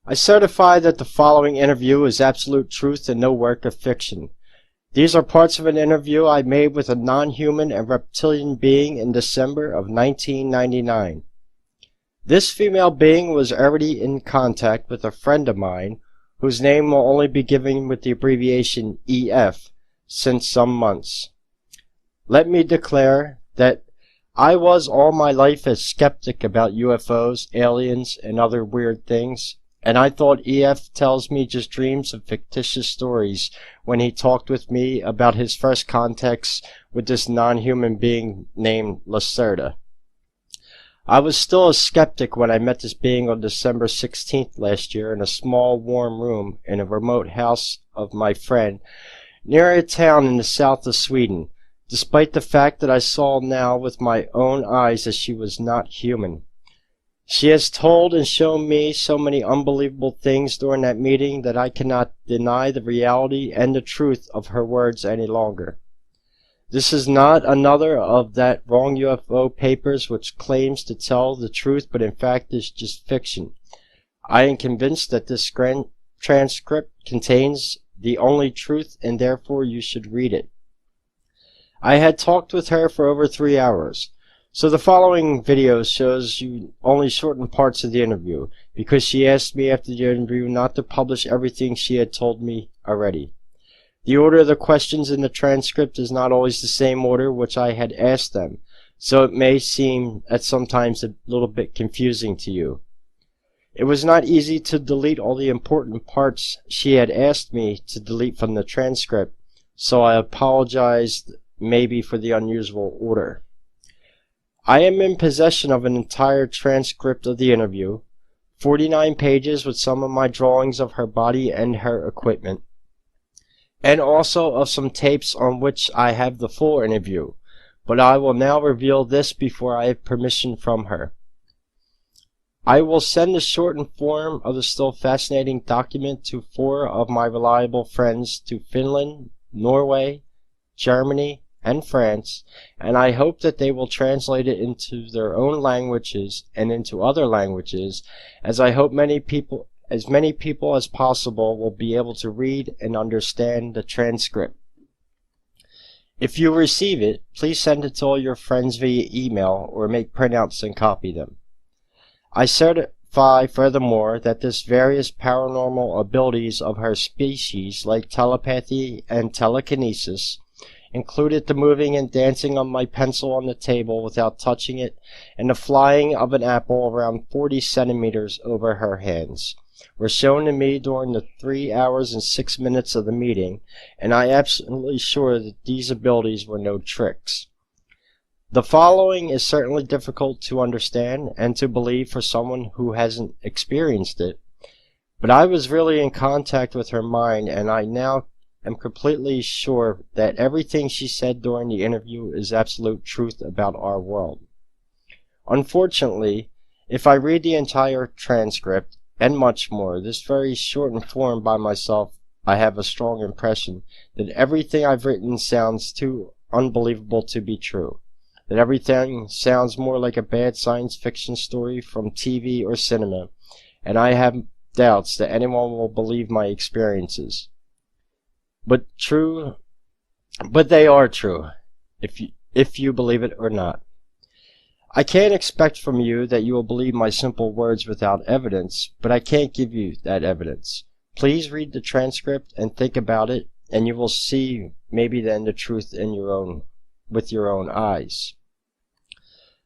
I certify that the following interview is absolute truth and no work of fiction. These are parts of an interview I made with a non-human and reptilian being in December of 1999. This female being was already in contact with a friend of mine, whose name will only be given with the abbreviation EF, since some months. Let me declare that I was all my life a skeptic about UFOs, aliens, and other weird things, and I thought EF tells me just dreams of fictitious stories when he talked with me about his first contacts with this non-human being named Lacerta. I was still a skeptic when I met this being on December 16th last year in a small warm room in a remote house of my friend near a town in the south of Sweden, despite the fact that I saw now with my own eyes that she was not human. She has told and shown me so many unbelievable things during that meeting that I cannot deny the reality and the truth of her words any longer. This is not another of that wrong UFO papers which claims to tell the truth but in fact is just fiction. I am convinced that this transcript contains the only truth and therefore you should read it. I had talked with her for over 3 hours, so the following video shows you only shortened parts of the interview because she asked me after the interview not to publish everything she had told me already. The order of the questions in the transcript is not always the same order which I had asked them, so it may seem at sometimes a little bit confusing to you. It was not easy to delete all the important parts she had asked me to delete from the transcript, so I apologized maybe for the unusual order. I am in possession of an entire transcript of the interview, 49 pages with some of my drawings of her body and her equipment, and also of some tapes on which I have the full interview, but I will now reveal this before I have permission from her. I will send the shortened form of the still fascinating document to 4 of my reliable friends to Finland, Norway, Germany, and France, and I hope that they will translate it into their own languages and into other languages, as I hope as many people as possible will be able to read and understand the transcript. If you receive it, please send it to all your friends via email or make printouts and copy them. I certify furthermore that this various paranormal abilities of her species, like telepathy and telekinesis, included the moving and dancing of my pencil on the table without touching it, and the flying of an apple around 40 centimeters over her hands, were shown to me during the 3 hours and 6 minutes of the meeting, and I am absolutely sure that these abilities were no tricks. The following is certainly difficult to understand and to believe for someone who hasn't experienced it, but I was really in contact with her mind, and I now am completely sure that everything she said during the interview is absolute truth about our world. Unfortunately, if I read the entire transcript, and much more, this very shortened form by myself, I have a strong impression that everything I've written sounds too unbelievable to be true, that everything sounds more like a bad science fiction story from TV or cinema, and I have doubts that anyone will believe my experiences. But they are true, if you believe it or not. I can't expect from you that you will believe my simple words without evidence, but I can't give you that evidence. Please read the transcript and think about it, and you will see maybe then the truth with your own eyes.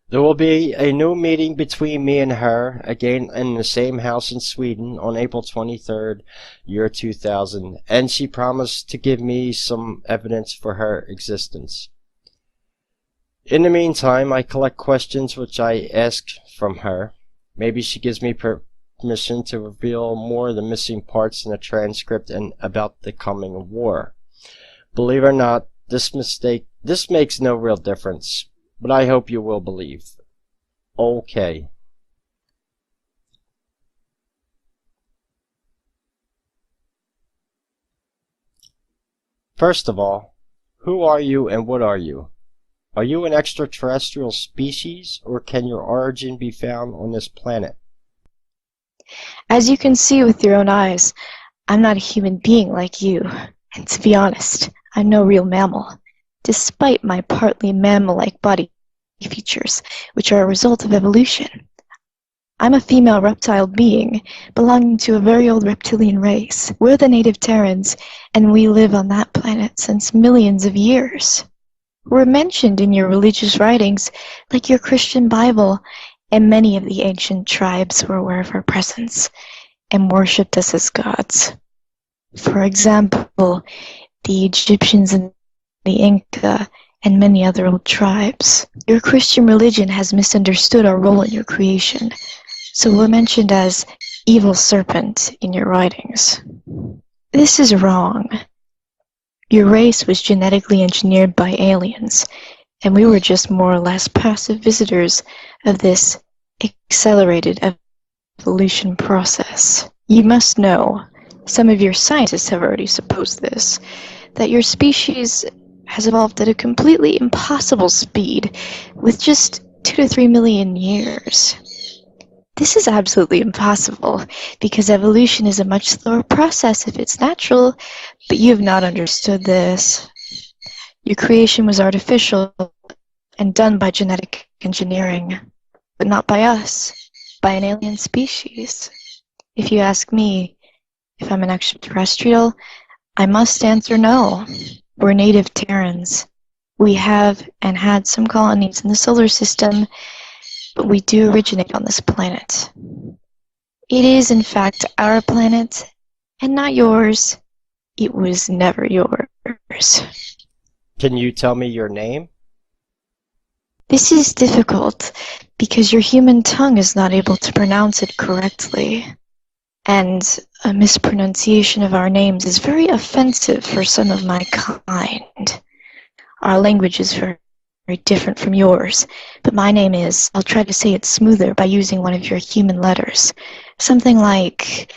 There will be a new meeting between me and her, again in the same house in Sweden, on April 23rd, year 2000, and she promised to give me some evidence for her existence. In the meantime, I collect questions which I ask from her. Maybe she gives me permission to reveal more of the missing parts in the transcript and about the coming war. Believe it or not, this makes no real difference, but I hope you will believe. Okay. First of all, who are you and what are you? Are you an extraterrestrial species, or can your origin be found on this planet? As you can see with your own eyes, I'm not a human being like you. And to be honest, I'm no real mammal, despite my partly mammal-like body features, which are a result of evolution. I'm a female reptile being, belonging to a very old reptilian race. We're the native Terrans, and we live on that planet since millions of years. We're mentioned in your religious writings, like your Christian Bible, and many of the ancient tribes were aware of our presence and worshipped us as gods. For example, the Egyptians and the Inca, and many other old tribes. Your Christian religion has misunderstood our role in your creation, so we're mentioned as evil serpent in your writings. This is wrong. Your race was genetically engineered by aliens, and we were just more or less passive visitors of this accelerated evolution process. You must know, some of your scientists have already supposed this, that your species has evolved at a completely impossible speed with just 2 to 3 million years. This is absolutely impossible because evolution is a much slower process if it's natural, but you have not understood this. Your creation was artificial and done by genetic engineering, but not by us, by an alien species. If you ask me if I'm an extraterrestrial, I must answer no. We're native Terrans. We have and had some colonies in the solar system, but we do originate on this planet. It is, in fact, our planet, and not yours. It was never yours. Can you tell me your name? This is difficult because your human tongue is not able to pronounce it correctly, and a mispronunciation of our names is very offensive for some of my kind. Our language is very different from yours, but my name is, I'll try to say it smoother by using one of your human letters. Something like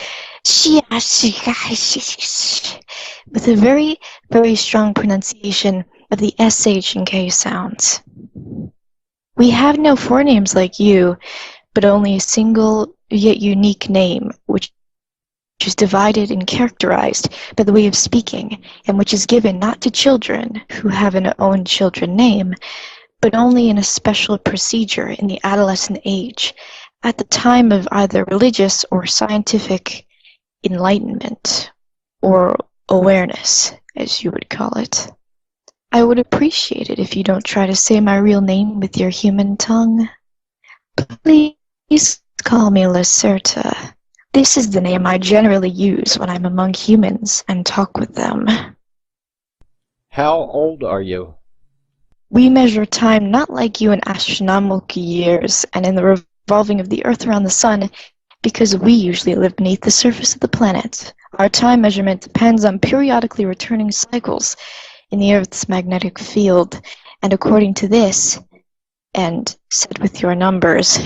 with a very, very strong pronunciation of the SH and K sounds. We have no forenames like you, but only a single yet unique name, which is divided and characterized by the way of speaking, and which is given not to children who have an own children name, but only in a special procedure in the adolescent age, at the time of either religious or scientific enlightenment, or awareness, as you would call it. I would appreciate it if you don't try to say my real name with your human tongue. Please call me Lacerta. This is the name I generally use when I'm among humans and talk with them. How old are you? We measure time not like you in astronomical years and in the revolving of the Earth around the Sun, because we usually live beneath the surface of the planet. Our time measurement depends on periodically returning cycles in the Earth's magnetic field, and according to this, and said with your numbers,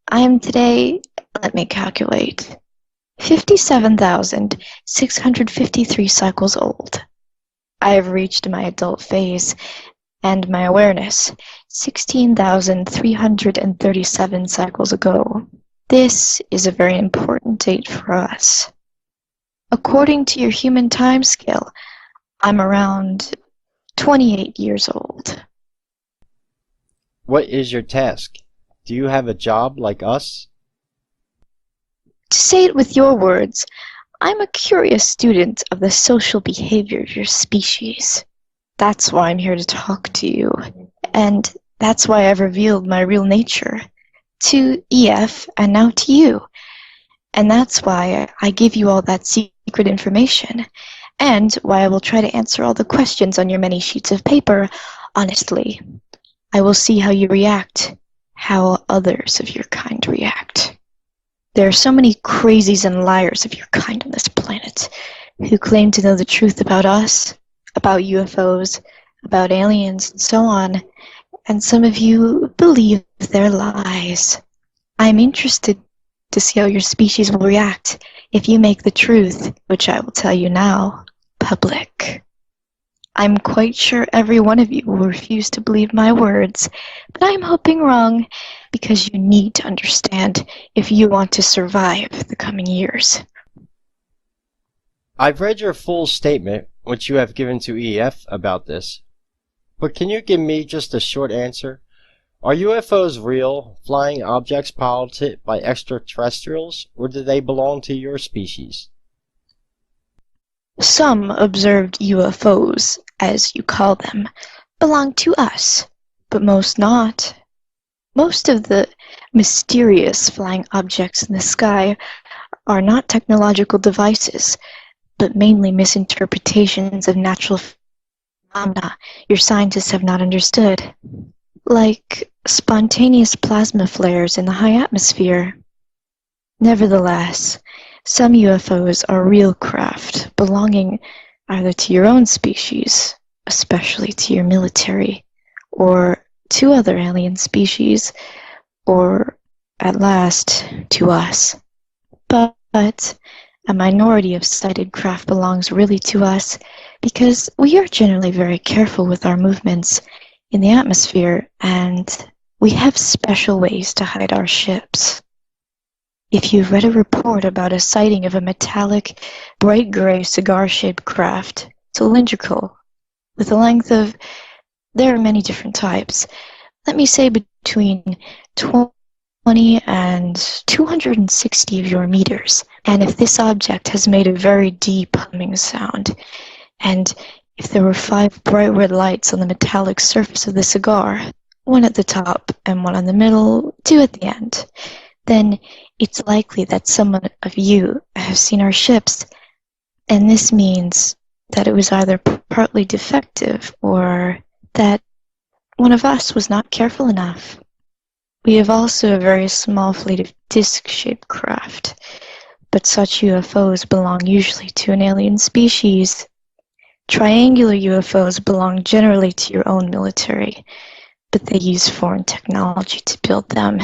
I am today, let me calculate, 57,653 cycles old. I have reached my adult phase, and my awareness, 16,337 cycles ago. This is a very important date for us. According to your human timescale, I'm around 28 years old. What is your task? Do you have a job like us? To say it with your words, I'm a curious student of the social behavior of your species. That's why I'm here to talk to you, and that's why I've revealed my real nature to EF and now to you. And that's why I give you all that secret information, and why I will try to answer all the questions on your many sheets of paper honestly. I will see how you react, how others of your kind react. There are so many crazies and liars of your kind on this planet who claim to know the truth about us, about UFOs, about aliens, and so on, and some of you believe their lies. I'm interested to see how your species will react if you make the truth, which I will tell you now, public. I'm quite sure every one of you will refuse to believe my words, but I'm hoping wrong, because you need to understand if you want to survive the coming years. I've read your full statement, which you have given to EF about this, but can you give me just a short answer? Are UFOs real, flying objects piloted by extraterrestrials, or do they belong to your species? Some observed UFOs, as you call them, belong to us, but most not. Most of the mysterious flying objects in the sky are not technological devices, but mainly misinterpretations of natural phenomena your scientists have not understood, like spontaneous plasma flares in the high atmosphere. Nevertheless, some UFOs are real craft belonging either to your own species, especially to your military, or to other alien species, or, at last, to us. But a minority of sighted craft belongs really to us because we are generally very careful with our movements in the atmosphere, and we have special ways to hide our ships. If you've read a report about a sighting of a metallic, bright gray cigar-shaped craft, cylindrical, with a length of, there are many different types, let me say between 20 and 260 of your meters, and if this object has made a very deep humming sound, and if there were 5 bright red lights on the metallic surface of the cigar, one at the top and one on the middle, 2 at the end, then it's likely that someone of you has seen our ships, and this means that it was either partly defective or that one of us was not careful enough. We have also a very small fleet of disc-shaped craft, but such UFOs belong usually to an alien species. Triangular UFOs belong generally to your own military, but they use foreign technology to build them.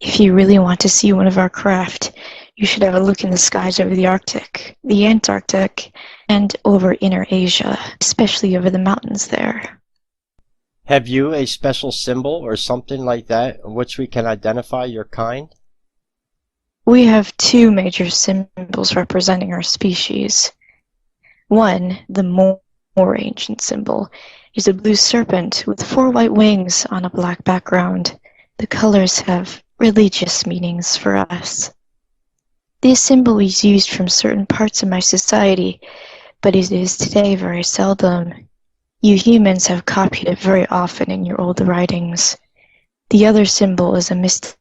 If you really want to see one of our craft, you should have a look in the skies over the Arctic, the Antarctic, and over Inner Asia, especially over the mountains there. Have you a special symbol or something like that in which we can identify your kind? We have 2 major symbols representing our species. One, the more ancient symbol, is a blue serpent with 4 white wings on a black background. The colors have religious meanings for us. This symbol is used from certain parts of my society, but it is today very seldom. You humans have copied it very often in your old writings. The other symbol is a mystic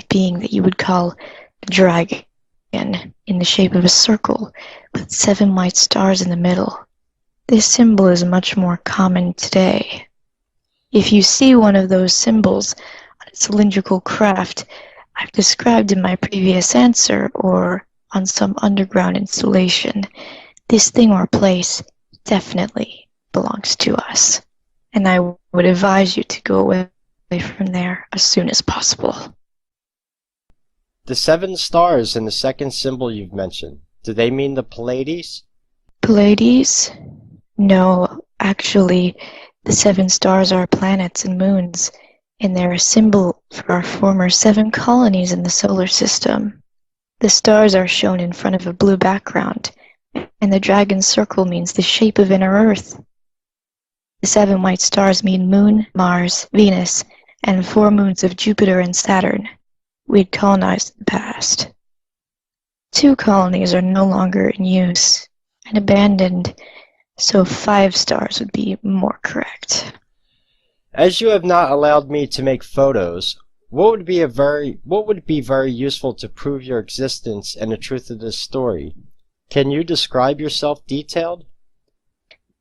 being that you would call a dragon, in the shape of a circle with 7 white stars in the middle. This symbol is much more common today. If you see one of those symbols on a cylindrical craft I've described in my previous answer, or on some underground installation, this thing or place definitely belongs to us, and I would advise you to go away from there as soon as possible. The 7 stars in the second symbol you've mentioned, do they mean the Pleiades? Pleiades? No, actually, the 7 stars are planets and moons, and they're a symbol for our former 7 colonies in the solar system. The stars are shown in front of a blue background, and the dragon circle means the shape of inner Earth. The 7 white stars mean Moon, Mars, Venus, and 4 moons of Jupiter and Saturn. We'd colonized in the past. 2 colonies are no longer in use and abandoned, so 5 stars would be more correct. As you have not allowed me to make photos, what would be very useful to prove your existence and the truth of this story? Can you describe yourself detailed?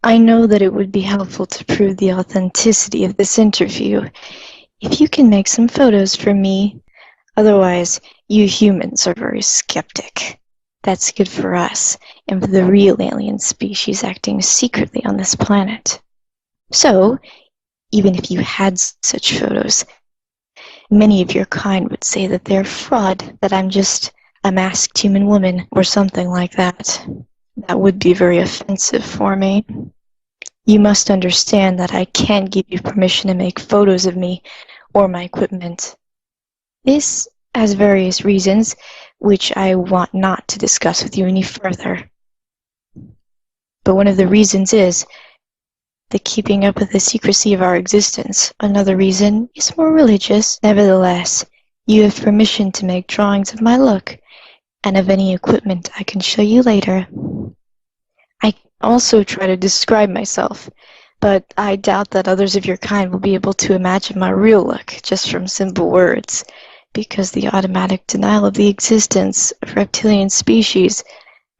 I know that it would be helpful to prove the authenticity of this interview if you can make some photos for me. Otherwise, you humans are very skeptic. That's good for us and for the real alien species acting secretly on this planet. So, even if you had such photos, many of your kind would say that they're fraud, that I'm just a masked human woman or something like that. That would be very offensive for me. You must understand that I can't give you permission to make photos of me or my equipment. This has various reasons, which I want not to discuss with you any further. But one of the reasons is the keeping up with the secrecy of our existence. Another reason is more religious. Nevertheless, you have permission to make drawings of my look and of any equipment I can show you later. I also try to describe myself, but I doubt that others of your kind will be able to imagine my real look just from simple words, because the automatic denial of the existence of reptilian species,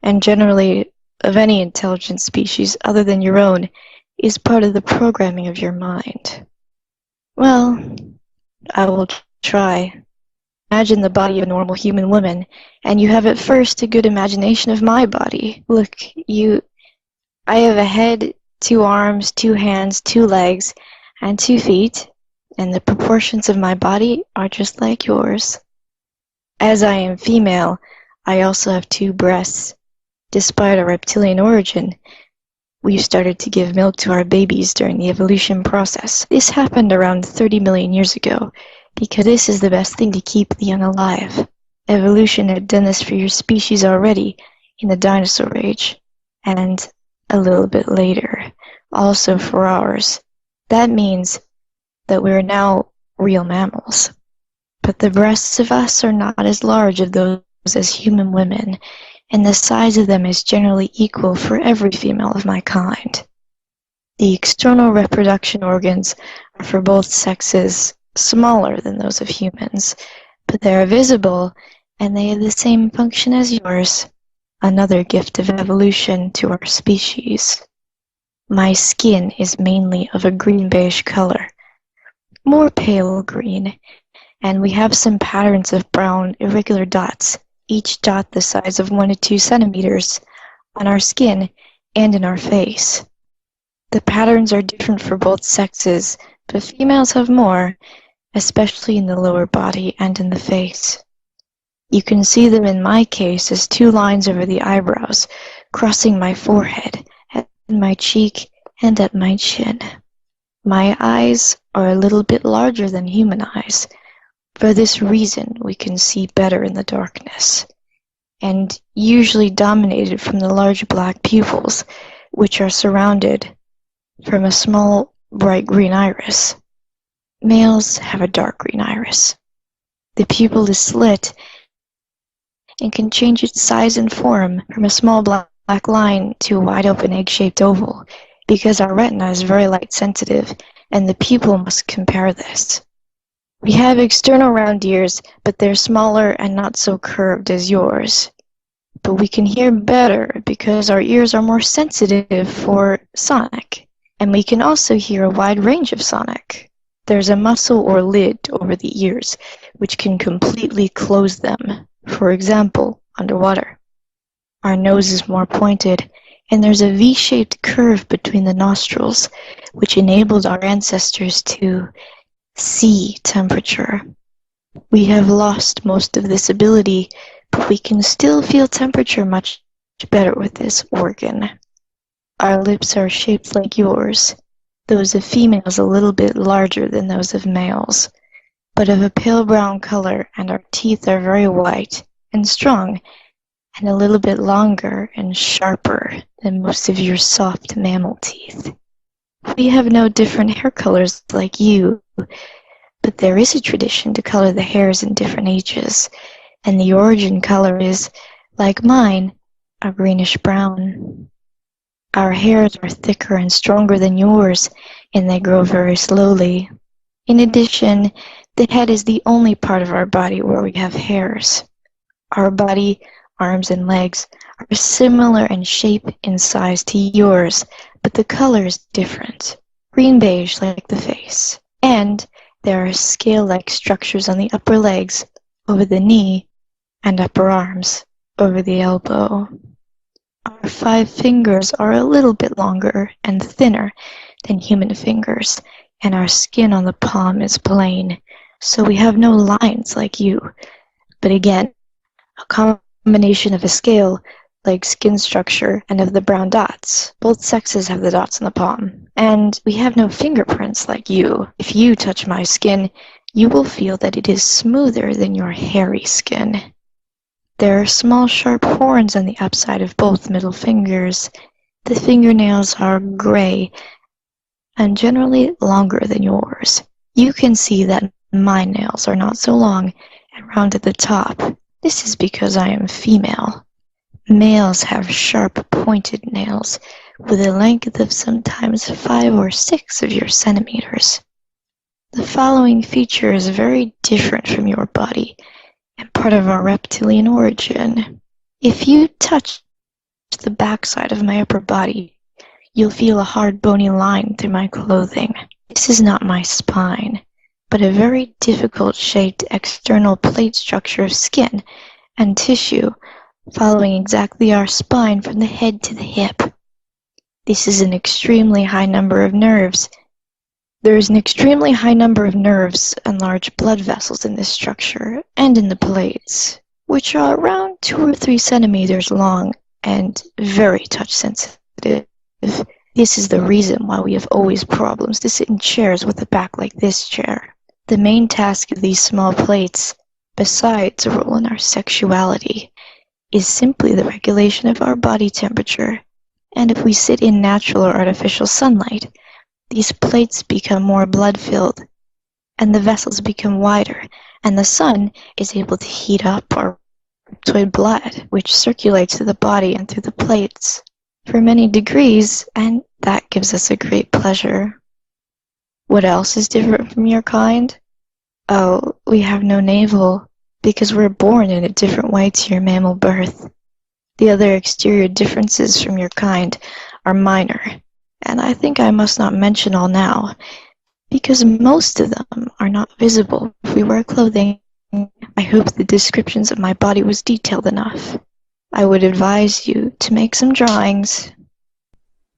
and generally of any intelligent species other than your own, is part of the programming of your mind. Well, I will try. Imagine the body of a normal human woman, and you have at first a good imagination of my body. Look, I have a head, 2 arms, 2 hands, 2 legs, and 2 feet, and the proportions of my body are just like yours. As I am female, I also have 2 breasts. Despite our reptilian origin, we've started to give milk to our babies during the evolution process. This happened around 30 million years ago, because this is the best thing to keep the young alive. Evolution had done this for your species already in the dinosaur age, and a little bit later, also for ours. That means that we are now real mammals. But the breasts of us are not as large as those as human women, and the size of them is generally equal for every female of my kind. The external reproduction organs are for both sexes smaller than those of humans, but they are visible and they have the same function as yours. Another gift of evolution to our species. My skin is mainly of a green-beige color, more pale green, and we have some patterns of brown irregular dots, each dot the size of 1 to 2 centimeters, on our skin and in our face. The patterns are different for both sexes, but females have more, especially in the lower body and in the face. You can see them in my case as 2 lines over the eyebrows, crossing my forehead, at my cheek, and at my chin. My eyes are a little bit larger than human eyes. For this reason, we can see better in the darkness, and usually dominated from the large black pupils, which are surrounded from a small bright green iris. Males have a dark green iris. The pupil is slit and can change its size and form from a small black line to a wide-open egg-shaped oval, because our retina is very light-sensitive, and the pupil must compare this. We have external round ears, but they're smaller and not so curved as yours. But we can hear better because our ears are more sensitive for sonic, and we can also hear a wide range of sonic. There's a muscle or lid over the ears, which can completely close them. For example, underwater. Our nose is more pointed, and there's a V-shaped curve between the nostrils, which enabled our ancestors to see temperature. We have lost most of this ability, but we can still feel temperature much better with this organ. Our lips are shaped like yours, those of females a little bit larger than those of males, but of a pale brown color, and our teeth are very white and strong, and a little bit longer and sharper than most of your soft mammal teeth. We have no different hair colors like you, but there is a tradition to color the hairs in different ages, and the origin color is, like mine, a greenish brown. Our hairs are thicker and stronger than yours, and they grow very slowly. In addition, the head is the only part of our body where we have hairs. Our body, arms, and legs are similar in shape and size to yours, but the color is different. Green-beige like the face. And there are scale-like structures on the upper legs, over the knee, and upper arms, over the elbow. Our 5 fingers are a little bit longer and thinner than human fingers, and our skin on the palm is plain, so we have no lines like you. But again, a combination of a scale-like skin structure and of the brown dots. Both sexes have the dots on the palm. And we have no fingerprints like you. If you touch my skin, you will feel that it is smoother than your hairy skin. There are small sharp horns on the upside of both middle fingers. The fingernails are gray and generally longer than yours. You can see that my nails are not so long and round at the top. This is because I am female. Males have sharp pointed nails with a length of sometimes 5 or 6 of your centimeters. The following feature is very different from your body and part of our reptilian origin. If you touch the backside of my upper body, you'll feel a hard bony line through my clothing. This is not my spine, but a very difficult shaped external plate structure of skin and tissue following exactly our spine from the head to the hip. This is an extremely high number of nerves. There is an extremely high number of nerves and large blood vessels in this structure and in the plates, which are around 2 or 3 centimeters long and very touch sensitive. This is the reason why we have always problems to sit in chairs with a back like this chair. The main task of these small plates, besides a role in our sexuality, is simply the regulation of our body temperature, and if we sit in natural or artificial sunlight, these plates become more blood-filled, and the vessels become wider, and the sun is able to heat up our reptoid blood, which circulates through the body and through the plates for many degrees, and that gives us a great pleasure. What else is different from your kind? Oh, we have no navel, because we're born in a different way to your mammal birth. The other exterior differences from your kind are minor, and I think I must not mention all now, because most of them are not visible if we wear clothing. I hope the descriptions of my body was detailed enough. I would advise you to make some drawings.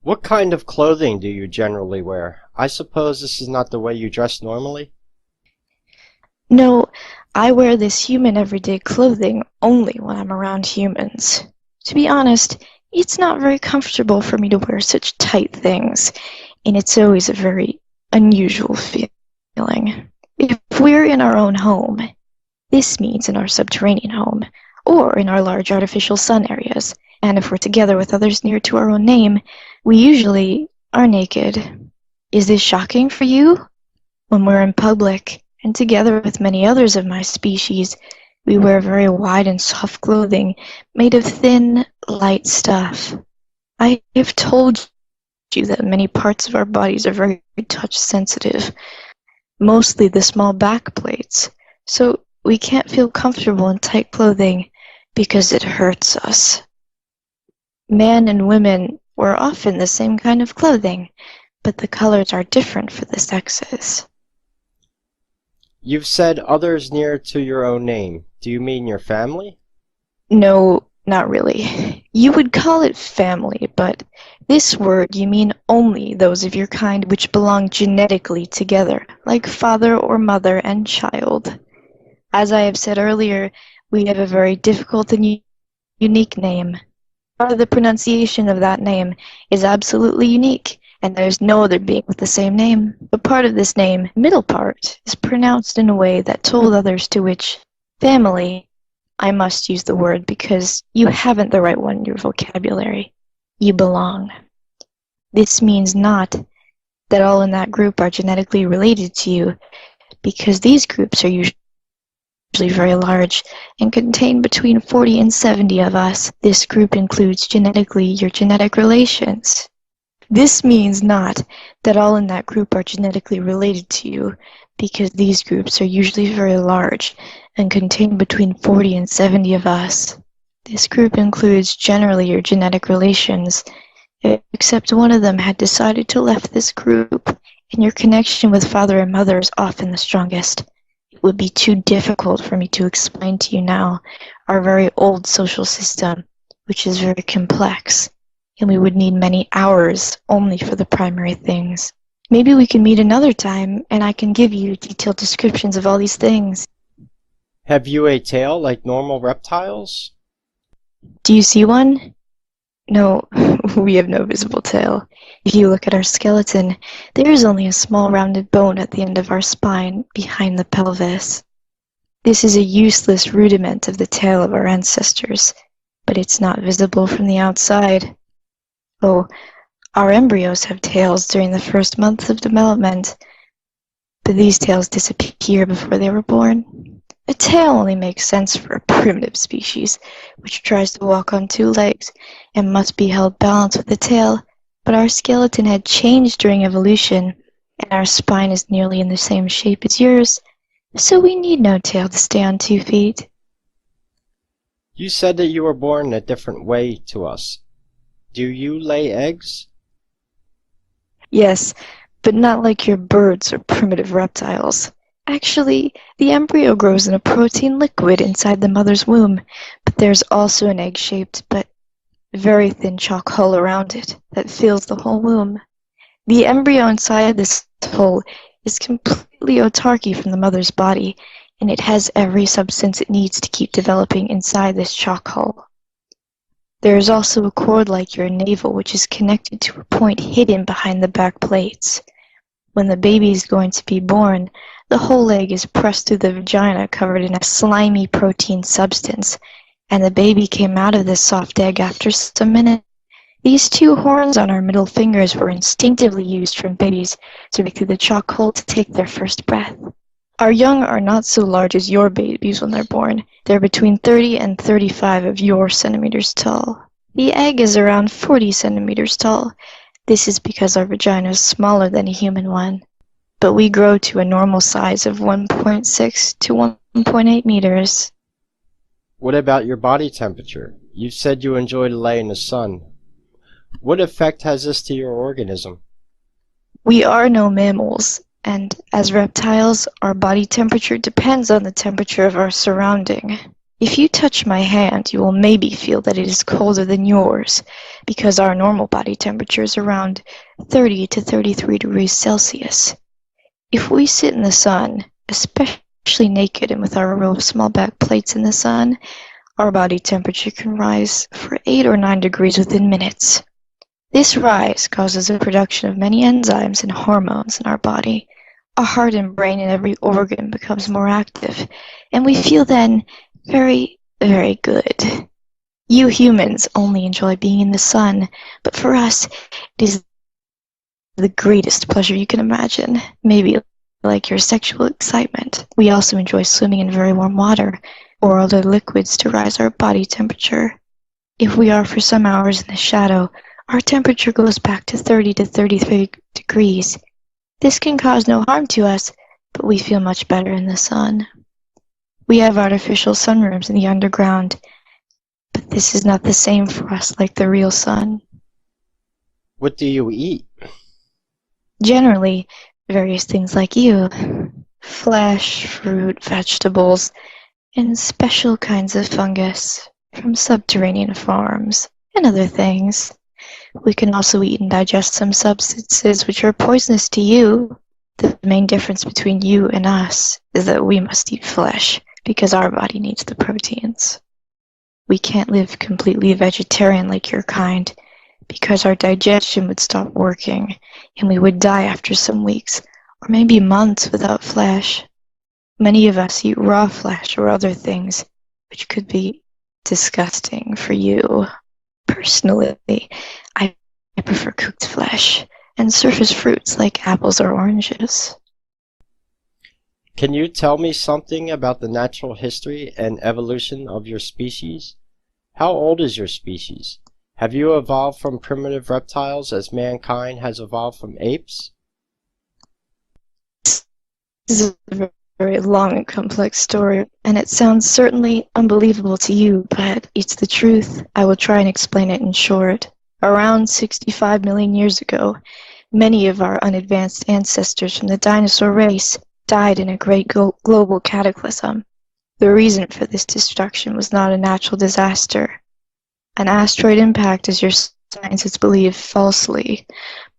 What kind of clothing do you generally wear? I suppose this is not the way you dress normally? No, I wear this human everyday clothing only when I'm around humans. To be honest, it's not very comfortable for me to wear such tight things, and it's always a very unusual feeling. If we're in our own home, this means in our subterranean home, or in our large artificial sun areas, and if we're together with others near to our own name, we usually are naked. Is this shocking for you? When we're in public, and together with many others of my species, we wear very wide and soft clothing made of thin, light stuff. I have told you that many parts of our bodies are very touch sensitive, mostly the small back plates, so we can't feel comfortable in tight clothing because it hurts us. Men and women wear often the same kind of clothing, but the colors are different for the sexes. You've said others near to your own name. Do you mean your family? No, not really. You would call it family, but this word you mean only those of your kind which belong genetically together, like father or mother and child. As I have said earlier, we have a very difficult and unique name. Part of the pronunciation of that name is absolutely unique, and there is no other being with the same name. But part of this name, middle part, is pronounced in a way that told others to which family, I must use the word because you haven't the right one in your vocabulary. You belong. This means not that all in that group are genetically related to you, because these groups are usually very large and contain between 40 and 70 of us. This group includes genetically your genetic relations. This means not that all in that group are genetically related to you, because these groups are usually very large and contain between 40 and 70 of us. This group includes generally your genetic relations, except one of them had decided to left this group, and your connection with father and mother is often the strongest. It would be too difficult for me to explain to you now our very old social system, which is very complex, and we would need many hours only for the primary things. Maybe we can meet another time, and I can give you detailed descriptions of all these things. Have you a tail like normal reptiles? Do you see one? No, we have no visible tail. If you look at our skeleton, there is only a small rounded bone at the end of our spine, behind the pelvis. This is a useless rudiment of the tail of our ancestors, but it's not visible from the outside. Oh, our embryos have tails during the first months of development, but these tails disappear before they were born. A tail only makes sense for a primitive species, which tries to walk on two legs and must be held balanced with the tail, but our skeleton had changed during evolution, and our spine is nearly in the same shape as yours, so we need no tail to stay on 2 feet. You said that you were born in a different way to us. Do you lay eggs? Yes, but not like your birds or primitive reptiles. Actually, the embryo grows in a protein liquid inside the mother's womb, but there's also an egg-shaped but very thin chalk hull around it that fills the whole womb. The embryo inside this hole is completely autarky from the mother's body, and it has every substance it needs to keep developing inside this chalk hull. There is also a cord like your navel, which is connected to a point hidden behind the back plates. When the baby is going to be born, the whole egg is pressed through the vagina covered in a slimy protein substance, and the baby came out of this soft egg after some minutes. These 2 horns on our middle fingers were instinctively used from babies to break through the chalk hole to take their first breath. Our young are not so large as your babies when they're born. They're between 30 and 35 of your centimeters tall. The egg is around 40 centimeters tall. This is because our vagina is smaller than a human one, but we grow to a normal size of 1.6 to 1.8 meters. What about your body temperature? You said you enjoy to lay in the sun. What effect has this to your organism? We are no mammals, and as reptiles, our body temperature depends on the temperature of our surrounding. If you touch my hand, you will maybe feel that it is colder than yours, because our normal body temperature is around 30 to 33 degrees Celsius. If we sit in the sun, especially naked and with our row of small back plates in the sun, our body temperature can rise for 8 or 9 degrees within minutes. This rise causes the production of many enzymes and hormones in our body. Our heart and brain and every organ becomes more active, and we feel then very, very good. You humans only enjoy being in the sun, but for us, it is the greatest pleasure you can imagine. Maybe like your sexual excitement. We also enjoy swimming in very warm water or other liquids to rise our body temperature. If we are for some hours in the shadow, our temperature goes back to 30 to 33 degrees. This can cause no harm to us, but we feel much better in the sun. We have artificial sunrooms in the underground, but this is not the same for us like the real sun. What do you eat? Generally, various things like you. Flesh, fruit, vegetables, and special kinds of fungus from subterranean farms and other things. We can also eat and digest some substances which are poisonous to you. The main difference between you and us is that we must eat flesh because our body needs the proteins. We can't live completely vegetarian like your kind because our digestion would stop working and we would die after some weeks or maybe months without flesh. Many of us eat raw flesh or other things which could be disgusting for you. Personally, I prefer cooked flesh and surface fruits like apples or oranges. Can you tell me something about the natural history and evolution of your species? How old is your species? Have you evolved from primitive reptiles as mankind has evolved from apes? This is a very long and complex story, and it sounds certainly unbelievable to you, but it's the truth. I will try and explain it in short. Around 65 million years ago, many of our unadvanced ancestors from the dinosaur race died in a great global cataclysm. The reason for this destruction was not a natural disaster. An asteroid impact, as your scientists believe falsely,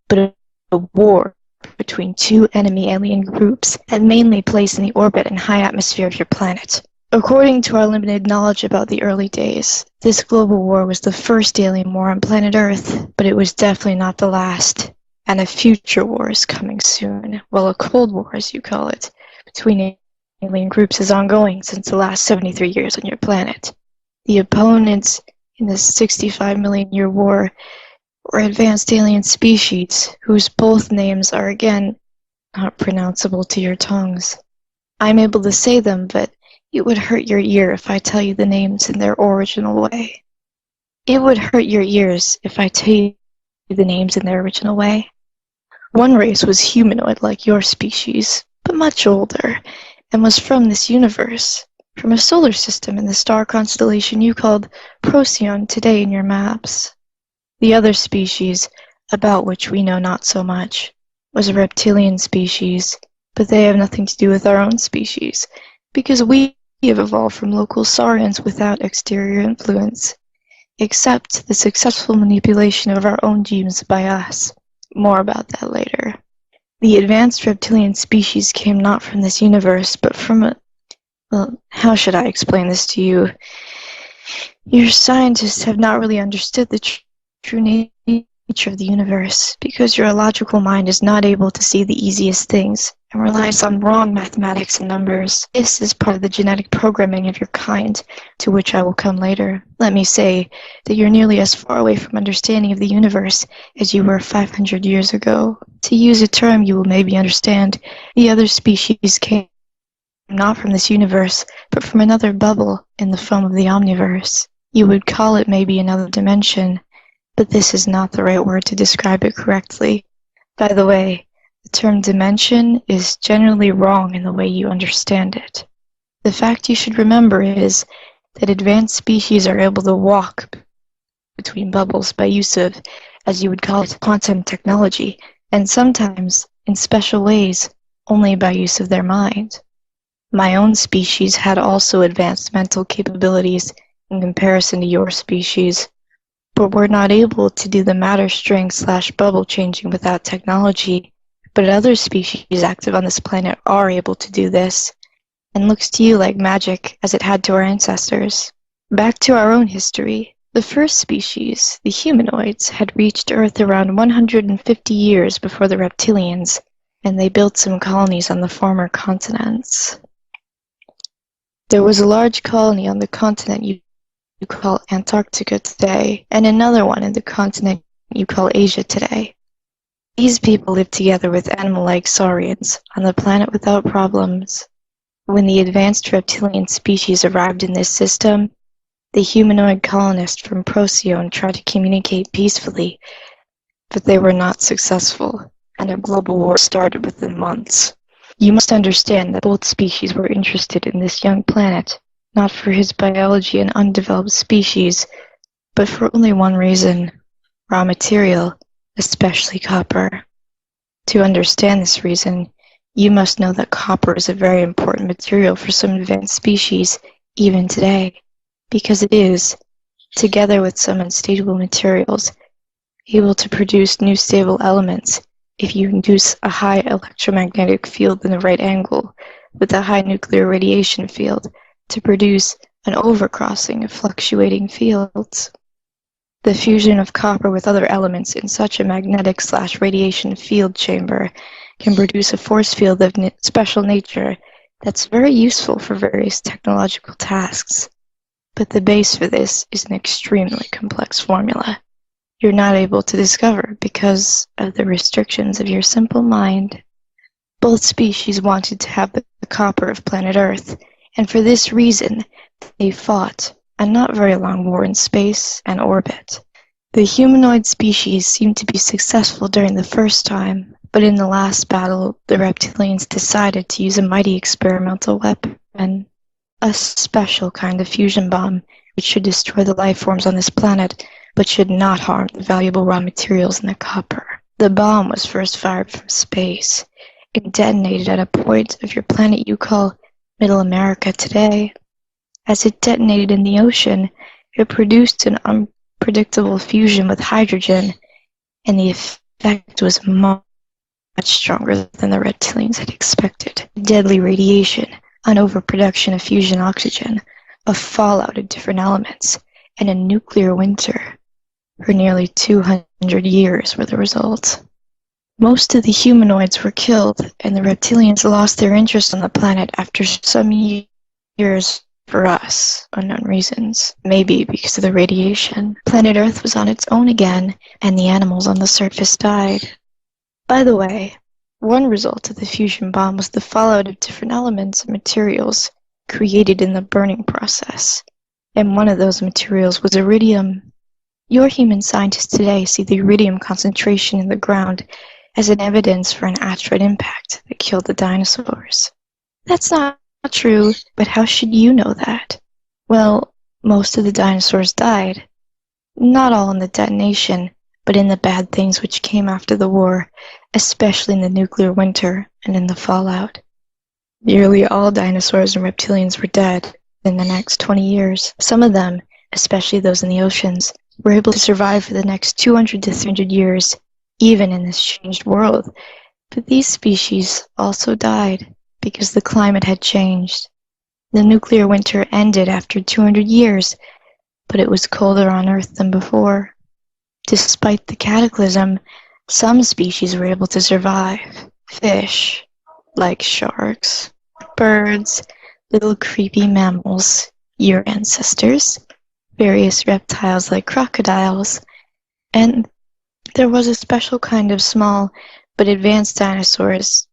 but a war between 2 enemy alien groups had mainly place in the orbit and high atmosphere of your planet. According to our limited knowledge about the early days, this global war was the first alien war on planet Earth, but it was definitely not the last. And a future war is coming soon. Well, a Cold War, as you call it, between alien groups is ongoing since the last 73 years on your planet. The opponents in this 65 million year war were advanced alien species, whose both names are again not pronounceable to your tongues. I'm able to say them, but it would hurt your ear if I tell you the names in their original way. It would hurt your ears if I tell you the names in their original way. One race was humanoid like your species, but much older, and was from this universe, from a solar system in the star constellation you called Procyon today in your maps. The other species, about which we know not so much, was a reptilian species, but they have nothing to do with our own species, because we have evolved from local saurians without exterior influence, except the successful manipulation of our own genes by us. More about that later. The advanced reptilian species came not from this universe, but from a... Well, how should I explain this to you? Your scientists have not really understood the true nature of the universe, because your logical mind is not able to see the easiest things, and relies on wrong mathematics and numbers. This is part of the genetic programming of your kind, to which I will come later. Let me say that you're nearly as far away from understanding of the universe as you were 500 years ago. To use a term you will maybe understand, the other species came not from this universe, but from another bubble in the foam of the omniverse. You would call it maybe another dimension, but this is not the right word to describe it correctly. By the way, the term dimension is generally wrong in the way you understand it. The fact you should remember is that advanced species are able to walk between bubbles by use of, as you would call it, quantum technology, and sometimes, in special ways, only by use of their mind. My own species had also advanced mental capabilities in comparison to your species, but were not able to do the matter string/bubble changing without technology. But other species active on this planet are able to do this, and looks to you like magic as it had to our ancestors. Back to our own history, the first species, the humanoids, had reached Earth around 150 years before the reptilians, and they built some colonies on the former continents. There was a large colony on the continent you call Antarctica today, and another one in the continent you call Asia today. These people lived together with animal-like saurians on the planet without problems. When the advanced reptilian species arrived in this system, the humanoid colonists from Procyon tried to communicate peacefully, but they were not successful, and a global war started within months. You must understand that both species were interested in this young planet, not for his biology and undeveloped species, but for only one reason: raw material, especially copper. To understand this reason, you must know that copper is a very important material for some advanced species, even today, because it is, together with some unstable materials, able to produce new stable elements if you induce a high electromagnetic field in the right angle with a high nuclear radiation field to produce an overcrossing of fluctuating fields. The fusion of copper with other elements in such a magnetic/radiation field chamber can produce a force field of special nature that's very useful for various technological tasks. But the base for this is an extremely complex formula you're not able to discover because of the restrictions of your simple mind. Both species wanted to have the copper of planet Earth, and for this reason, they fought a not very long war in space and orbit. The humanoid species seemed to be successful during the first time, but in the last battle, the reptilians decided to use a mighty experimental weapon, a special kind of fusion bomb, which should destroy the life forms on this planet, but should not harm the valuable raw materials in the copper. The bomb was first fired from space and detonated at a point of your planet you call Middle America today. As it detonated in the ocean, it produced an unpredictable fusion with hydrogen, and the effect was much stronger than the reptilians had expected. Deadly radiation, an overproduction of fusion oxygen, a fallout of different elements, and a nuclear winter for nearly 200 years were the result. Most of the humanoids were killed, and the reptilians lost their interest on the planet after some years for us, unknown reasons. Maybe because of the radiation. Planet Earth was on its own again, and the animals on the surface died. By the way, one result of the fusion bomb was the fallout of different elements and materials created in the burning process. And one of those materials was iridium. Your human scientists today see the iridium concentration in the ground as an evidence for an asteroid impact that killed the dinosaurs. That's not true, but how should you know that? Well, most of the dinosaurs died. Not all in the detonation, but in the bad things which came after the war, especially in the nuclear winter and in the fallout. Nearly all dinosaurs and reptilians were dead in the next 20 years. Some of them, especially those in the oceans, were able to survive for the next 200 to 300 years, even in this changed world. But these species also died because the climate had changed. The nuclear winter ended after 200 years, but it was colder on Earth than before. Despite the cataclysm, some species were able to survive. Fish, like sharks, birds, little creepy mammals, your ancestors, various reptiles like crocodiles, and there was a special kind of small but advanced dinosaurs.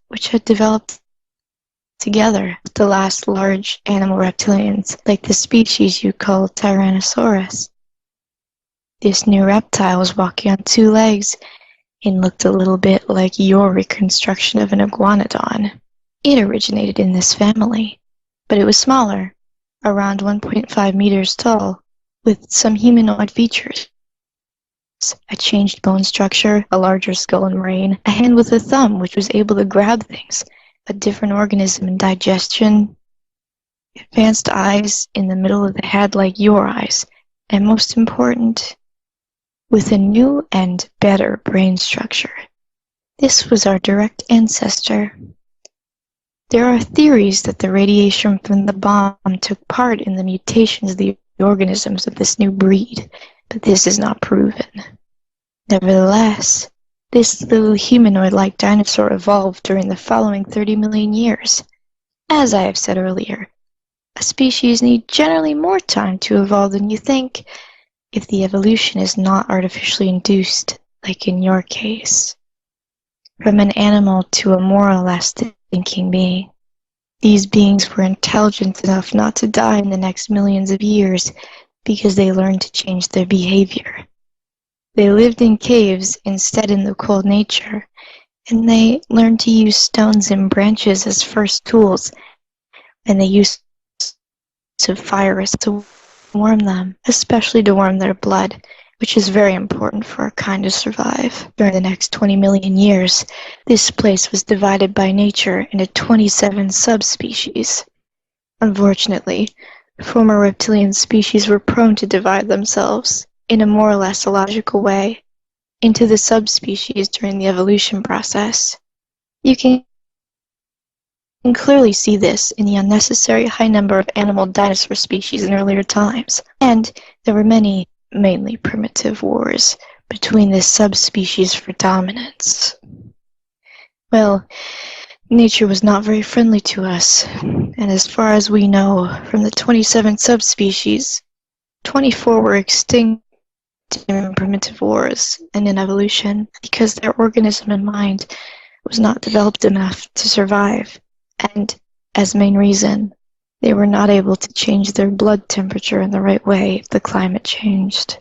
Which had developed together with the last large animal reptilians, like the species you call Tyrannosaurus. This new reptile was walking on two legs and looked a little bit like your reconstruction of an iguanodon. It originated in this family, but it was smaller, around 1.5 meters tall, with some humanoid features. A changed bone structure, a larger skull and brain, a hand with a thumb which was able to grab things, a different organism in digestion, advanced eyes in the middle of the head like your eyes, and most important, with a new and better brain structure. This was our direct ancestor. There are theories that the radiation from the bomb took part in the mutations of the organisms of this new breed, but this is not proven. Nevertheless, this little humanoid-like dinosaur evolved during the following 30 million years. As I have said earlier, a species needs generally more time to evolve than you think, if the evolution is not artificially induced, like in your case. From an animal to a more or less thinking being. These beings were intelligent enough not to die in the next millions of years because they learned to change their behavior. They lived in caves instead in the cold nature, and they learned to use stones and branches as first tools, and they used fire to warm them, especially to warm their blood, which is very important for our kind to survive. During the next 20 million years, this place was divided by nature into 27 subspecies. Unfortunately, former reptilian species were prone to divide themselves, in a more or less illogical way, into the subspecies during the evolution process. You can clearly see this in the unnecessary high number of animal dinosaur species in earlier times, and there were many, mainly primitive wars between this subspecies for dominance. Well, nature was not very friendly to us, and as far as we know, from the 27 subspecies, 24 were extinct in primitive wars and in evolution because their organism and mind was not developed enough to survive, and as main reason, they were not able to change their blood temperature in the right way if the climate changed.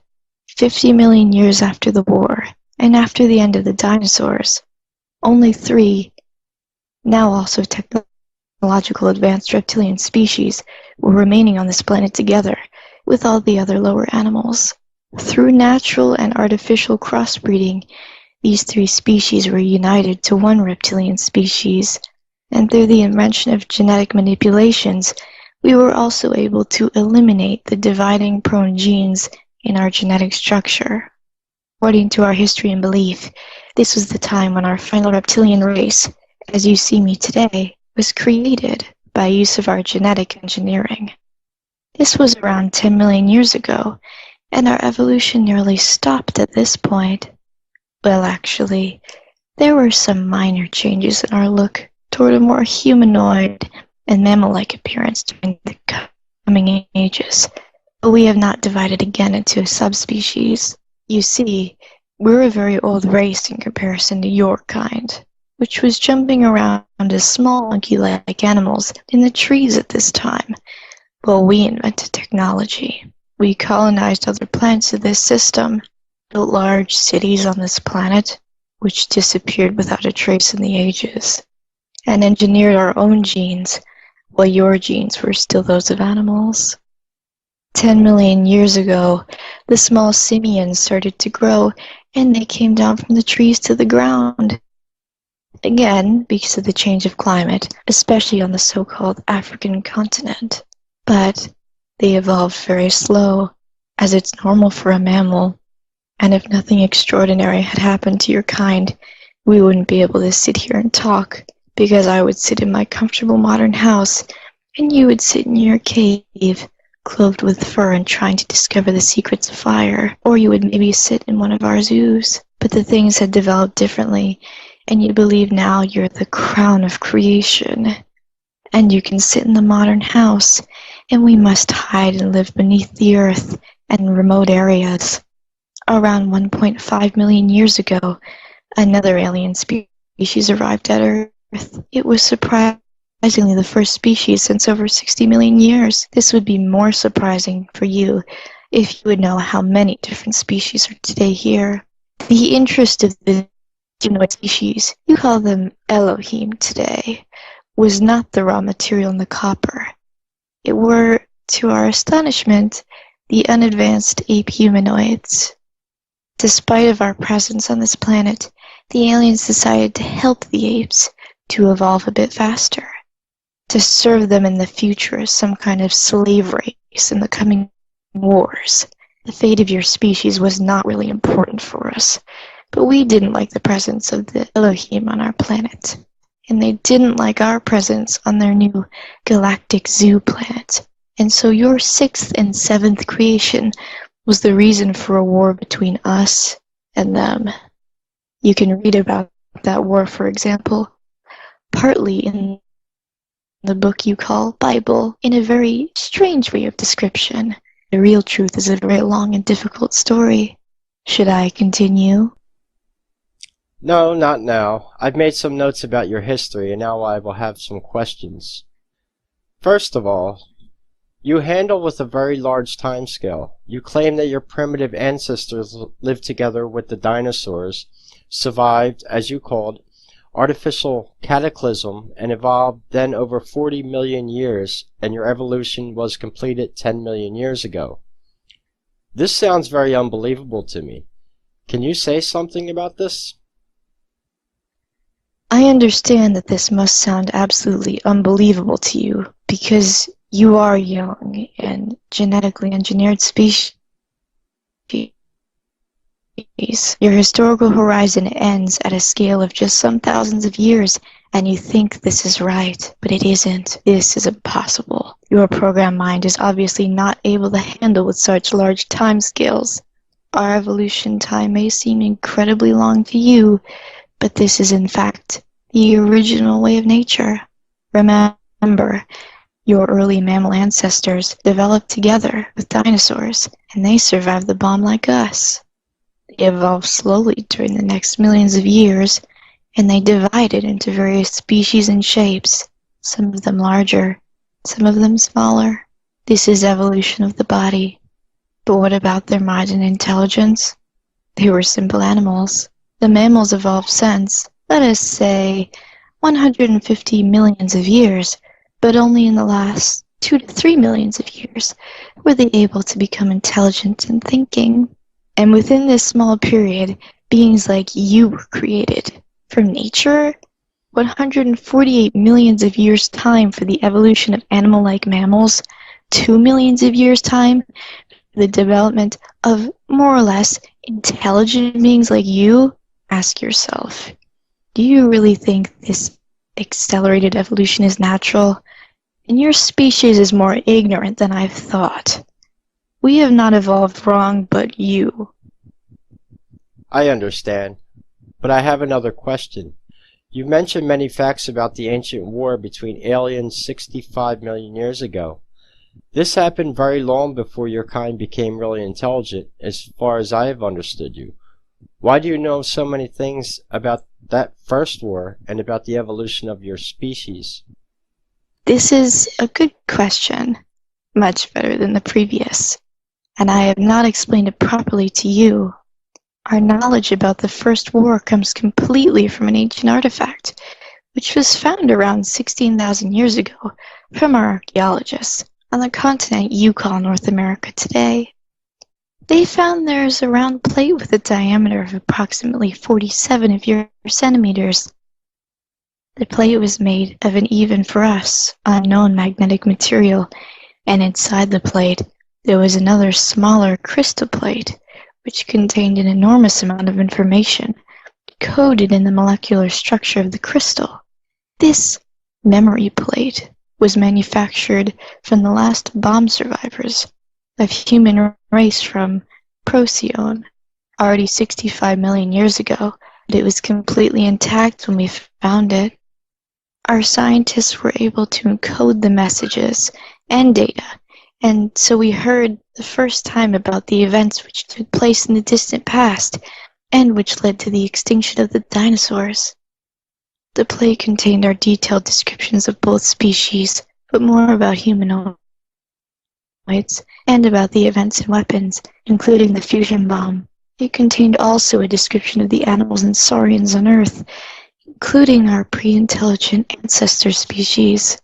50 million years after the war, and after the end of the dinosaurs, only 3, now also technological advanced reptilian species, were remaining on this planet together with all the other lower animals. Through natural and artificial crossbreeding, these 3 species were united to one reptilian species, and through the invention of genetic manipulations, we were also able to eliminate the dividing-prone genes in our genetic structure. According to our history and belief, this was the time when our final reptilian race, as you see me today, was created by use of our genetic engineering. This was around 10 million years ago, and our evolution nearly stopped at this point. Well, actually, there were some minor changes in our look toward a more humanoid and mammal-like appearance during the coming ages, but we have not divided again into subspecies. You see, we're a very old race in comparison to your kind, which was jumping around as small monkey-like animals in the trees at this time. Well, we invented technology. We colonized other planets of this system, built large cities on this planet, which disappeared without a trace in the ages, and engineered our own genes, while your genes were still those of animals. 10 million years ago, the small simians started to grow, and they came down from the trees to the ground. Again, because of the change of climate, especially on the so-called African continent. But they evolved very slow, as it's normal for a mammal. And if nothing extraordinary had happened to your kind, we wouldn't be able to sit here and talk, because I would sit in my comfortable modern house, and you would sit in your cave, clothed with fur and trying to discover the secrets of fire, or you would maybe sit in one of our zoos. But the things had developed differently, and you believe now you're the crown of creation, and you can sit in the modern house, and we must hide and live beneath the earth and in remote areas. Around 1.5 million years ago, another alien species arrived at Earth. It was surprisingly the first species since over 60 million years. This would be more surprising for you if you would know how many different species are today here. The interest of the humanoid species, you call them Elohim today, was not the raw material in the copper. It were, to our astonishment, the unadvanced ape humanoids. Despite of our presence on this planet, the aliens decided to help the apes to evolve a bit faster, to serve them in the future as some kind of slave race in the coming wars. The fate of your species was not really important for us, but we didn't like the presence of the Elohim on our planet, and they didn't like our presence on their new galactic zoo planet. And so your 6th and 7th creation was the reason for a war between us and them. You can read about that war, for example, partly in the book you call Bible, in a very strange way of description. The real truth is a very long and difficult story. Should I continue? No, not now. I've made some notes about your history, and now I will have some questions. First of all, you handle with a very large time scale. You claim that your primitive ancestors lived together with the dinosaurs, survived, as you called, artificial cataclysm, and evolved then over 40 million years, and your evolution was completed 10 million years ago. This sounds very unbelievable to me. Can you say something about this? I understand that this must sound absolutely unbelievable to you, because you are young and genetically engineered species. Your historical horizon ends at a scale of just some thousands of years, and you think this is right, but it isn't. This is impossible. Your programmed mind is obviously not able to handle with such large time scales. Our evolution time may seem incredibly long to you, but this is in fact the original way of nature. Remember, your early mammal ancestors developed together with dinosaurs, and they survived the bomb like us. They evolved slowly during the next millions of years, and they divided into various species and shapes, some of them larger, some of them smaller. This is evolution of the body. But what about their mind and intelligence? They were simple animals. The mammals evolved since, let us say, 150 millions of years, but only in the last 2 to 3 millions of years were they able to become intelligent and thinking. And within this small period, beings like you were created. From nature, 148 millions of years' time for the evolution of animal-like mammals, 2 millions of years' time for the development of more or less Intelligent beings like you? Ask yourself, do you really think this accelerated evolution is natural? And your species is more ignorant than I've thought. We have not evolved wrong, but you. I understand, but I have another question. You mentioned many facts about the ancient war between aliens 65 million years ago. This happened very long before your kind became really intelligent, as far as I have understood you. Why do you know so many things about that first war and about the evolution of your species? This is a good question, much better than the previous, and I have not explained it properly to you. Our knowledge about the First War comes completely from an ancient artifact, which was found around 16,000 years ago from our archaeologists on the continent you call North America today. They found there's a round plate with a diameter of approximately 47 of your centimeters. The plate was made of an even for us unknown magnetic material, and inside the plate there was another smaller crystal plate which contained an enormous amount of information coded in the molecular structure of the crystal. This memory plate was manufactured from the last bomb survivors of human race from Procyon, already 65 million years ago, but it was completely intact when we found it. Our scientists were able to encode the messages and data, and so we heard the first time about the events which took place in the distant past, and which led to the extinction of the dinosaurs. The plate contained our detailed descriptions of both species, but more about humanoids, and about the events and weapons, including the fusion bomb. It contained also a description of the animals and saurians on Earth, including our pre-intelligent ancestor species.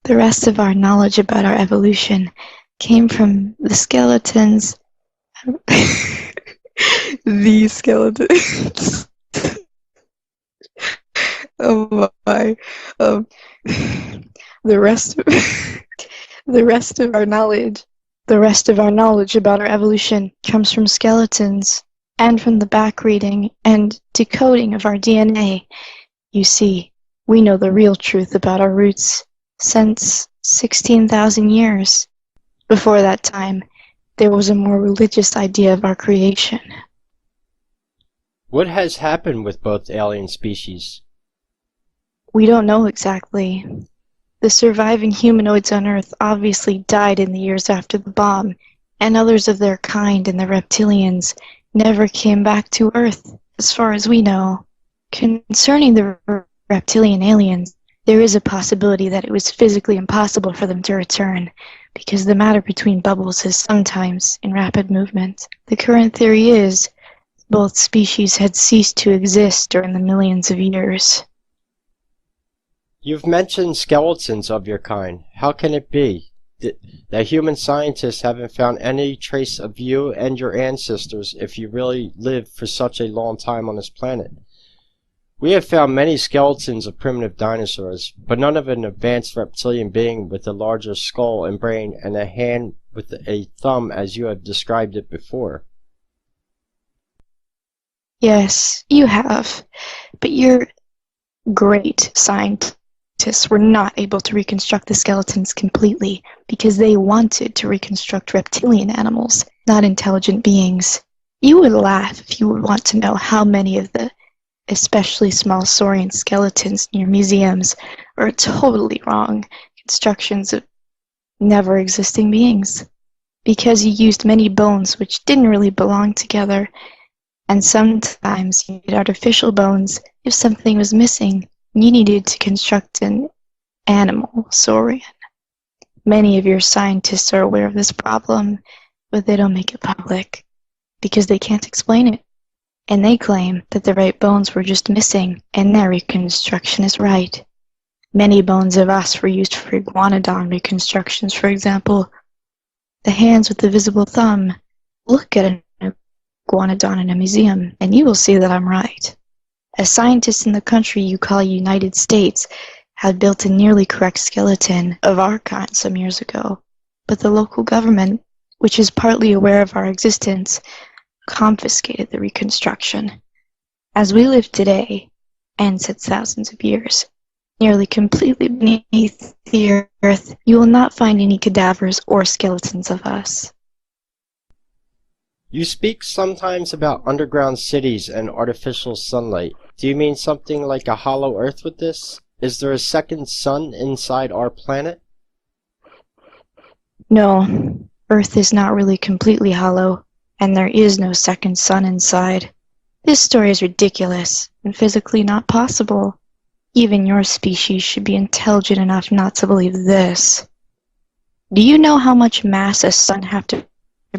The rest of our knowledge about our evolution came from the skeletons. The skeletons. Oh my. The rest of our knowledge about our evolution comes from skeletons and from the back reading and decoding of our DNA. You see, we know the real truth about our roots since 16,000 years. Before that time, there was a more religious idea of our creation. What has happened with both alien species? We don't know exactly. The surviving humanoids on Earth obviously died in the years after the bomb, and others of their kind and the Reptilians never came back to Earth, as far as we know. Concerning the Reptilian aliens, there is a possibility that it was physically impossible for them to return, because the matter between bubbles is sometimes in rapid movement. The current theory is both species had ceased to exist during the millions of years. You've mentioned skeletons of your kind. How can it be that human scientists haven't found any trace of you and your ancestors if you really lived for such a long time on this planet? We have found many skeletons of primitive dinosaurs, but none of an advanced reptilian being with a larger skull and brain and a hand with a thumb as you have described it before. Yes, you have, but your great scientists were not able to reconstruct the skeletons completely because they wanted to reconstruct reptilian animals, not intelligent beings. You would laugh if you would want to know how many of the especially small saurian skeletons in your museums are totally wrong constructions of never existing beings, because you used many bones which didn't really belong together, and sometimes you used artificial bones if something was missing and you needed to construct an animal saurian. Many of your scientists are aware of this problem, but they don't make it public because they can't explain it. And they claim that the right bones were just missing, and their reconstruction is right. Many bones of us were used for iguanodon reconstructions, for example. The hands with the visible thumb. Look at an iguanodon in a museum, and you will see that I'm right. A scientist in the country you call United States had built a nearly correct skeleton of our kind some years ago, but the local government which is partly aware of our existence, confiscated the reconstruction. As we live today, and since thousands of years, nearly completely beneath the earth, you will not find any cadavers or skeletons of us. You speak sometimes about underground cities and artificial sunlight. Do you mean something like a hollow Earth with this? Is there a second sun inside our planet? No, Earth is not really completely hollow, and there is no second sun inside. This story is ridiculous and physically not possible. Even your species should be intelligent enough not to believe this. Do you know how much mass a sun has to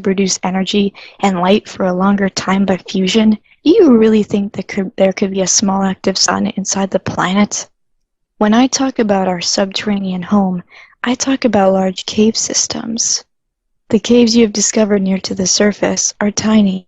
produce energy and light for a longer time by fusion? Do you really think that there could be a small active sun inside the planet? When I talk about our subterranean home, I talk about large cave systems. The caves you have discovered near to the surface are tiny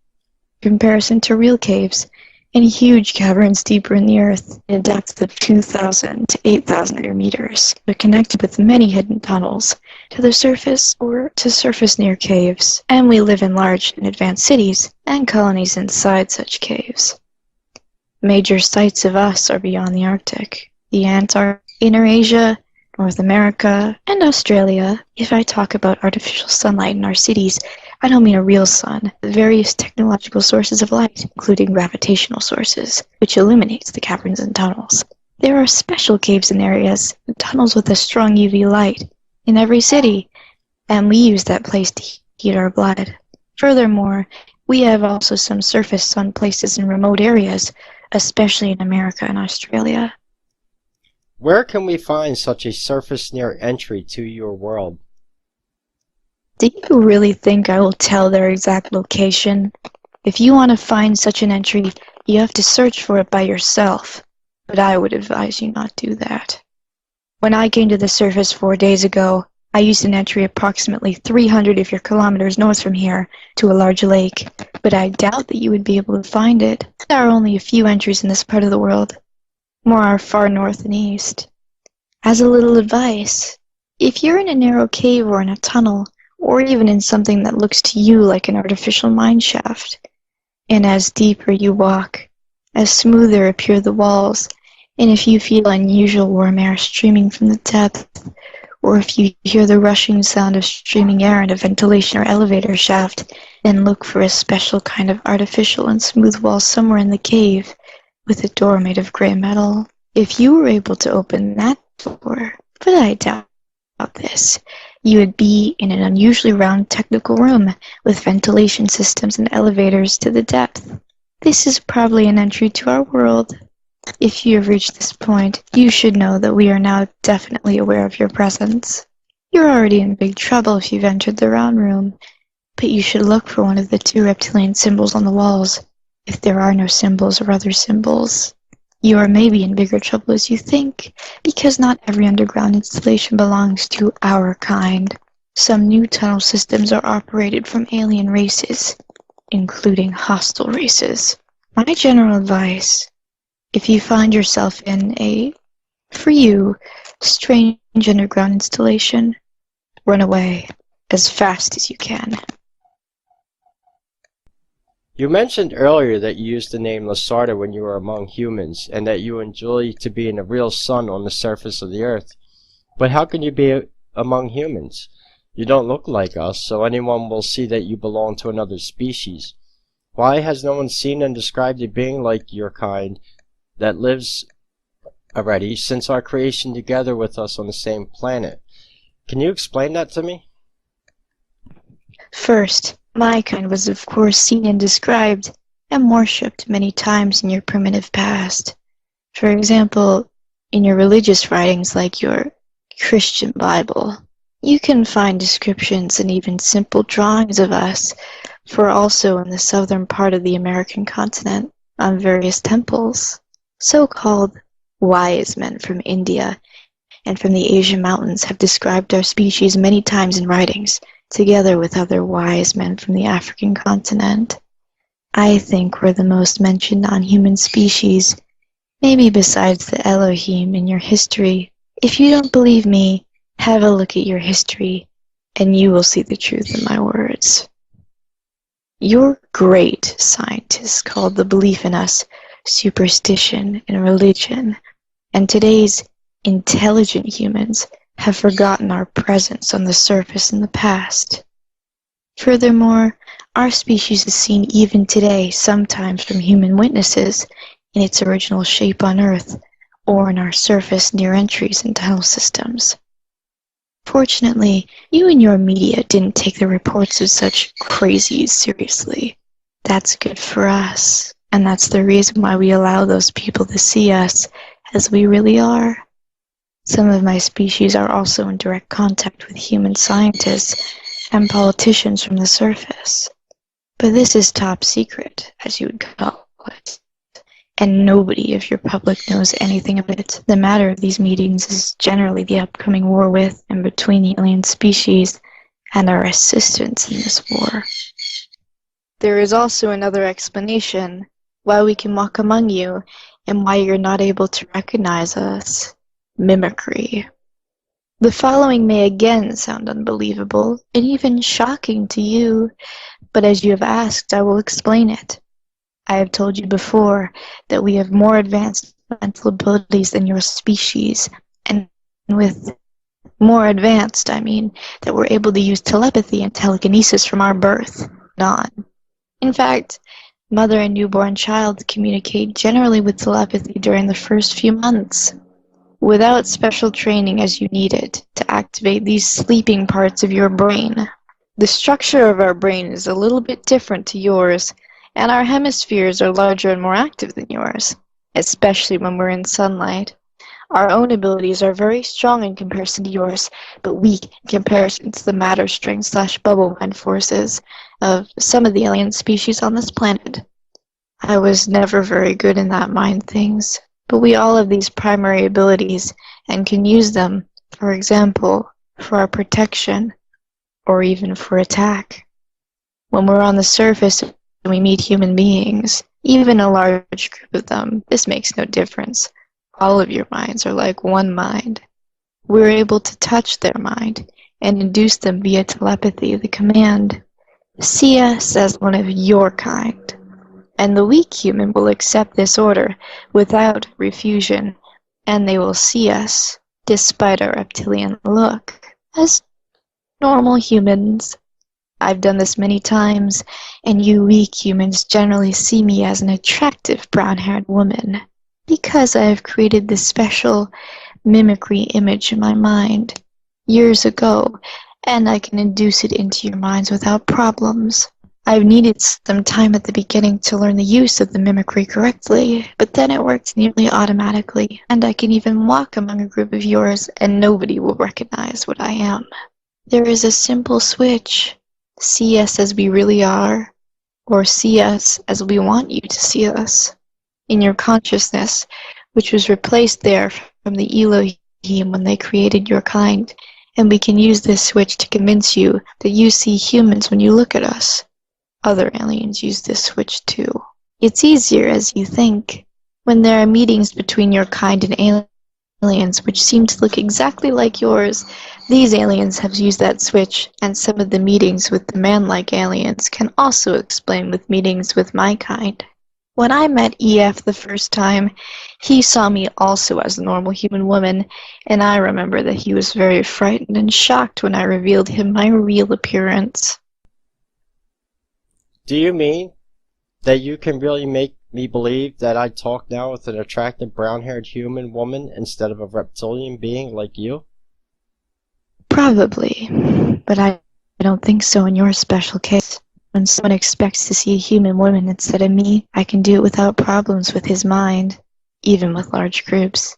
in comparison to real caves, and huge caverns deeper in the earth at a depth of 2,000 to 8,000 meters. They're connected with many hidden tunnels to the surface or to surface near caves, and we live in large and advanced cities and colonies inside such caves. Major sites of us are beyond the Arctic, the Antarctic, Inner Asia, North America, and Australia. If I talk about artificial sunlight in our cities, I don't mean a real sun, but various technological sources of light, including gravitational sources, which illuminates the caverns and tunnels. There are special caves in areas and tunnels with a strong UV light in every city, and we use that place to heat our blood. Furthermore, we have also some surface sun places in remote areas, especially in America and Australia. Where can we find such a surface-near entry to your world? Do you really think I will tell their exact location? If you want to find such an entry, you have to search for it by yourself, but I would advise you not do that. When I came to the surface 4 days ago, I used an entry approximately 300 of your kilometers north from here to a large lake, but I doubt that you would be able to find it. There are only a few entries in this part of the world. More are far north and east. As a little advice, if you're in a narrow cave or in a tunnel, or even in something that looks to you like an artificial mine shaft, and as deeper you walk, as smoother appear the walls, and if you feel unusual warm air streaming from the depth, or if you hear the rushing sound of streaming air in a ventilation or elevator shaft, then look for a special kind of artificial and smooth wall somewhere in the cave, with a door made of gray metal. If you were able to open that door, but I doubt this, you would be in an unusually round technical room with ventilation systems and elevators to the depth. This is probably an entry to our world. If you have reached this point, you should know that we are now definitely aware of your presence. You're already in big trouble if you've entered the round room, but you should look for one of the 2 reptilian symbols on the walls, if there are no symbols or other symbols. You are maybe in bigger trouble as you think, because not every underground installation belongs to our kind. Some new tunnel systems are operated from alien races, including hostile races. My general advice, if you find yourself in a, for you, strange underground installation, run away as fast as you can. You mentioned earlier that you used the name Lacerta when you were among humans, and that you enjoy to be in a real sun on the surface of the earth. But how can you be among humans? You don't look like us, so anyone will see that you belong to another species. Why has no one seen and described a being like your kind that lives already since our creation together with us on the same planet? Can you explain that to me? First, my kind was of course seen and described and worshipped many times in your primitive past. For example, in your religious writings like your Christian Bible, you can find descriptions and even simple drawings of us, for also in the southern part of the American continent, on various temples. So-called wise men from India and from the Asian mountains have described our species many times in writings, together with other wise men from the African continent. I think we're the most mentioned non-human species, maybe besides the Elohim in your history. If you don't believe me, have a look at your history and you will see the truth in my words. Your great scientists called the belief in us superstition and religion, and today's intelligent humans have forgotten our presence on the surface in the past. Furthermore, our species is seen even today, sometimes from human witnesses, in its original shape on Earth, or in our surface near entries and tunnel systems. Fortunately, you and your media didn't take the reports of such crazies seriously. That's good for us, and that's the reason why we allow those people to see us as we really are. Some of my species are also in direct contact with human scientists and politicians from the surface. But this is top secret, as you would call it. And nobody of your public knows anything of it. The matter of these meetings is generally the upcoming war with and between the alien species and our assistance in this war. There is also another explanation why we can walk among you and why you're not able to recognize us. Mimicry. The following may again sound unbelievable and even shocking to you, but as you have asked, I will explain it. I have told you before that we have more advanced mental abilities than your species, and with more advanced, I mean that we're able to use telepathy and telekinesis from our birth on. In fact, mother and newborn child communicate generally with telepathy during the first few months, without special training as you need it to activate these sleeping parts of your brain. The structure of our brain is a little bit different to yours, and our hemispheres are larger and more active than yours, especially when we're in sunlight. Our own abilities are very strong in comparison to yours, but weak in comparison to the matter string/bubble mind forces of some of the alien species on this planet. I was never very good in that mind things, but we all have these primary abilities and can use them, for example, for our protection, or even for attack. When we're on the surface and we meet human beings, even a large group of them, this makes no difference. All of your minds are like one mind. We're able to touch their mind and induce them via telepathy the command, "See us as one of your kind." And the weak human will accept this order without refusion, and they will see us, despite our reptilian look, as normal humans. I've done this many times, and you weak humans generally see me as an attractive brown-haired woman, because I have created this special mimicry image in my mind years ago, and I can induce it into your minds without problems. I've needed some time at the beginning to learn the use of the mimicry correctly, but then it worked nearly automatically, and I can even walk among a group of yours and nobody will recognize what I am. There is a simple switch. See us as we really are, or see us as we want you to see us. In your consciousness, which was replaced there from the Elohim when they created your kind, and we can use this switch to convince you that you see humans when you look at us. Other aliens use this switch too. It's easier as you think. When there are meetings between your kind and aliens which seem to look exactly like yours, these aliens have used that switch, and some of the meetings with the man-like aliens can also explain with meetings with my kind. When I met EF the first time, he saw me also as a normal human woman, and I remember that he was very frightened and shocked when I revealed him my real appearance. Do you mean that you can really make me believe that I talk now with an attractive brown-haired human woman instead of a reptilian being like you? Probably, but I don't think so in your special case. When someone expects to see a human woman instead of me, I can do it without problems with his mind, even with large groups,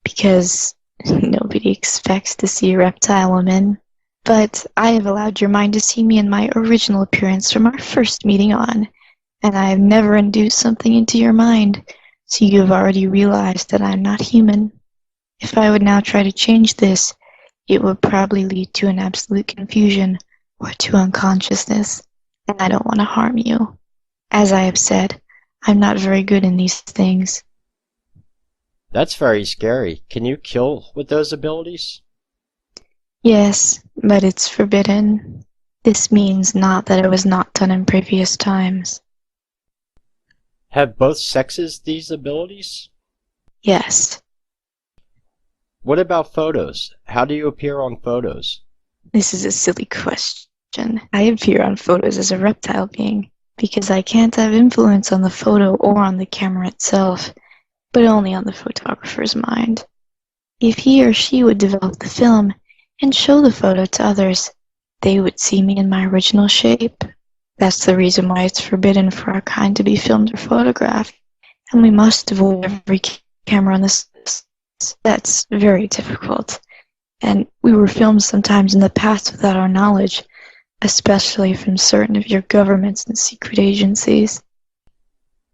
because nobody expects to see a reptile woman. But I have allowed your mind to see me in my original appearance from our first meeting on, and I have never induced something into your mind, so you have already realized that I am not human. If I would now try to change this, it would probably lead to an absolute confusion or to unconsciousness, and I don't want to harm you. As I have said, I'm not very good in these things. That's very scary. Can you kill with those abilities? Yes, but it's forbidden. This means not that it was not done in previous times. Have both sexes these abilities? Yes, What about photos? How do you appear on photos? this is a silly question. I appear on photos as a reptile being because I can't have influence on the photo or on the camera itself, but only on the photographer's mind. If he or she would develop the film and show the photo to others, they would see me in my original shape. That's the reason why it's forbidden for our kind to be filmed or photographed, and we must avoid every camera on this. That's very difficult, and we were filmed sometimes in the past without our knowledge, especially from certain of your governments and secret agencies.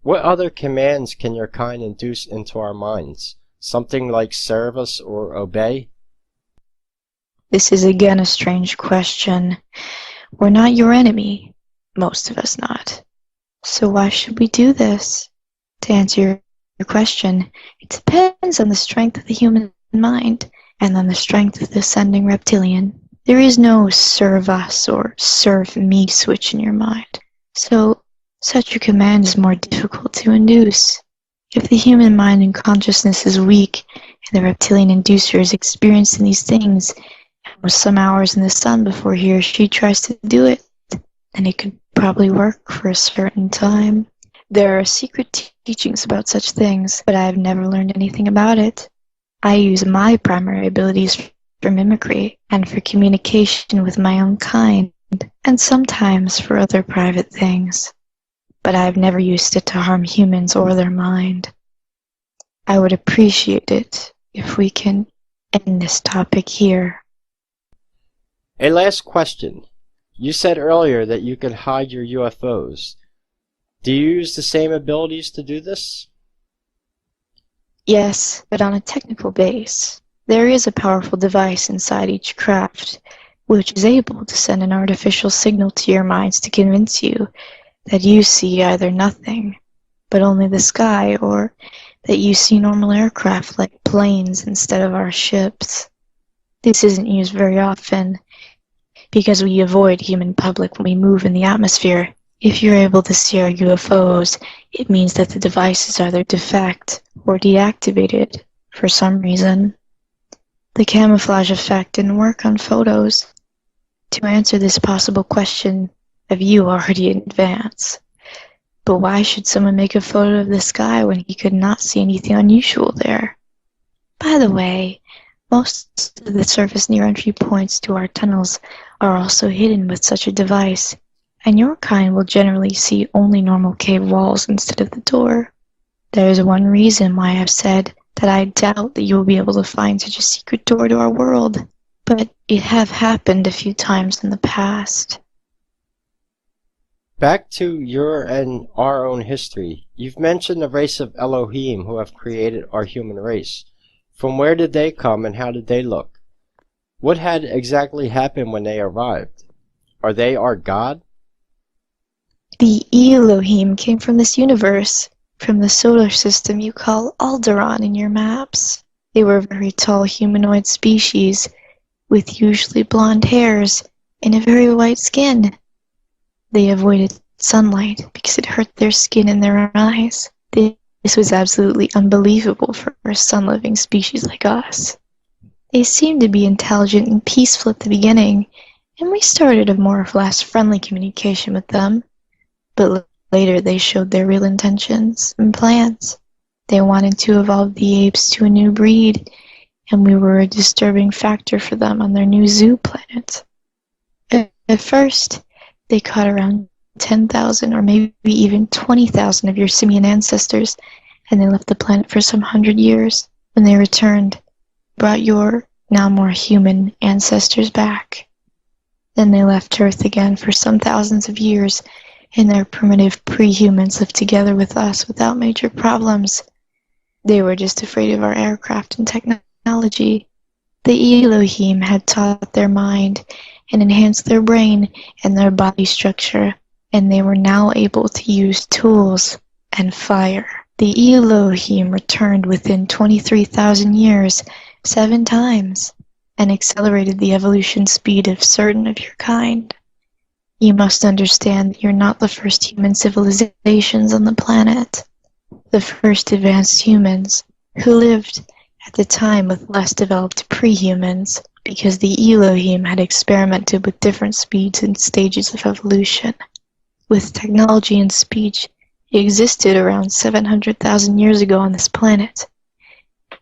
What other commands can your kind induce into our minds? Something like serve us or obey? This is again a strange question. We're not your enemy, most of us not. So why should we do this? To answer your question, it depends on the strength of the human mind and on the strength of the sending reptilian. There is no serve us or serve me switch in your mind. So such a command is more difficult to induce. If the human mind and consciousness is weak and the reptilian inducer is experiencing these things and with some hours in the sun before he or she tries to do it, then it could probably work for a certain time. There are secret teachings about such things, but I have never learned anything about it. I use my primary abilities for mimicry and for communication with my own kind, and sometimes for other private things. But I have never used it to harm humans or their mind. I would appreciate it if we can end this topic here. A last question. You said earlier that you can hide your UFOs. Do you use the same abilities to do this? Yes, but on a technical base. There is a powerful device inside each craft, which is able to send an artificial signal to your minds to convince you that you see either nothing, but only the sky, or that you see normal aircraft like planes instead of our ships. This isn't used very often, because we avoid human public when we move in the atmosphere. If you're able to see our UFOs, it means that the device is either defect or deactivated for some reason. The camouflage effect didn't work on photos. To answer this possible question of you already in advance. But why should someone make a photo of the sky when he could not see anything unusual there? By the way, most of the surface near entry points to our tunnels are also hidden with such a device, and your kind will generally see only normal cave walls instead of the door. There is one reason why I've said that I doubt that you will be able to find such a secret door to our world, but it have happened a few times in the past. Back to your and our own history. You've mentioned the race of Elohim who have created our human race. From where did they come and how did they look? What had exactly happened when they arrived? Are they our God? The Elohim came from this universe, from the solar system you call Alderaan in your maps. They were a very tall humanoid species, with usually blonde hairs and a very white skin. They avoided sunlight because it hurt their skin and their eyes. This was absolutely unbelievable for a sun-living species like us. They seemed to be intelligent and peaceful at the beginning, and we started a more or less friendly communication with them. But later they showed their real intentions and plans. They wanted to evolve the apes to a new breed, and we were a disturbing factor for them on their new zoo planet. At first, they caught around 10,000 or maybe even 20,000 of your simian ancestors, and they left the planet for some 100 years. When they returned, brought your, now more human, ancestors back. Then they left Earth again for some thousands of years, and their primitive pre-humans lived together with us without major problems. They were just afraid of our aircraft and technology. The Elohim had taught their mind and enhanced their brain and their body structure, and they were now able to use tools and fire. The Elohim returned within 23,000 years, 7 times, and accelerated the evolution speed of certain of your kind. You must understand that you're not the first human civilizations on the planet. The first advanced humans, who lived at the time with less developed pre-humans, because the Elohim had experimented with different speeds and stages of evolution. With technology and speech, it existed around 700,000 years ago on this planet.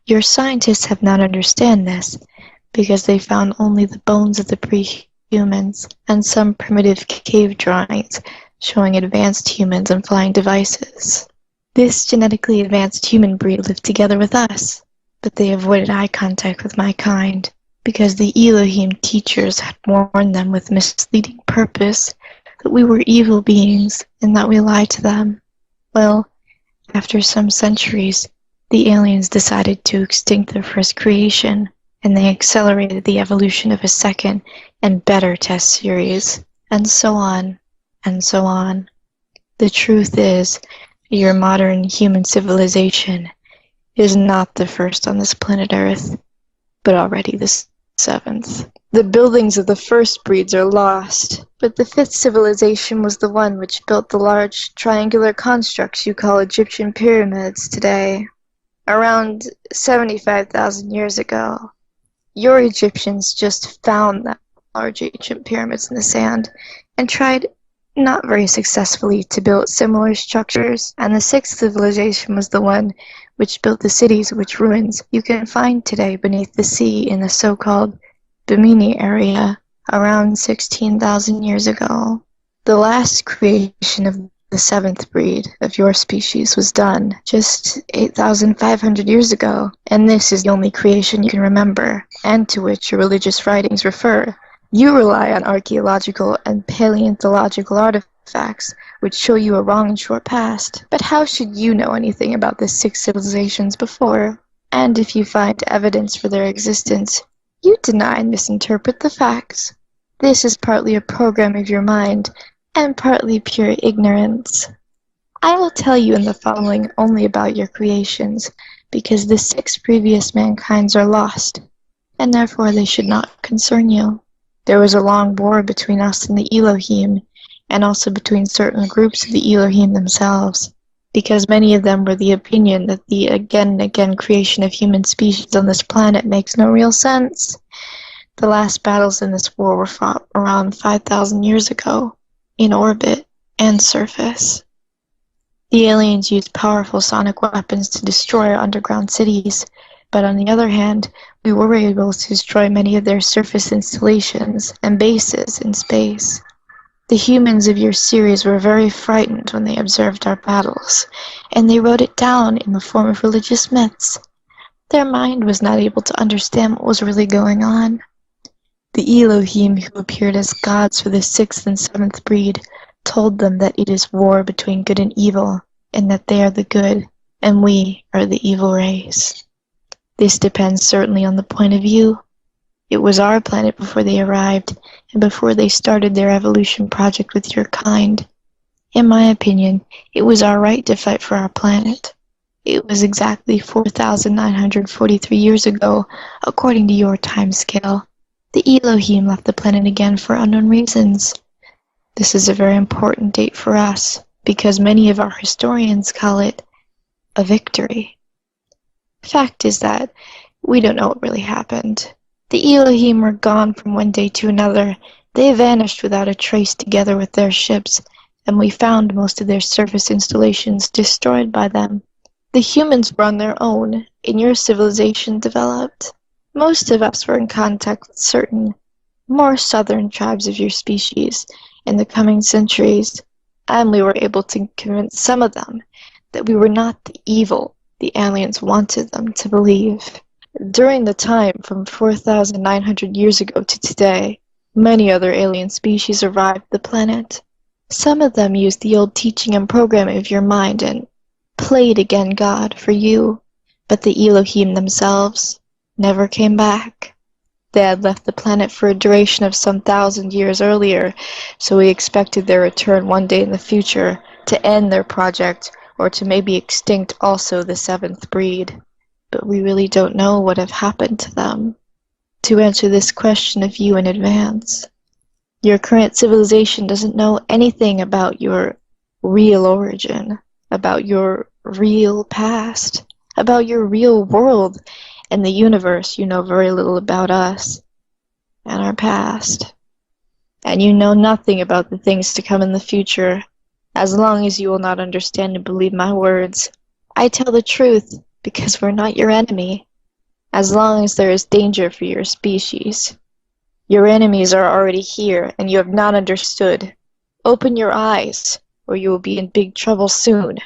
Your scientists have not understand this, because they found only the bones of the pre-humans and some primitive cave drawings showing advanced humans and flying devices. This genetically advanced human breed lived together with us, but they avoided eye contact with my kind, because the Elohim teachers had warned them with misleading purpose that we were evil beings and that we lied to them. Well, after some centuries, the aliens decided to extinct their first creation, and they accelerated the evolution of a second and better test series, and so on, and so on. The truth is, your modern human civilization is not the first on this planet Earth, but already the seventh. The buildings of the first breeds are lost, but the fifth civilization was the one which built the large triangular constructs you call Egyptian pyramids today, around 75,000 years ago. Your Egyptians just found that large ancient pyramids in the sand and tried, not very successfully, to build similar structures, and the sixth civilization was the one which built the cities which ruins you can find today beneath the sea in the so-called Bimini area around 16,000 years ago. The last creation of the seventh breed of your species was done just 8,500 years ago, and this is the only creation you can remember, and to which your religious writings refer. You rely on archaeological and paleontological artifacts, which show you a wrong and short past. But how should you know anything about the six civilizations before? And if you find evidence for their existence, you deny and misinterpret the facts. This is partly a program of your mind, and partly pure ignorance. I will tell you in the following only about your creations, because the six previous mankinds are lost, and therefore they should not concern you. There was a long war between us and the Elohim, and also between certain groups of the Elohim themselves, because many of them were the opinion that the again and again creation of human species on this planet makes no real sense. The last battles in this war were fought around 5,000 years ago, in orbit and surface. The aliens used powerful sonic weapons to destroy our underground cities, but on the other hand, we were able to destroy many of their surface installations and bases in space. The humans of your series were very frightened when they observed our battles, and they wrote it down in the form of religious myths. Their mind was not able to understand what was really going on. The Elohim, who appeared as gods for the sixth and seventh breed, told them that it is war between good and evil, and that they are the good, and we are the evil race. This depends certainly on the point of view. It was our planet before they arrived, and before they started their evolution project with your kind. In my opinion, it was our right to fight for our planet. It was exactly 4,943 years ago, according to your time scale. The Elohim left the planet again for unknown reasons. This is a very important date for us, because many of our historians call it a victory. Fact is that we don't know what really happened. The Elohim were gone from one day to another. They vanished without a trace together with their ships, and we found most of their surface installations destroyed by them. The humans were on their own, and your civilization developed. Most of us were in contact with certain more southern tribes of your species in the coming centuries, and we were able to convince some of them that we were not the evil the aliens wanted them to believe. During the time from 4,900 years ago to today, many other alien species arrived at the planet. Some of them used the old teaching and programming of your mind and played again God for you, but the Elohim themselves never came back. They had left the planet for a duration of some 1,000 years earlier, so we expected their return one day in the future to end their project or to maybe extinct also the seventh breed. But we really don't know what have happened to them. to answer this question of you in advance. Your current civilization doesn't know anything about your real origin, about your real past, about your real world and the universe. You know very little about us and our past. And you know nothing about the things to come in the future, as long as you will not understand and believe my words. I tell the truth because we're not your enemy, as long as there is danger for your species. Your enemies are already here, and you have not understood. Open your eyes, or you will be in big trouble soon.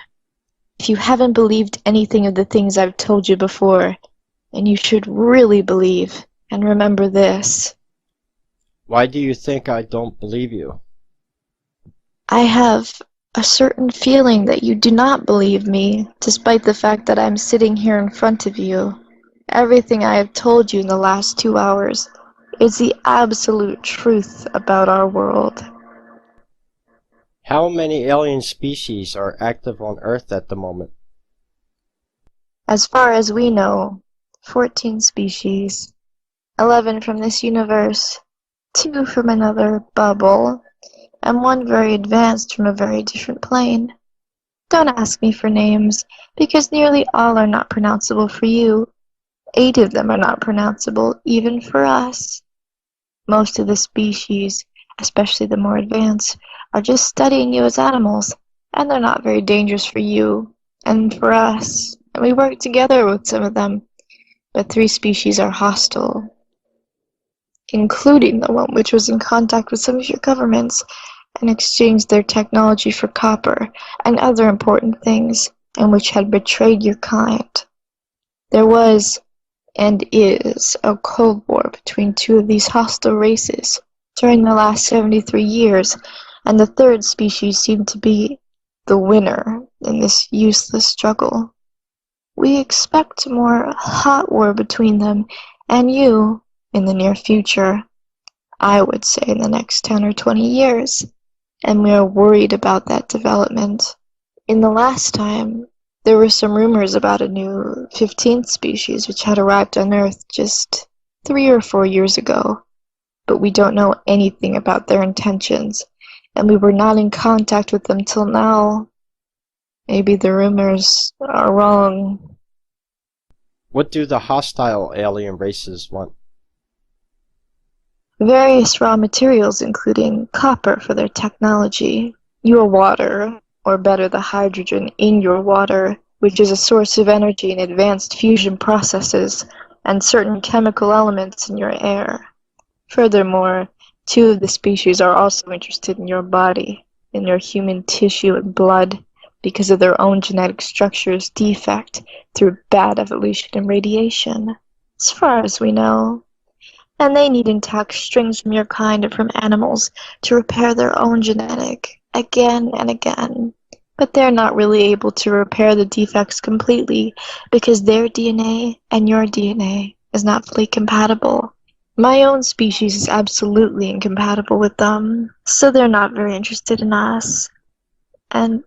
If you haven't believed anything of the things I've told you before, then you should really believe, and remember this. Why do you think I don't believe you? I have a certain feeling that you do not believe me, despite the fact that I'm sitting here in front of you. Everything I have told you in the last 2 hours is the absolute truth about our world. How many alien species are active on Earth at the moment? As far as we know, 14 species, 11 from this universe, 2 from another bubble, and 1 very advanced from a very different plane. Don't ask me for names, because nearly all are not pronounceable for you. 8 of them are not pronounceable, even for us. Most of the species, especially the more advanced, are just studying you as animals, and they're not very dangerous for you and for us. And we work together with some of them, but 3 species are hostile, including the one which was in contact with some of your governments and exchanged their technology for copper and other important things, and which had betrayed your kind. There was and is a Cold War between 2 of these hostile races during the last 73 years, and the 3rd species seemed to be the winner in this useless struggle. We expect a more hot war between them and you in the near future, I would say in the next 10 or 20 years, and we are worried about that development. In the last time, there were some rumors about a new 15th species which had arrived on Earth just 3 or 4 years ago, but we don't know anything about their intentions, and we were not in contact with them till now. Maybe the rumors are wrong. What do the hostile alien races want? Various raw materials, including copper for their technology, your water, or better the hydrogen in your water, which is a source of energy in advanced fusion processes, and certain chemical elements in your air. Furthermore, 2 of the species are also interested in your body, in your human tissue and blood, because of their own genetic structure's defect through bad evolution and radiation, as far as we know. And they need intact strings from your kind and from animals to repair their own genetic again and again. But they're not really able to repair the defects completely because their DNA and your DNA is not fully compatible. My own species is absolutely incompatible with them, so they're not very interested in us. And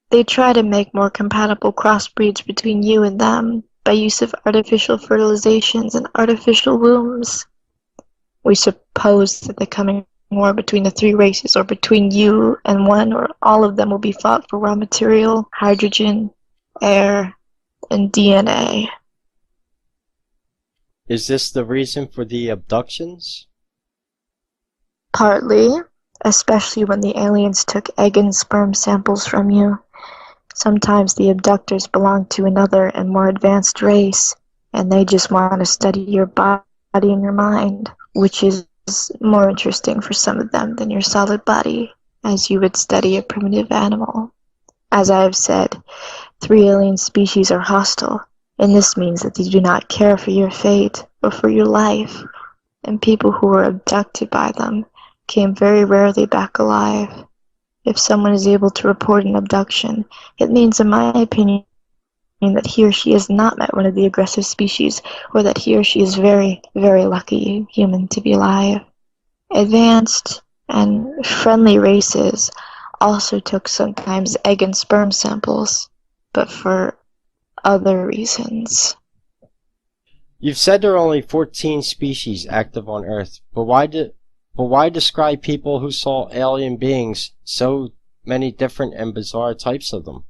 they try to make more compatible crossbreeds between you and them by use of artificial fertilizations and artificial wombs. We suppose that the coming war between the 3 races, or between you and one or all of them, will be fought for raw material, hydrogen, air, and DNA. Is this the reason for the abductions? Partly, especially when the aliens took egg and sperm samples from you. Sometimes the abductors belong to another and more advanced race, and they just want to study your body and your mind, which is more interesting for some of them than your solid body, as you would study a primitive animal. As I have said, 3 alien species are hostile, and this means that they do not care for your fate or for your life, and people who were abducted by them came very rarely back alive. If someone is able to report an abduction, it means, in my opinion, that he or she has not met one of the aggressive species, or that he or she is very, very lucky human to be alive. Advanced and friendly races also took sometimes egg and sperm samples, but for other reasons. You've said there are only 14 species active on Earth, but why describe people who saw alien beings, so many different and bizarre types of them?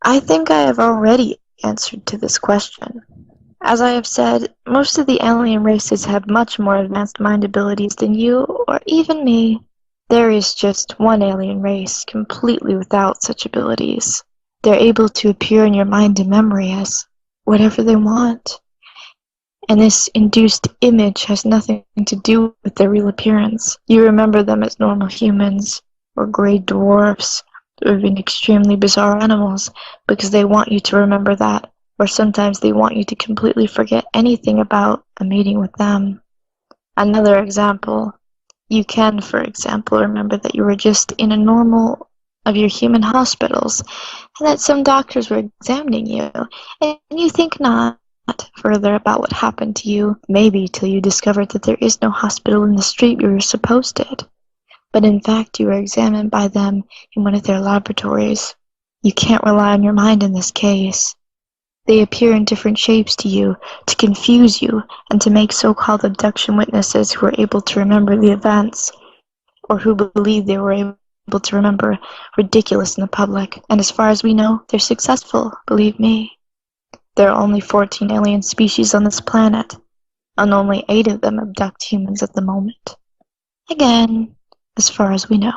I think I have already answered to this question. As I have said, most of the alien races have much more advanced mind abilities than you, or even me. There is just one alien race completely without such abilities. They're able to appear in your mind and memory as whatever they want. And this induced image has nothing to do with their real appearance. You remember them as normal humans, or gray dwarfs, or even extremely bizarre animals, because they want you to remember that, or sometimes they want you to completely forget anything about a meeting with them. Another example, you can, for example, remember that you were just in a normal of your human hospitals, and that some doctors were examining you, and you think not further about what happened to you, maybe till you discovered that there is no hospital in the street you were supposed it. But in fact you were examined by them in one of their laboratories. You can't rely on your mind in this case. They appear in different shapes to you, to confuse you, and to make so-called abduction witnesses who are able to remember the events, or who believe they were able to remember, ridiculous in the public. And as far as we know, they're successful, believe me. There are only 14 alien species on this planet, and only 8 of them abduct humans at the moment. Again, as far as we know.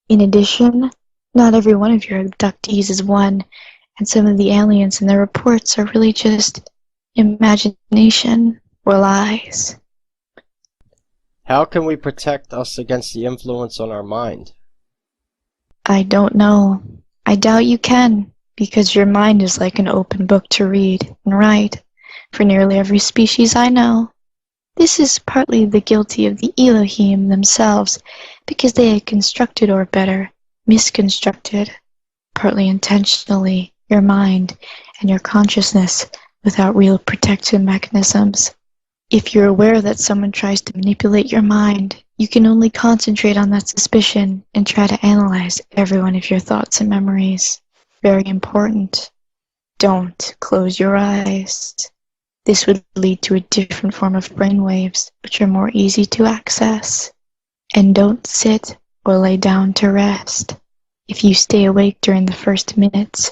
In addition, not every one of your abductees is one, and some of the aliens in their reports are really just imagination or lies. How can we protect us against the influence on our mind? I don't know. I doubt you can, because your mind is like an open book to read and write for nearly every species I know. This is partly the guilty of the Elohim themselves, because they had constructed, or better, misconstructed, partly intentionally, your mind and your consciousness without real protective mechanisms. If you're aware that someone tries to manipulate your mind, you can only concentrate on that suspicion and try to analyze every one of your thoughts and memories. Very important. Don't close your eyes. This would lead to a different form of brainwaves, which are more easy to access. And don't sit or lay down to rest. If you stay awake during the first minutes,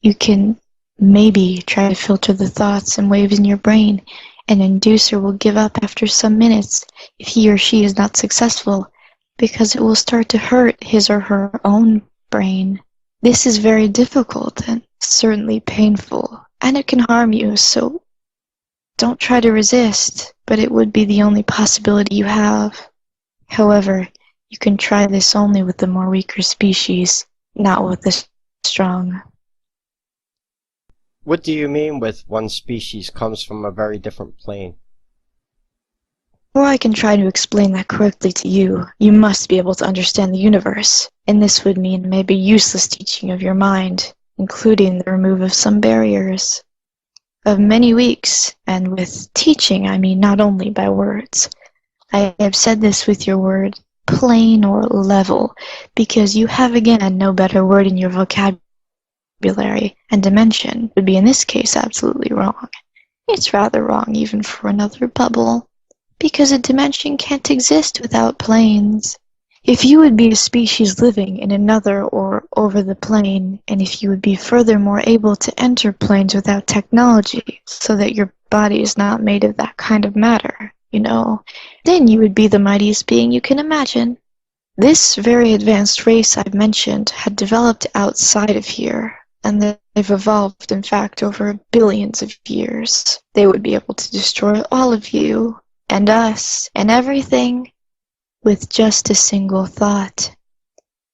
you can maybe try to filter the thoughts and waves in your brain. An inducer will give up after some minutes if he or she is not successful, because it will start to hurt his or her own brain. This is very difficult and certainly painful, and it can harm you, so don't try to resist, but it would be the only possibility you have. However, you can try this only with the more weaker species, not with the strong. What do you mean with one species comes from a very different plane? Before I can try to explain that correctly to you, you must be able to understand the universe, and this would mean maybe useless teaching of your mind, including the removal of some barriers. Of many weeks, and with teaching I mean not only by words. I have said this with your word plane or level, because you have again no better word in your vocabulary, and dimension would be in this case absolutely wrong. It's rather wrong even for another bubble, because a dimension can't exist without planes. If you would be a species living in another or over the plane, and if you would be furthermore able to enter planes without technology, so that your body is not made of that kind of matter, then you would be the mightiest being you can imagine. This very advanced race I've mentioned had developed outside of here, and they've evolved, in fact, over billions of years. They would be able to destroy all of you, and us, and everything, with just a single thought.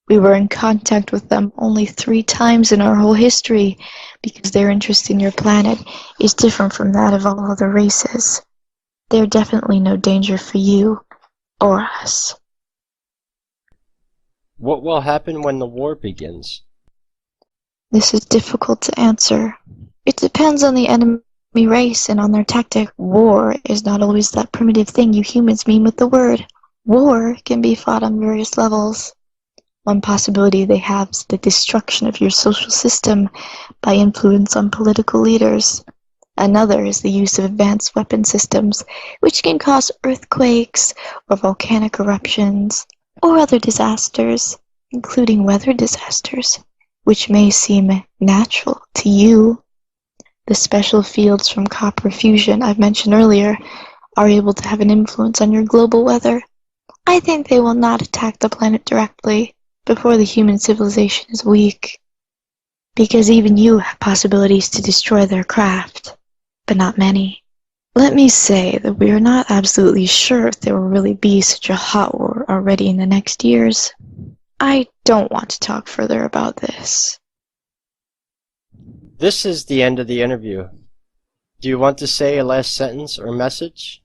We were in contact with them only 3 times in our whole history, because their interest in your planet is different from that of all other races. They're definitely no danger for you, or us. What will happen when the war begins? This is difficult to answer. It depends on the enemy race and on their tactic. War is not always that primitive thing you humans mean with the word. War can be fought on various levels. One possibility they have is the destruction of your social system by influence on political leaders. Another is the use of advanced weapon systems, which can cause earthquakes or volcanic eruptions or other disasters, including weather disasters, which may seem natural to you. The special fields from copper fusion I've mentioned earlier are able to have an influence on your global weather. I think they will not attack the planet directly before the human civilization is weak, because even you have possibilities to destroy their craft, but not many. Let me say that we are not absolutely sure if there will really be such a hot war already in the next years. I don't want to talk further about this. This is the end of the interview. Do you want to say a last sentence or message?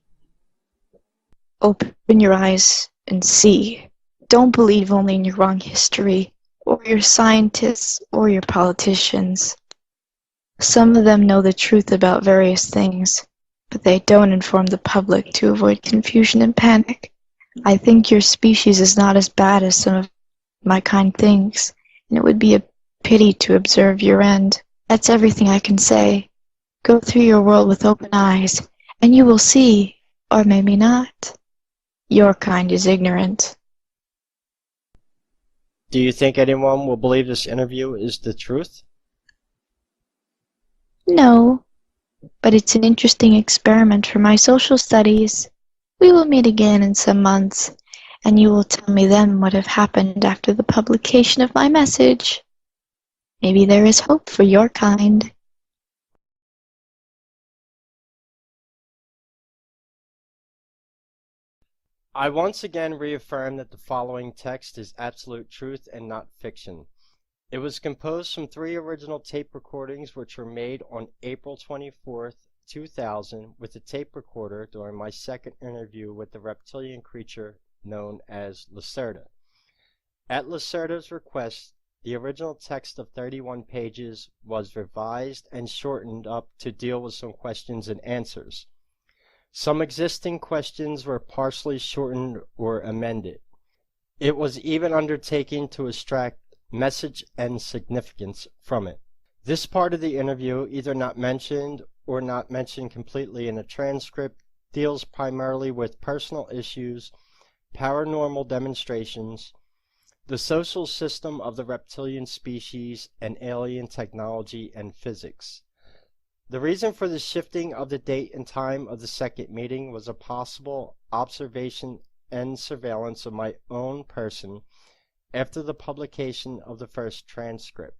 Open your eyes and see. Don't believe only in your wrong history, or your scientists, or your politicians. Some of them know the truth about various things, but they don't inform the public to avoid confusion and panic. I think your species is not as bad as some of my kind thinks, and it would be a pity to observe your end. That's everything I can say. Go through your world with open eyes, and you will see, or maybe not. Your kind is ignorant. Do you think anyone will believe this interview is the truth? No, but it's an interesting experiment for my social studies. We will meet again in some months, and you will tell me then what have happened after the publication of my message. Maybe there is hope for your kind. I once again reaffirm that the following text is absolute truth and not fiction. It was composed from 3 original tape recordings which were made on April 24th, 2000 with a tape recorder during my second interview with the reptilian creature known as Lacerta. At Lacerta's request, the original text of 31 pages was revised and shortened up to deal with some questions and answers. Some existing questions were partially shortened or amended. It was even undertaken to extract message and significance from it. This part of the interview, either not mentioned or not mentioned completely in the transcript, deals primarily with personal issues, paranormal demonstrations, the social system of the reptilian species, and alien technology and physics. The reason for the shifting of the date and time of the second meeting was a possible observation and surveillance of my own person after the publication of the first transcript.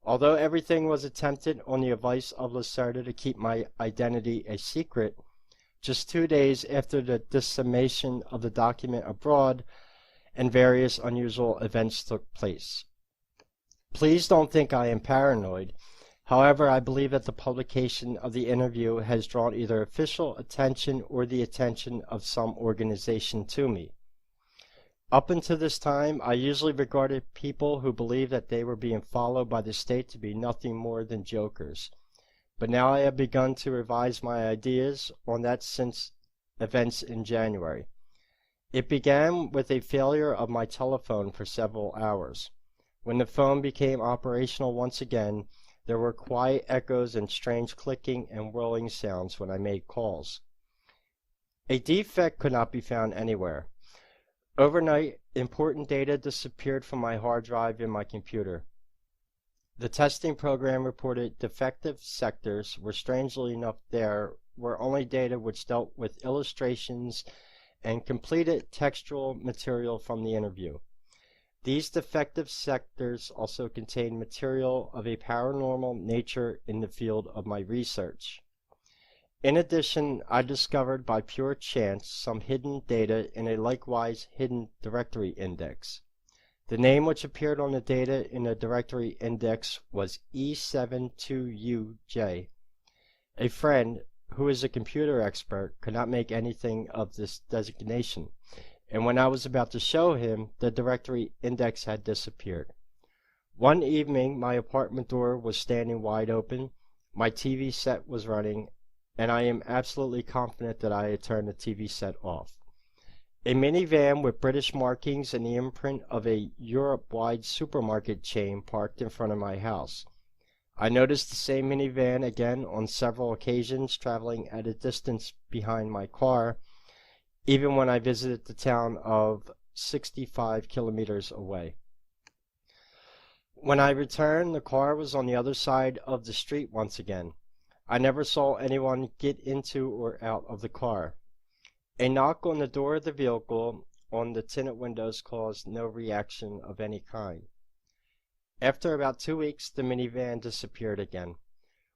Although everything was attempted on the advice of Lacerta to keep my identity a secret, just 2 days after the dissemination of the document abroad and various unusual events took place. Please don't think I am paranoid. However, I believe that the publication of the interview has drawn either official attention or the attention of some organization to me. Up until this time, I usually regarded people who believed that they were being followed by the state to be nothing more than jokers. But now I have begun to revise my ideas on that since events in January. It began with a failure of my telephone for several hours. When the phone became operational once again, there were quiet echoes and strange clicking and whirling sounds when I made calls. A defect could not be found anywhere. Overnight, important data disappeared from my hard drive in my computer. The testing program reported defective sectors where, strangely enough, there were only data which dealt with illustrations and completed textual material from the interview. These defective sectors also contained material of a paranormal nature in the field of my research. In addition, I discovered by pure chance some hidden data in a likewise hidden directory index. The name which appeared on the data in the directory index was E72UJ. A friend, who is a computer expert, could not make anything of this designation, and when I was about to show him, the directory index had disappeared. One evening, my apartment door was standing wide open, my TV set was running, and I am absolutely confident that I had turned the TV set off. A minivan with British markings and the imprint of a Europe-wide supermarket chain parked in front of my house. I noticed the same minivan again on several occasions, traveling at a distance behind my car, even when I visited the town of 65 kilometers away. When I returned, the car was on the other side of the street once again. I never saw anyone get into or out of the car. A knock on the door of the vehicle on the tinted windows caused no reaction of any kind. After about 2 weeks, the minivan disappeared again.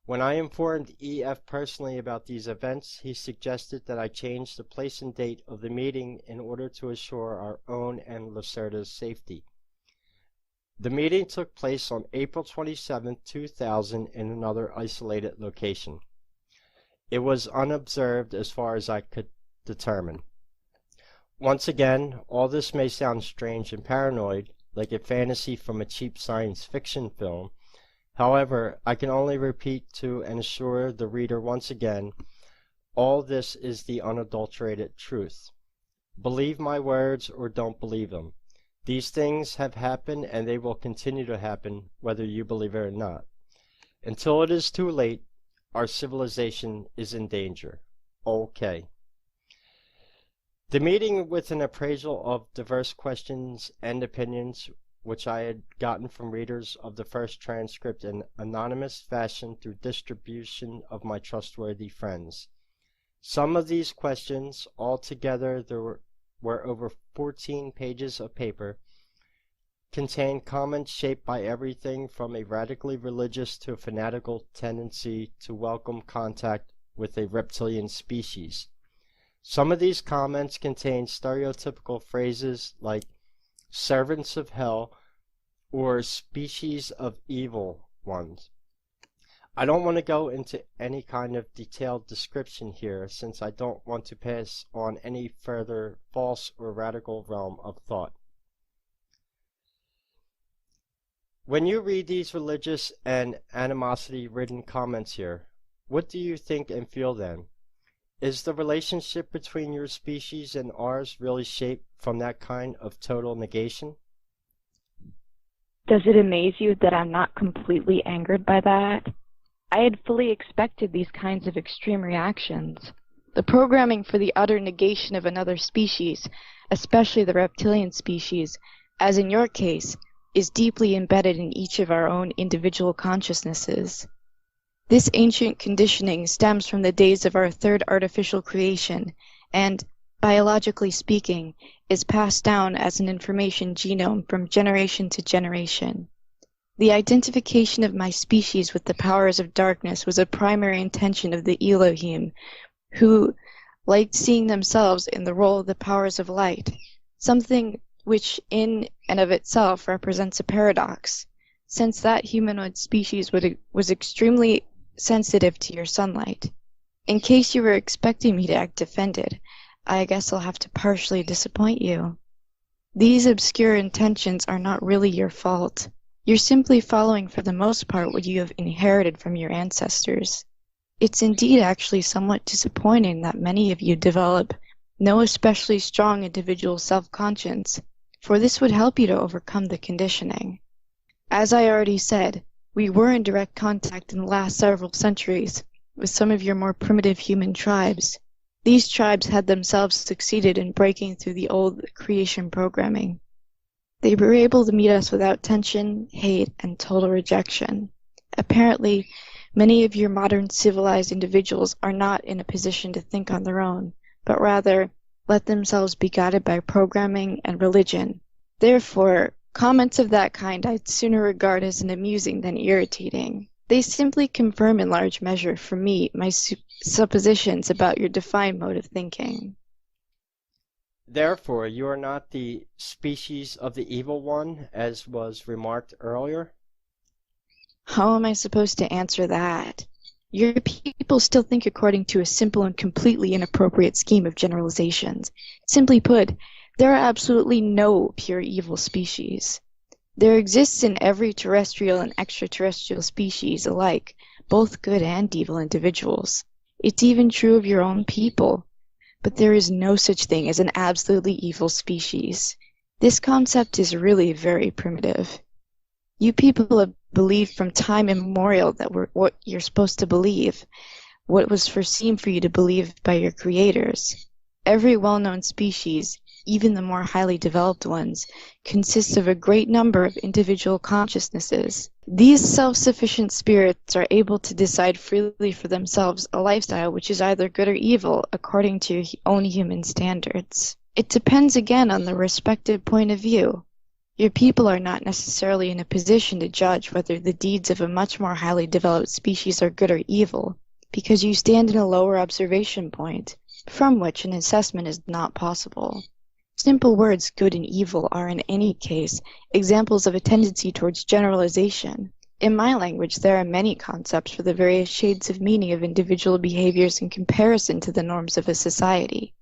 When I informed EF personally about these events, he suggested that I change the place and date of the meeting in order to assure our own and Lacerta's safety. The meeting took place on April 27, 2000 in another isolated location. It was unobserved as far as I could determine. Once again, all this may sound strange and paranoid, like a fantasy from a cheap science fiction film. However, I can only repeat to and assure the reader once again, all this is the unadulterated truth. Believe my words or don't believe them. These things have happened and they will continue to happen whether you believe it or not. Until it is too late, our civilization is in danger. Okay. The meeting, with an appraisal of diverse questions and opinions which I had gotten from readers of the first transcript in anonymous fashion through distribution of my trustworthy friends. Some of these questions, altogether there were over 14 pages of paper, contained comments shaped by everything from a radically religious to a fanatical tendency to welcome contact with a reptilian species. Some of these comments contain stereotypical phrases like servants of hell or species of evil ones. I don't want to go into any kind of detailed description here, since I don't want to pass on any further false or radical realm of thought. When you read these religious and animosity-ridden comments here, what do you think and feel then? Is the relationship between your species and ours really shaped from that kind of total negation? Does it amaze you that I'm not completely angered by that? I had fully expected these kinds of extreme reactions. The programming for the utter negation of another species, especially the reptilian species, as in your case, is deeply embedded in each of our own individual consciousnesses. This ancient conditioning stems from the days of our third artificial creation and, biologically speaking, is passed down as an information genome from generation to generation. The identification of my species with the powers of darkness was a primary intention of the Elohim, who liked seeing themselves in the role of the powers of light, something which in and of itself represents a paradox, since that humanoid species was extremely sensitive to your sunlight. In case you were expecting me to act offended, I guess I'll have to partially disappoint you. These obscure intentions are not really your fault. You're simply following for the most part what you have inherited from your ancestors. It's indeed actually somewhat disappointing that many of you develop no especially strong individual self-conscience, for this would help you to overcome the conditioning. As I already said, we were in direct contact in the last several centuries with some of your more primitive human tribes. These tribes had themselves succeeded in breaking through the old creation programming. They were able to meet us without tension, hate, and total rejection. Apparently, many of your modern civilized individuals are not in a position to think on their own, but rather let themselves be guided by programming and religion. Therefore, comments of that kind I'd sooner regard as amusing than irritating. They simply confirm in large measure for me my suppositions about your defined mode of thinking. Therefore, you are not the species of the evil one, as was remarked earlier? How am I supposed to answer that? Your people still think according to a simple and completely inappropriate scheme of generalizations. Simply put, there are absolutely no pure evil species. There exists in every terrestrial and extraterrestrial species alike, both good and evil individuals. It's even true of your own people. But there is no such thing as an absolutely evil species. This concept is really very primitive. You people have believed from time immemorial that were what you're supposed to believe, what was foreseen for you to believe by your creators. Every well-known species, even the more highly developed ones, consists of a great number of individual consciousnesses. These self-sufficient spirits are able to decide freely for themselves a lifestyle which is either good or evil according to your own human standards. It depends again on the respective point of view. Your people are not necessarily in a position to judge whether the deeds of a much more highly developed species are good or evil, because you stand in a lower observation point, from which an assessment is not possible. Simple words good and evil are in any case examples of a tendency towards generalization. In my language there are many concepts for the various shades of meaning of individual behaviors in comparison to the norms of a society.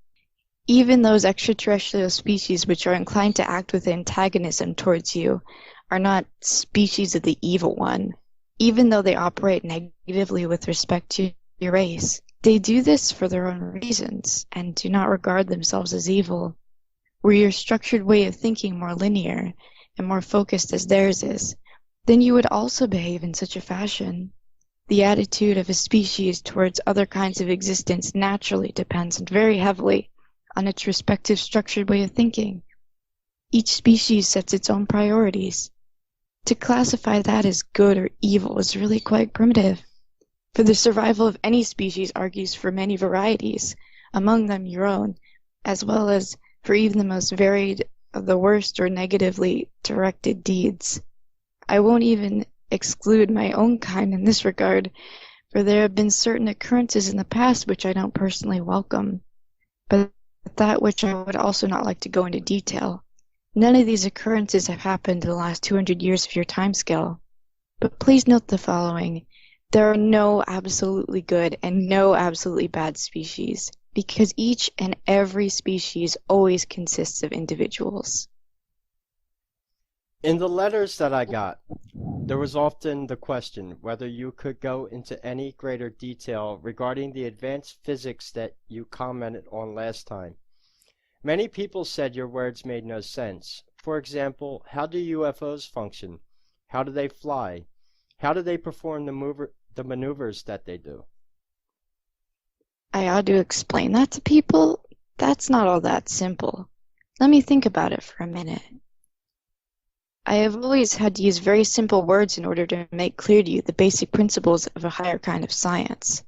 Even those extraterrestrial species which are inclined to act with antagonism towards you are not species of the evil one, even though they operate negatively with respect to your race. They do this for their own reasons and do not regard themselves as evil. Were your structured way of thinking more linear and more focused as theirs is, then you would also behave in such a fashion. The attitude of a species towards other kinds of existence naturally depends very heavily on its respective structured way of thinking. Each species sets its own priorities. To classify that as good or evil is really quite primitive, for the survival of any species argues for many varieties, among them your own, as well as for even the most varied of the worst or negatively directed deeds. I won't even exclude my own kind in this regard, for there have been certain occurrences in the past which I don't personally welcome, but that which I would also not like to go into detail. None of these occurrences have happened in the last 200 years of your timescale. But please note the following. There are no absolutely good and no absolutely bad species, because each and every species always consists of individuals. In the letters that I got, there was often the question whether you could go into any greater detail regarding the advanced physics that you commented on last time. Many people said your words made no sense. For example, how do UFOs function? How do they fly? How do they perform the maneuvers that they do? I ought to explain that to people? That's not all that simple. Let me think about it for a minute. I have always had to use very simple words in order to make clear to you the basic principles of a higher kind of science.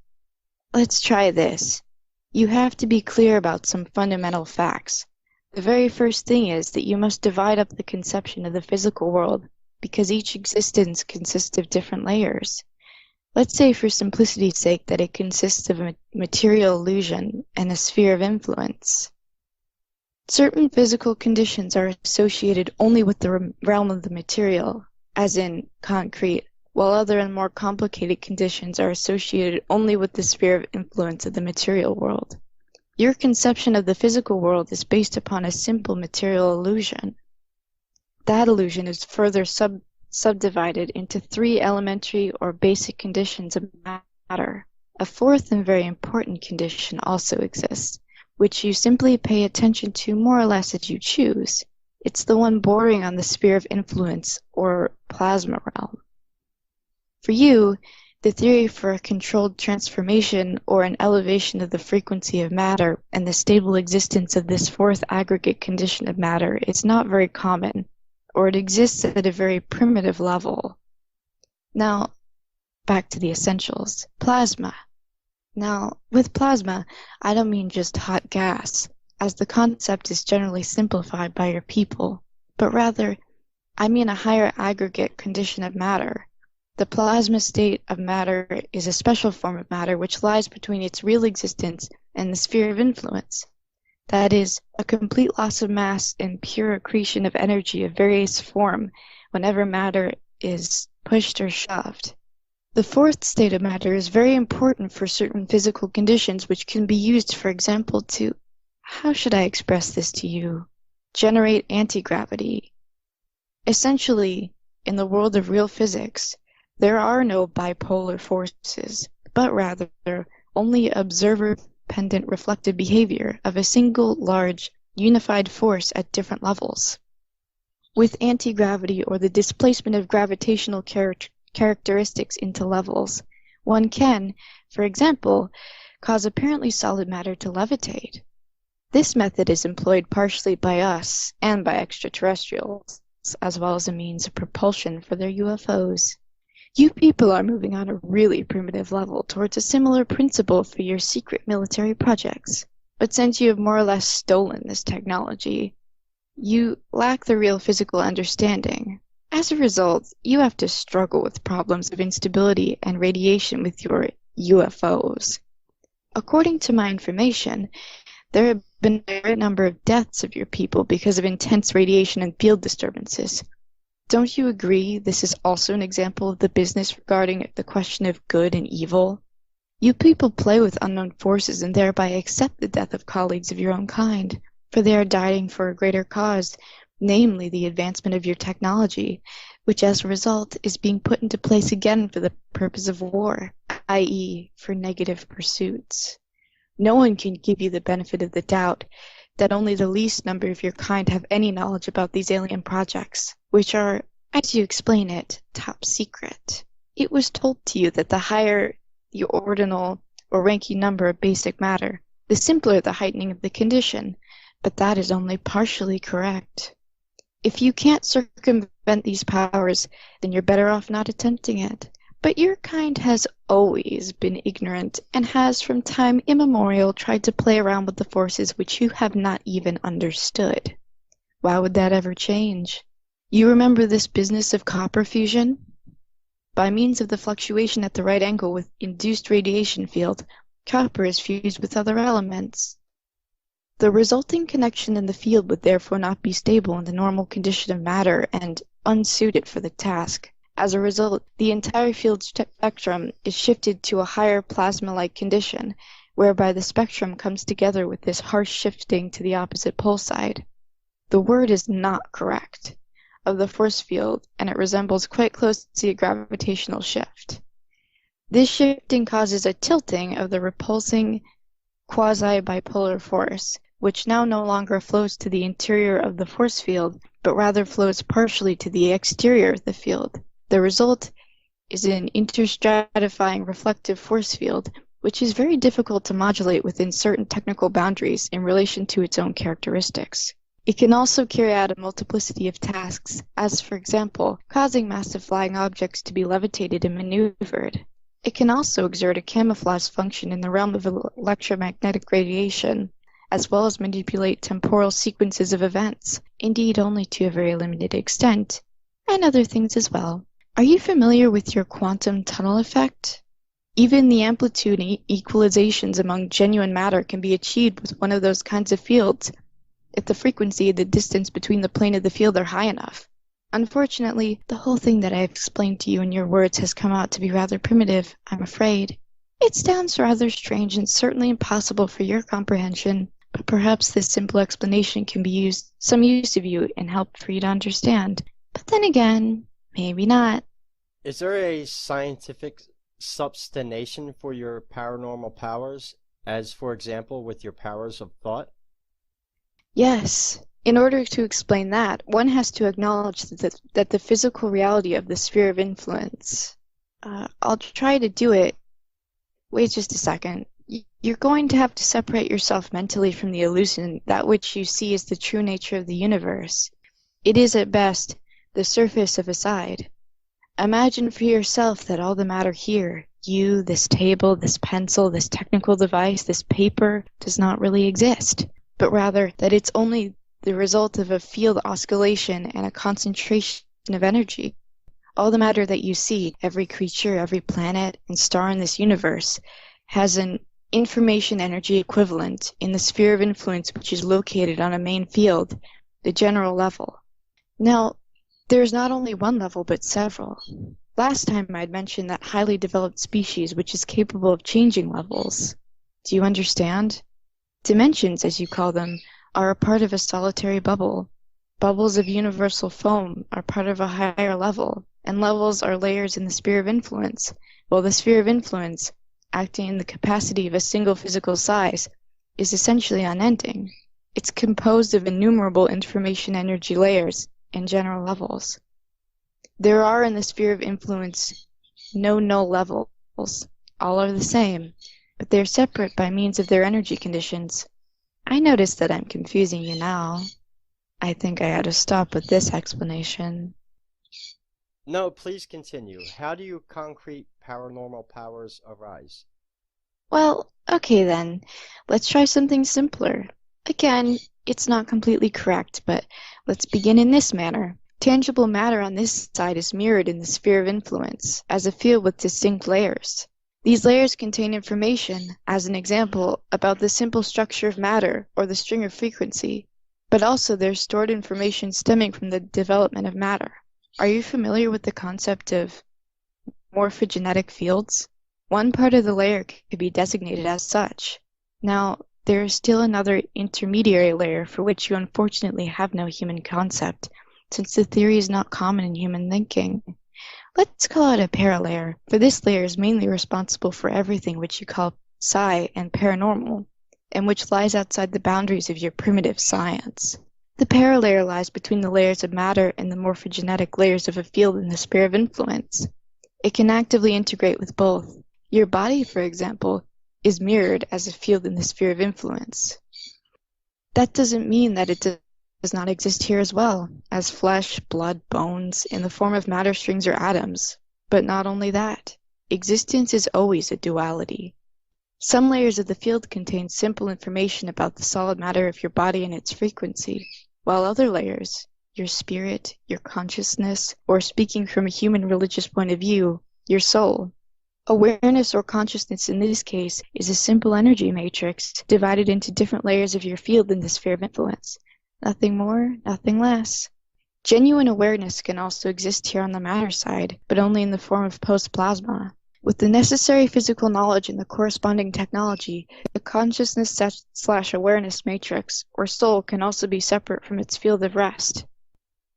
Let's try this. You have to be clear about some fundamental facts. The very first thing is that you must divide up the conception of the physical world, because each existence consists of different layers. Let's say for simplicity's sake that it consists of a material illusion and a sphere of influence. Certain physical conditions are associated only with the realm of the material, as in concrete, while other and more complicated conditions are associated only with the sphere of influence of the material world. Your conception of the physical world is based upon a simple material illusion. That illusion is further subdivided into three elementary or basic conditions of matter. A fourth and very important condition also exists, which you simply pay attention to more or less as you choose. It's the one bordering on the sphere of influence or plasma realm. For you, the theory for a controlled transformation or an elevation of the frequency of matter and the stable existence of this fourth aggregate condition of matter is not very common, or it exists at a very primitive level. Now, back to the essentials. Plasma. Now, with plasma, I don't mean just hot gas, as the concept is generally simplified by your people, but rather, I mean a higher aggregate condition of matter. The plasma state of matter is a special form of matter which lies between its real existence and the sphere of influence. That is, a complete loss of mass and pure accretion of energy of various form whenever matter is pushed or shoved. The fourth state of matter is very important for certain physical conditions which can be used, for example, to, how should I express this to you, generate anti-gravity. Essentially, in the world of real physics, there are no bipolar forces, but rather only observer-dependent reflective behavior of a single, large, unified force at different levels. With anti-gravity or the displacement of gravitational characteristics into levels. One can, for example, cause apparently solid matter to levitate. This method is employed partially by us and by extraterrestrials, as well as a means of propulsion for their UFOs. You people are moving on a really primitive level towards a similar principle for your secret military projects. But since you have more or less stolen this technology, you lack the real physical understanding. As a result, you have to struggle with problems of instability and radiation with your UFOs. According to my information, there have been a great number of deaths of your people because of intense radiation and field disturbances. Don't you agree this is also an example of the business regarding the question of good and evil? You people play with unknown forces and thereby accept the death of colleagues of your own kind, for they are dying for a greater cause, namely the advancement of your technology, which as a result is being put into place again for the purpose of war, i.e., for negative pursuits. No one can give you the benefit of the doubt that only the least number of your kind have any knowledge about these alien projects, which are, as you explain it, top secret. It was told to you that the higher the ordinal or ranking number of basic matter, the simpler the heightening of the condition, but that is only partially correct. If you can't circumvent these powers, then you're better off not attempting it. But your kind has always been ignorant and has from time immemorial tried to play around with the forces which you have not even understood. Why would that ever change? You remember this business of copper fusion? By means of the fluctuation at the right angle with induced radiation field, copper is fused with other elements. The resulting connection in the field would therefore not be stable in the normal condition of matter and unsuited for the task. As a result, the entire field spectrum is shifted to a higher plasma-like condition, whereby the spectrum comes together with this harsh shifting to the opposite pole side. The word is not correct of the force field, and it resembles quite closely a gravitational shift. This shifting causes a tilting of the repulsing quasi-bipolar force, which now no longer flows to the interior of the force field, but rather flows partially to the exterior of the field. The result is an interstratifying reflective force field, which is very difficult to modulate within certain technical boundaries in relation to its own characteristics. It can also carry out a multiplicity of tasks, as for example, causing massive flying objects to be levitated and maneuvered. It can also exert a camouflage function in the realm of electromagnetic radiation, as well as manipulate temporal sequences of events, indeed only to a very limited extent, and other things as well. Are you familiar with your quantum tunnel effect? Even the amplitude equalizations among genuine matter can be achieved with one of those kinds of fields, if the frequency and the distance between the plane of the field are high enough. Unfortunately, the whole thing that I have explained to you in your words has come out to be rather primitive, I'm afraid. It sounds rather strange and certainly impossible for your comprehension, but perhaps this simple explanation can be some use of you and help for you to understand. But then again, maybe not. Is there a scientific substantiation for your paranormal powers, as for example with your powers of thought? Yes. In order to explain that, one has to acknowledge that the physical reality of the sphere of influence. I'll try to do it. Wait just a second. You're going to have to separate yourself mentally from the illusion that which you see is the true nature of the universe. It is at best the surface of a side. Imagine for yourself that all the matter here, you, this table, this pencil, this technical device, this paper, does not really exist, but rather that it's only the result of a field oscillation and a concentration of energy. All the matter that you see, every creature, every planet, and star in this universe, has an information energy equivalent in the sphere of influence which is located on a main field, the general level. Now, there's not only one level, but several. Last time I'd mentioned that highly developed species which is capable of changing levels. Do you understand? Dimensions, as you call them, are a part of a solitary bubble. Bubbles of universal foam are part of a higher level, and levels are layers in the sphere of influence, while the sphere of influence, acting in the capacity of a single physical size, is essentially unending. It's composed of innumerable information energy layers and general levels. There are in the sphere of influence no null levels. All are the same, but they are separate by means of their energy conditions. I notice that I'm confusing you now. I think I ought to stop with this explanation. No, please continue. How do you concrete paranormal powers arise? Well, okay then. Let's try something simpler. Again, it's not completely correct, but let's begin in this manner. Tangible matter on this side is mirrored in the sphere of influence, as a field with distinct layers. These layers contain information, as an example, about the simple structure of matter or the string of frequency, but also there's stored information stemming from the development of matter. Are you familiar with the concept of morphogenetic fields? One part of the layer could be designated as such. Now, there is still another intermediary layer for which you unfortunately have no human concept, since the theory is not common in human thinking. Let's call it a paralayer, for this layer is mainly responsible for everything which you call psi and paranormal, and which lies outside the boundaries of your primitive science. The paralayer lies between the layers of matter and the morphogenetic layers of a field in the sphere of influence. It can actively integrate with both. Your body, for example, is mirrored as a field in the sphere of influence. That doesn't mean that it does not exist here as well, as flesh, blood, bones, in the form of matter strings or atoms. But not only that, existence is always a duality. Some layers of the field contain simple information about the solid matter of your body and its frequency, while other layers, your spirit, your consciousness, or speaking from a human religious point of view, your soul. Awareness or consciousness in this case is a simple energy matrix divided into different layers of your field in the sphere of influence. Nothing more, nothing less. Genuine awareness can also exist here on the matter side, but only in the form of post-plasma. With the necessary physical knowledge and the corresponding technology, the consciousness/awareness matrix, or soul, can also be separate from its field of rest.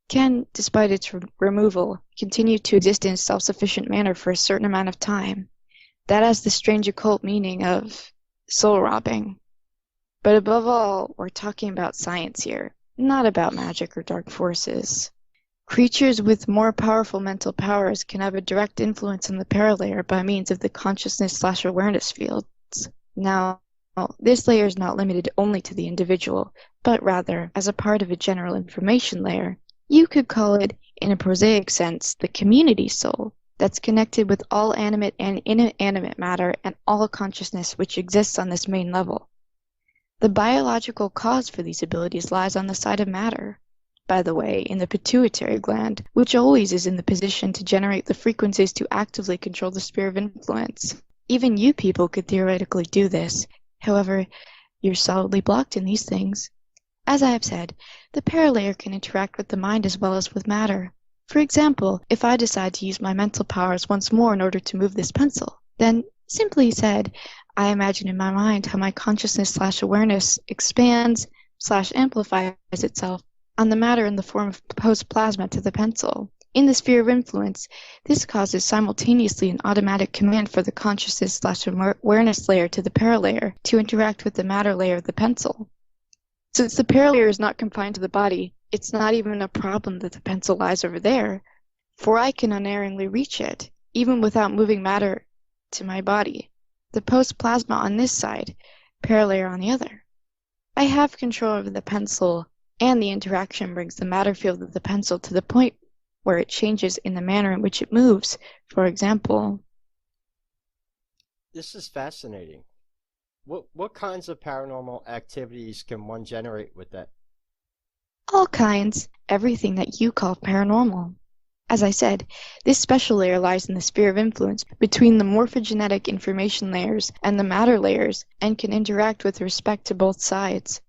Can, despite its removal, continue to exist in a self-sufficient manner for a certain amount of time. That has the strange occult meaning of soul robbing. But above all, we're talking about science here, not about magic or dark forces. Creatures with more powerful mental powers can have a direct influence on the paralayer by means of the consciousness/awareness fields. Now, this layer is not limited only to the individual, but rather, as a part of a general information layer, you could call it, in a prosaic sense, the community soul that's connected with all animate and inanimate matter and all consciousness which exists on this main level. The biological cause for these abilities lies on the side of matter, by the way, in the pituitary gland, which always is in the position to generate the frequencies to actively control the sphere of influence. Even you people could theoretically do this. However, you're solidly blocked in these things. As I have said, the paralayer can interact with the mind as well as with matter. For example, if I decide to use my mental powers once more in order to move this pencil, then, simply said, I imagine in my mind how my consciousness/awareness expands/amplifies itself on the matter in the form of post-plasma to the pencil. In the sphere of influence, this causes simultaneously an automatic command for the consciousness/awareness layer to the paralayer to interact with the matter layer of the pencil. Since the paralayer is not confined to the body, it's not even a problem that the pencil lies over there, for I can unerringly reach it, even without moving matter to my body. The post-plasma on this side, paralayer on the other. I have control over the pencil, and the interaction brings the matter field of the pencil to the point where it changes in the manner in which it moves. For example, This is fascinating. What kinds of paranormal activities can one generate with that? all kinds, everything that you call paranormal. As I said, this special layer lies in the sphere of influence between the morphogenetic information layers and the matter layers and can interact with respect to both sides.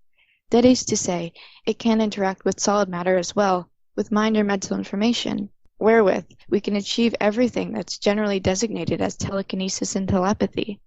That is to say, it can interact with solid matter as well, with mind or mental information, wherewith we can achieve everything that's generally designated as telekinesis and telepathy.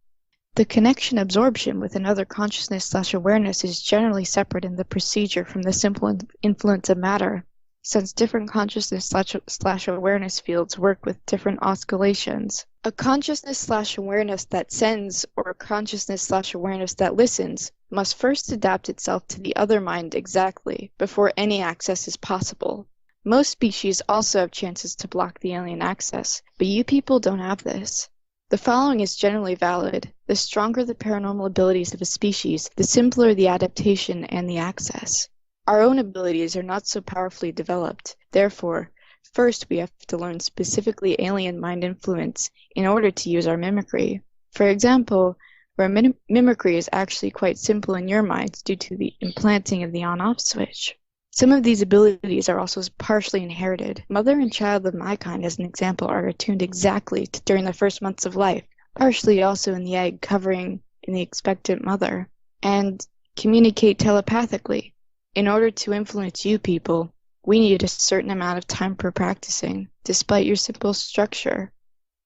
The connection absorption with another consciousness/awareness is generally separate in the procedure from the simple influence of matter, since different consciousness/awareness fields work with different oscillations. A consciousness/awareness that sends or a consciousness/awareness that listens must first adapt itself to the other mind exactly before any access is possible. Most species also have chances to block the alien access, but you people don't have this. The following is generally valid. The stronger the paranormal abilities of a species, the simpler the adaptation and the access. Our own abilities are not so powerfully developed. Therefore, first we have to learn specifically alien mind influence in order to use our mimicry. For example, where mimicry is actually quite simple in your minds due to the implanting of the on-off switch. Some of these abilities are also partially inherited. Mother and child of my kind, as an example, are attuned exactly during the first months of life, partially also in the egg covering in the expectant mother, and communicate telepathically. In order to influence you people, we need a certain amount of time for practicing, despite your simple structure.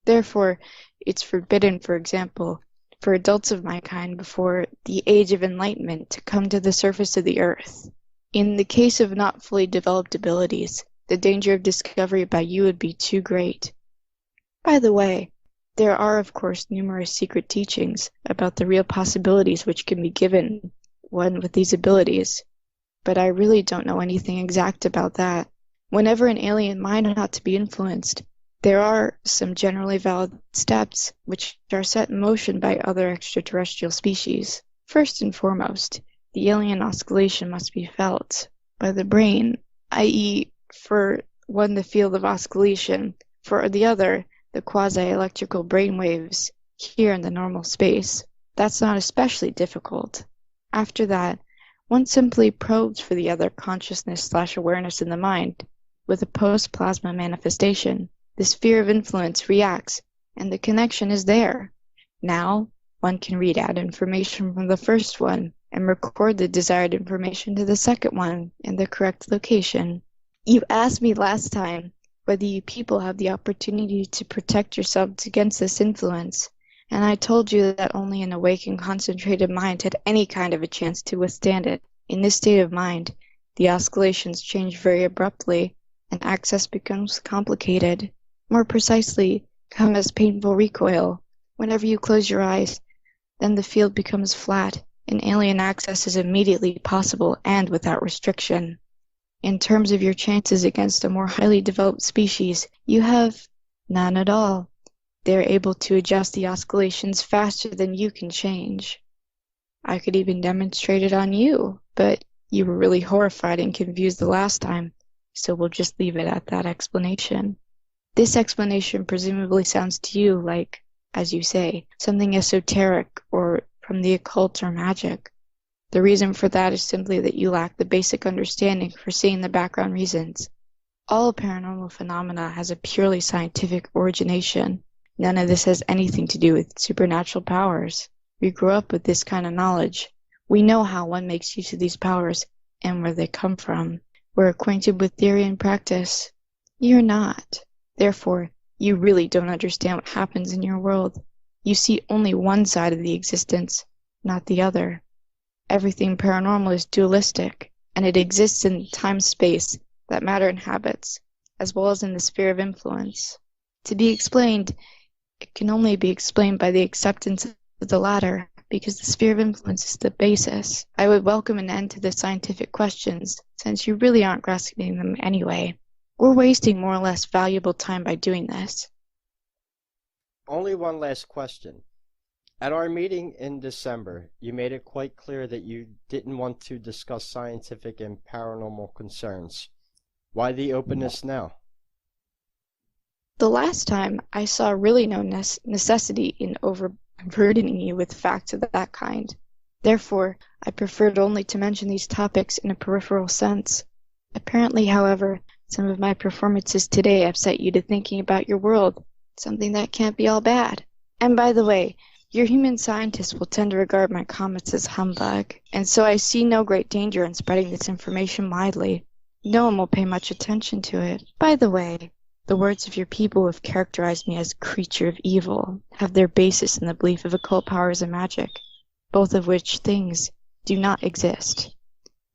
Therefore, it's forbidden, for example, for adults of my kind before the age of enlightenment to come to the surface of the earth. In the case of not fully developed abilities, the danger of discovery by you would be too great. By the way, there are of course numerous secret teachings about the real possibilities which can be given one with these abilities, but I really don't know anything exact about that. Whenever an alien mind ought to be influenced, there are some generally valid steps which are set in motion by other extraterrestrial species. First and foremost, the alien oscillation must be felt by the brain, i.e., for one the field of oscillation, for the other the quasi-electrical brainwaves here in the normal space. That's not especially difficult. After that, one simply probes for the other consciousness/awareness in the mind. With a post-plasma manifestation, the sphere of influence reacts, and the connection is there. Now, one can read out information from the first one and record the desired information to the second one in the correct location. You asked me last time whether you people have the opportunity to protect yourselves against this influence, and I told you that only an awake and concentrated mind had any kind of a chance to withstand it. In this state of mind, the oscillations change very abruptly, and access becomes complicated. More precisely, come as painful recoil. Whenever you close your eyes, then the field becomes flat, and alien access is immediately possible and without restriction. In terms of your chances against a more highly developed species, you have none at all. They are able to adjust the oscillations faster than you can change. I could even demonstrate it on you, but you were really horrified and confused the last time, so we'll just leave it at that explanation. This explanation presumably sounds to you like, as you say, something esoteric or from the occult or magic. The reason for that is simply that you lack the basic understanding for seeing the background reasons. All paranormal phenomena has a purely scientific origination. None of this has anything to do with supernatural powers. We grew up with this kind of knowledge. We know how one makes use of these powers and where they come from. We're acquainted with theory and practice. You're not. Therefore, you really don't understand what happens in your world. You see only one side of the existence, not the other. Everything paranormal is dualistic, and it exists in time-space that matter inhabits, as well as in the sphere of influence. To be explained, it can only be explained by the acceptance of the latter, because the sphere of influence is the basis. I would welcome an end to the scientific questions, since you really aren't grasping them anyway. We're wasting more or less valuable time by doing this. Only one last question. At our meeting in December, you made it quite clear that you didn't want to discuss scientific and paranormal concerns. Why the openness now? The last time, I saw really no necessity in overburdening you with facts of that kind. Therefore, I preferred only to mention these topics in a peripheral sense. Apparently, however, some of my performances today have set you to thinking about your world, something that can't be all bad. And by the way, your human scientists will tend to regard my comments as humbug, and so I see no great danger in spreading this information widely. No one will pay much attention to it. By the way, the words of your people who have characterized me as creature of evil have their basis in the belief of occult powers and magic, both of which things do not exist.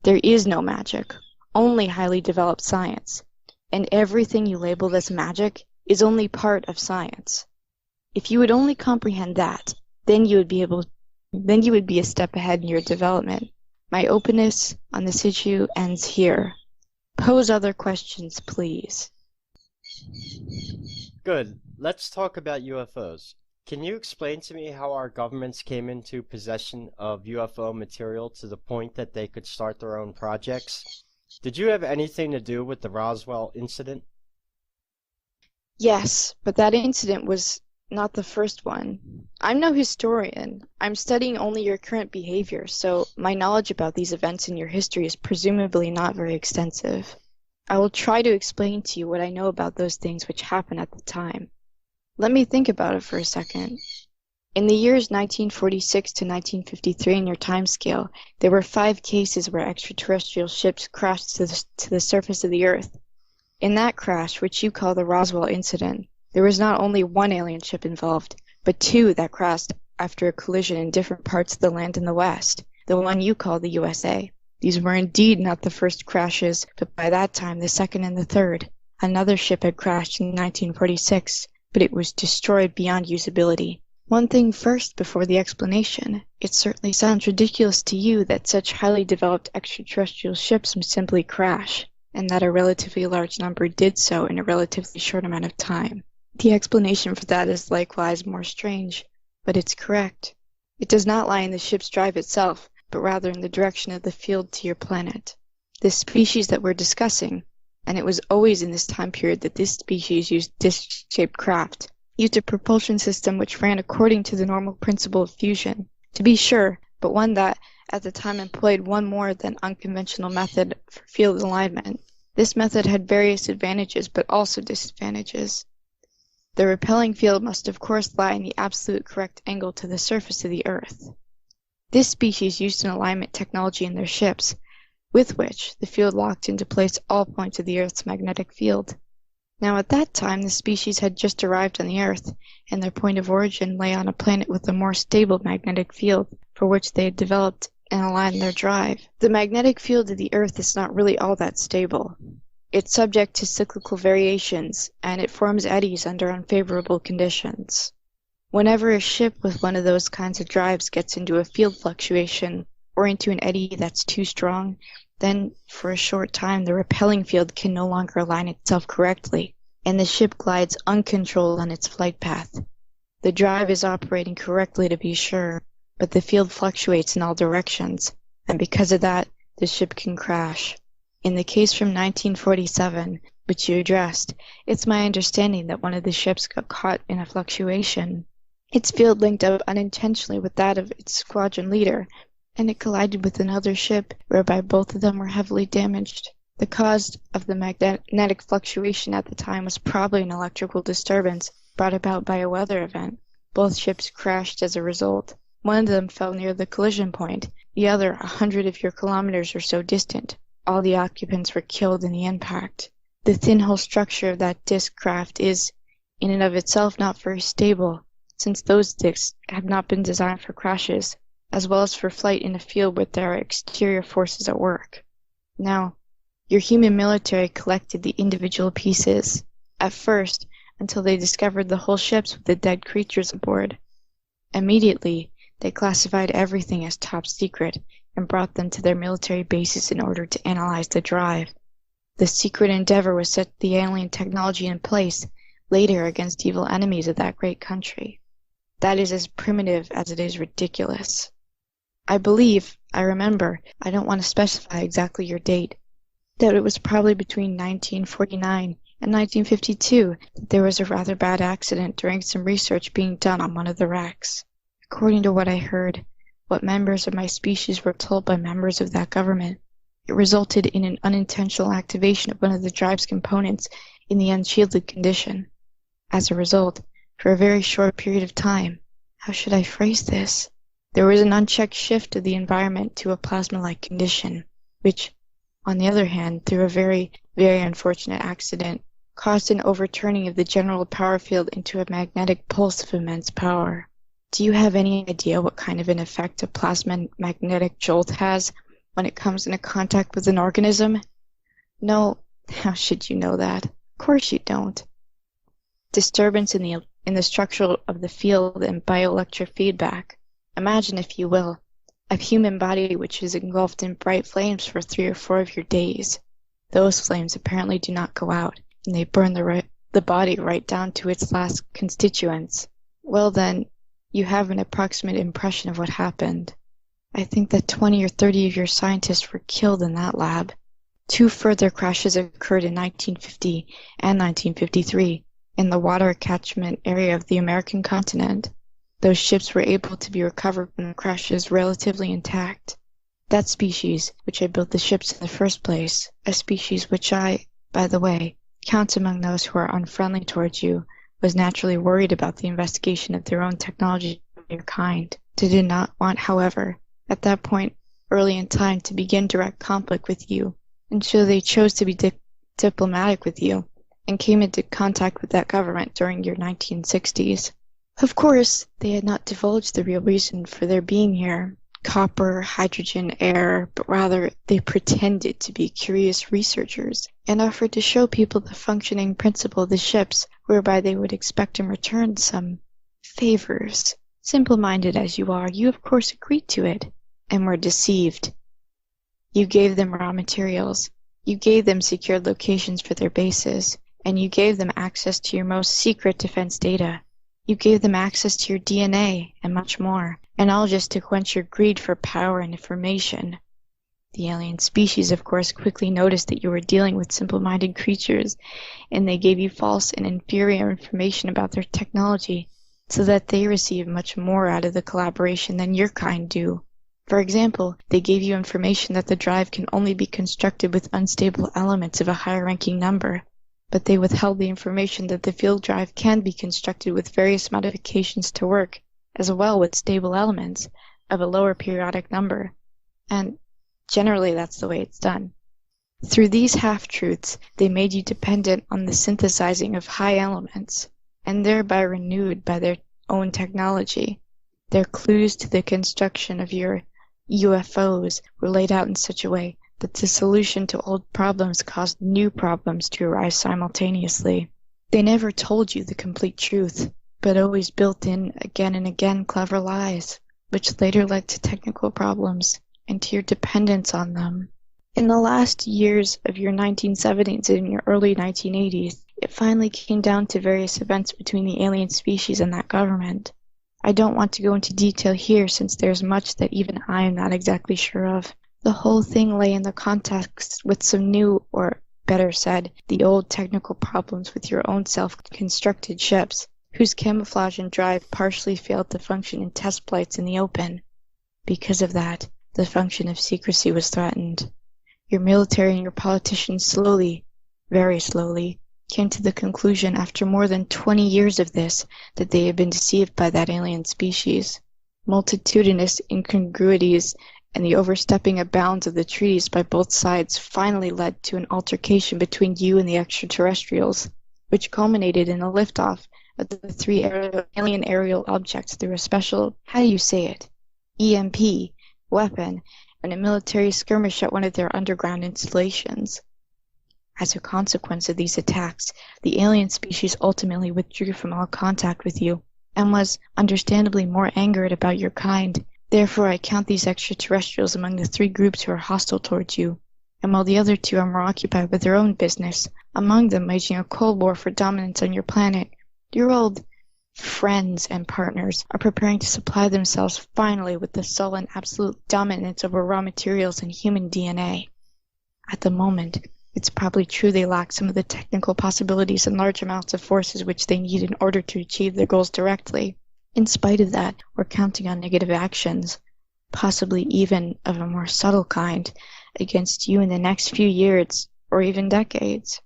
There is no magic, only highly developed science, and everything you label as magic is only part of science. If you would only comprehend that, then you would be a step ahead in your development. My openness on this issue ends here. Pose other questions, please. Good. Let's talk about UFOs. Can you explain to me how our governments came into possession of UFO material to the point that they could start their own projects? Did you have anything to do with the Roswell incident? Yes, but that incident was not the first one. I'm no historian. I'm studying only your current behavior, so my knowledge about these events in your history is presumably not very extensive. I will try to explain to you what I know about those things which happened at the time. Let me think about it for a second. In the years 1946 to 1953 in your timescale, there were 5 cases where extraterrestrial ships crashed to the surface of the Earth. In that crash, which you call the Roswell incident, there was not only 1 alien ship involved, but 2 that crashed after a collision in different parts of the land in the West, the one you call the USA. These were indeed not the first crashes, but by that time the second and the third. Another ship had crashed in 1946, but it was destroyed beyond usability. One thing first before the explanation. It certainly sounds ridiculous to you that such highly developed extraterrestrial ships would simply crash, and that a relatively large number did so in a relatively short amount of time. The explanation for that is likewise more strange, but it's correct. It does not lie in the ship's drive itself, but rather in the direction of the field to your planet. The species that we're discussing, and it was always in this time period that this species used disc-shaped craft, used a propulsion system which ran according to the normal principle of fusion, to be sure, but one that at the time employed one more than unconventional method for field alignment. This method had various advantages but also disadvantages. The repelling field must of course lie in the absolute correct angle to the surface of the Earth. This species used an alignment technology in their ships, with which the field locked into place all points of the Earth's magnetic field. Now at that time the species had just arrived on the Earth, and their point of origin lay on a planet with a more stable magnetic field, for which they had developed and aligned their drive. The magnetic field of the Earth is not really all that stable. It's subject to cyclical variations, and it forms eddies under unfavorable conditions. Whenever a ship with one of those kinds of drives gets into a field fluctuation, or into an eddy that's too strong, then for a short time the repelling field can no longer align itself correctly, and the ship glides uncontrolled on its flight path. The drive is operating correctly to be sure, but the field fluctuates in all directions, and because of that, the ship can crash. In the case from 1947, which you addressed, it's my understanding that one of the ships got caught in a fluctuation. Its field linked up unintentionally with that of its squadron leader, and it collided with another ship, whereby both of them were heavily damaged. The cause of the magnetic fluctuation at the time was probably an electrical disturbance brought about by a weather event. Both ships crashed as a result. One of them fell near the collision point, the other 100 of your kilometers or so distant. All the occupants were killed in the impact. The thin hull structure of that disc craft is, in and of itself, not very stable, since those discs have not been designed for crashes, as well as for flight in a field where there are exterior forces at work. Now, your human military collected the individual pieces, at first, until they discovered the whole ships with the dead creatures aboard. Immediately, they classified everything as top secret and brought them to their military bases in order to analyze the drive. The secret endeavor was set the alien technology in place later against evil enemies of that great country. That is as primitive as it is ridiculous. I remember, I don't want to specify exactly your date, that it was probably between 1949 and 1952 that there was a rather bad accident during some research being done on one of the wrecks. According to what I heard, what members of my species were told by members of that government, it resulted in an unintentional activation of one of the drive's components in the unshielded condition. As a result, for a very short period of time, how should I phrase this? There was an unchecked shift of the environment to a plasma-like condition, which, on the other hand, through a very, very unfortunate accident, caused an overturning of the general power field into a magnetic pulse of immense power. Do you have any idea what kind of an effect a plasma magnetic jolt has when it comes into contact with an organism? No, how should you know that? Of course you don't. Disturbance in the structure of the field and bioelectric feedback. Imagine, if you will, a human body which is engulfed in bright flames for 3 or 4 of your days. Those flames apparently do not go out, and they burn the body right down to its last constituents. Well then, you have an approximate impression of what happened. I think that 20 or 30 of your scientists were killed in that lab. 2 further crashes occurred in 1950 and 1953 in the water catchment area of the American continent. Those ships were able to be recovered from the crashes relatively intact. That species, which had built the ships in the first place, a species which I, by the way, count among those who are unfriendly towards you, was naturally worried about the investigation of their own technology of your kind. They did not want, however, at that point early in time to begin direct conflict with you, and so they chose to be diplomatic with you, and came into contact with that government during your 1960s. Of course, they had not divulged the real reason for their being here, copper, hydrogen, air, but rather they pretended to be curious researchers and offered to show people the functioning principle of the ships, whereby they would expect in return some favors. Simple-minded as you are, you of course agreed to it, and were deceived. You gave them raw materials, you gave them secured locations for their bases, and you gave them access to your most secret defense data. You gave them access to your DNA, and much more, and all just to quench your greed for power and information. The alien species, of course, quickly noticed that you were dealing with simple-minded creatures, and they gave you false and inferior information about their technology, so that they receive much more out of the collaboration than your kind do. For example, they gave you information that the drive can only be constructed with unstable elements of a higher-ranking number, but they withheld the information that the field drive can be constructed with various modifications to work, as well with stable elements of a lower periodic number, and generally that's the way it's done. Through these half-truths, they made you dependent on the synthesizing of high elements, and thereby renewed by their own technology. Their clues to the construction of your UFOs were laid out in such a way that the solution to old problems caused new problems to arise simultaneously. They never told you the complete truth, but always built in again and again clever lies, which later led to technical problems and to your dependence on them. In the last years of your 1970s and your early 1980s, it finally came down to various events between the alien species and that government. I don't want to go into detail here since there's much that even I am not exactly sure of. The whole thing lay in the context with some new, or better said, the old technical problems with your own self-constructed ships, whose camouflage and drive partially failed to function in test flights in the open. Because of that, the function of secrecy was threatened. Your military and your politicians slowly, very slowly, came to the conclusion after more than 20 years of this that they had been deceived by that alien species. Multitudinous incongruities and the overstepping of bounds of the treaties by both sides finally led to an altercation between you and the extraterrestrials, which culminated in a liftoff of the 3 alien aerial objects through a special, how do you say it, EMP weapon and a military skirmish at one of their underground installations. As a consequence of these attacks, the alien species ultimately withdrew from all contact with you, and was understandably more angered about your kind. Therefore, I count these extraterrestrials among the 3 groups who are hostile towards you, and while the other 2 are more occupied with their own business, among them waging a cold war for dominance on your planet, your old friends and partners are preparing to supply themselves finally with the sole and absolute dominance over raw materials and human DNA. At the moment, it's probably true they lack some of the technical possibilities and large amounts of forces which they need in order to achieve their goals directly. In spite of that, we're counting on negative actions, possibly even of a more subtle kind, against you in the next few years or even decades.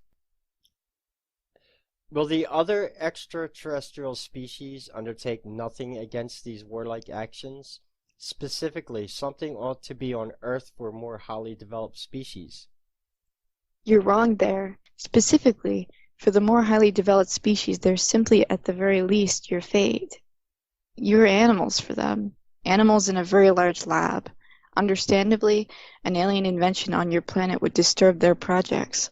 Will the other extraterrestrial species undertake nothing against these warlike actions? Specifically, something ought to be on Earth for more highly developed species. You're wrong there. Specifically, for the more highly developed species, there's simply, at the very least, your fate. You're animals for them. Animals in a very large lab. Understandably, an alien invention on your planet would disturb their projects.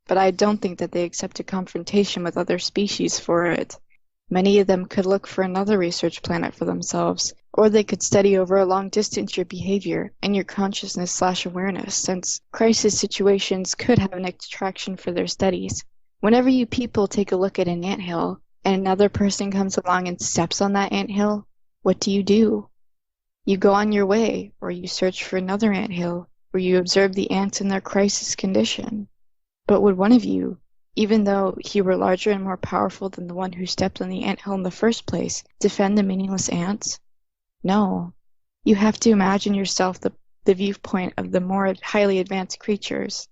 But I don't think that they accept a confrontation with other species for it. Many of them could look for another research planet for themselves, or they could study over a long distance your behavior and your consciousness/awareness, since crisis situations could have an attraction for their studies. Whenever you people take a look at an anthill, and another person comes along and steps on that anthill, what do? You go on your way, or you search for another anthill, or you observe the ants in their crisis condition. But would one of you, even though he were larger and more powerful than the one who stepped on the anthill in the first place, defend the meaningless ants? No. You have to imagine yourself the viewpoint of the more highly advanced creatures.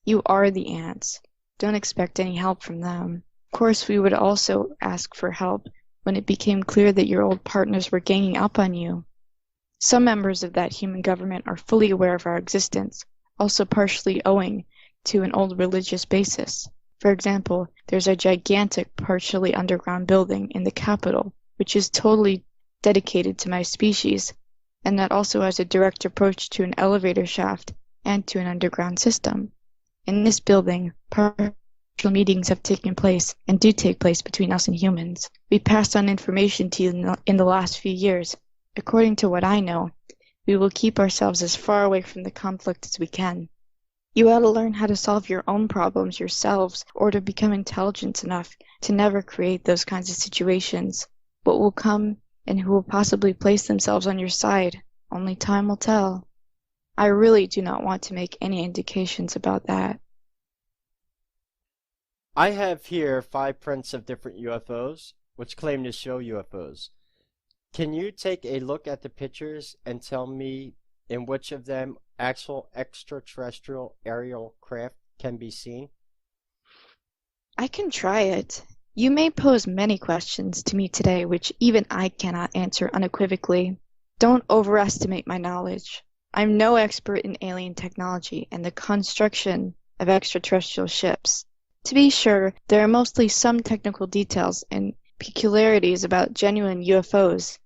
You are the ants. Don't expect any help from them. Of course, we would also ask for help when it became clear that your old partners were ganging up on you. Some members of that human government are fully aware of our existence, also partially owing to an old religious basis. For example, there's a gigantic, partially underground building in the capital, which is totally dedicated to my species, and that also has a direct approach to an elevator shaft and to an underground system. In this building, partial meetings have taken place and do take place between us and humans. We passed on information to you in the last few years. According to what I know, we will keep ourselves as far away from the conflict as we can. You ought to learn how to solve your own problems yourselves, or to become intelligent enough to never create those kinds of situations. What will come and who will possibly place themselves on your side, only time will tell. I really do not want to make any indications about that. I have here 5 prints of different UFOs, which claim to show UFOs. Can you take a look at the pictures and tell me in which of them actual extraterrestrial aerial craft can be seen? I can try it. You may pose many questions to me today which even I cannot answer unequivocally. Don't overestimate my knowledge. I'm no expert in alien technology and the construction of extraterrestrial ships. To be sure, there are mostly some technical details and peculiarities about genuine UFOs,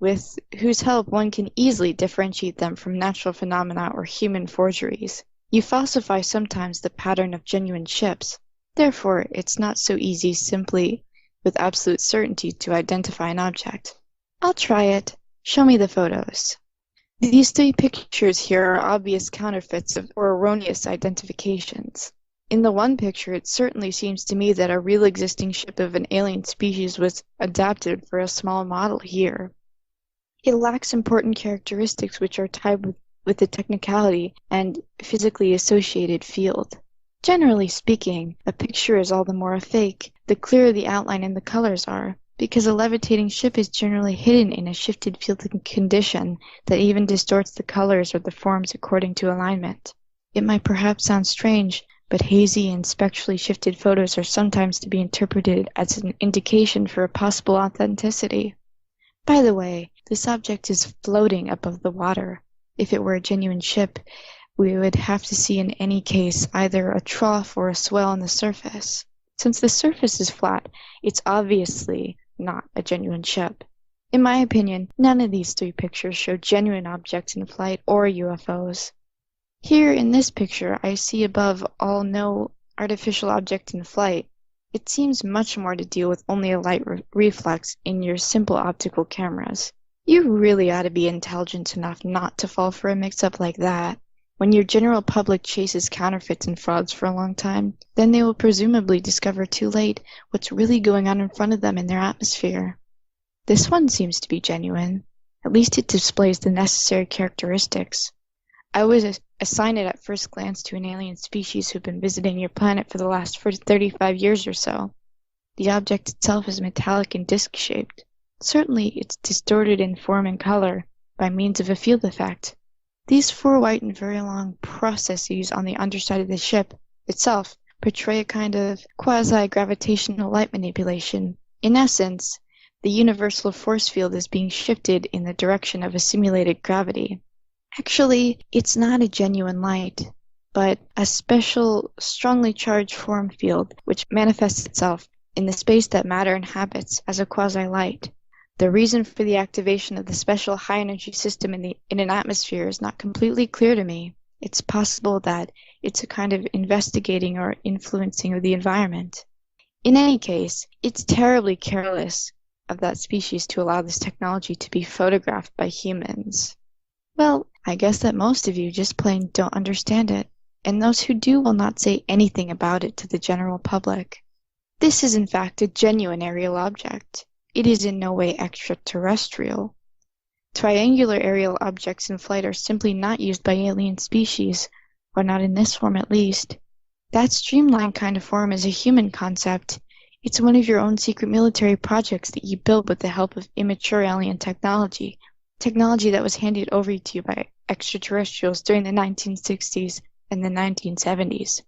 with whose help one can easily differentiate them from natural phenomena or human forgeries. You falsify sometimes the pattern of genuine ships. Therefore, it's not so easy simply with absolute certainty to identify an object. I'll try it. Show me the photos. These 3 pictures here are obvious counterfeits or erroneous identifications. In the one picture, it certainly seems to me that a real existing ship of an alien species was adapted for a small model here. It lacks important characteristics which are tied with the technicality and physically associated field. Generally speaking, a picture is all the more a fake, the clearer the outline and the colors are, because a levitating ship is generally hidden in a shifted field condition that even distorts the colors or the forms according to alignment. It might perhaps sound strange, but hazy and spectrally shifted photos are sometimes to be interpreted as an indication for a possible authenticity. By the way, this object is floating above the water. If it were a genuine ship, we would have to see in any case either a trough or a swell on the surface. Since the surface is flat, it's obviously not a genuine ship. In my opinion, none of these 3 pictures show genuine objects in flight or UFOs. Here in this picture, I see above all no artificial object in flight. It seems much more to deal with only a light reflex in your simple optical cameras. You really ought to be intelligent enough not to fall for a mix-up like that. When your general public chases counterfeits and frauds for a long time, then they will presumably discover too late what's really going on in front of them in their atmosphere. This one seems to be genuine. At least it displays the necessary characteristics. I was assigned it at first glance to an alien species who've been visiting your planet for the last 35 years or so. The object itself is metallic and disc-shaped. Certainly it's distorted in form and color by means of a field effect. These 4 white and very long processes on the underside of the ship itself portray a kind of quasi-gravitational light manipulation. In essence, the universal force field is being shifted in the direction of a simulated gravity. Actually, it's not a genuine light, but a special, strongly charged form field which manifests itself in the space that matter inhabits as a quasi-light. The reason for the activation of the special high-energy system in an atmosphere is not completely clear to me. It's possible that it's a kind of investigating or influencing of the environment. In any case, it's terribly careless of that species to allow this technology to be photographed by humans. Well, I guess that most of you just plain don't understand it, and those who do will not say anything about it to the general public. This is in fact a genuine aerial object. It is in no way extraterrestrial. Triangular aerial objects in flight are simply not used by alien species, or not in this form at least. That streamlined kind of form is a human concept. It's one of your own secret military projects that you build with the help of immature alien technology that was handed over to you by extraterrestrials during the 1960s and the 1970s.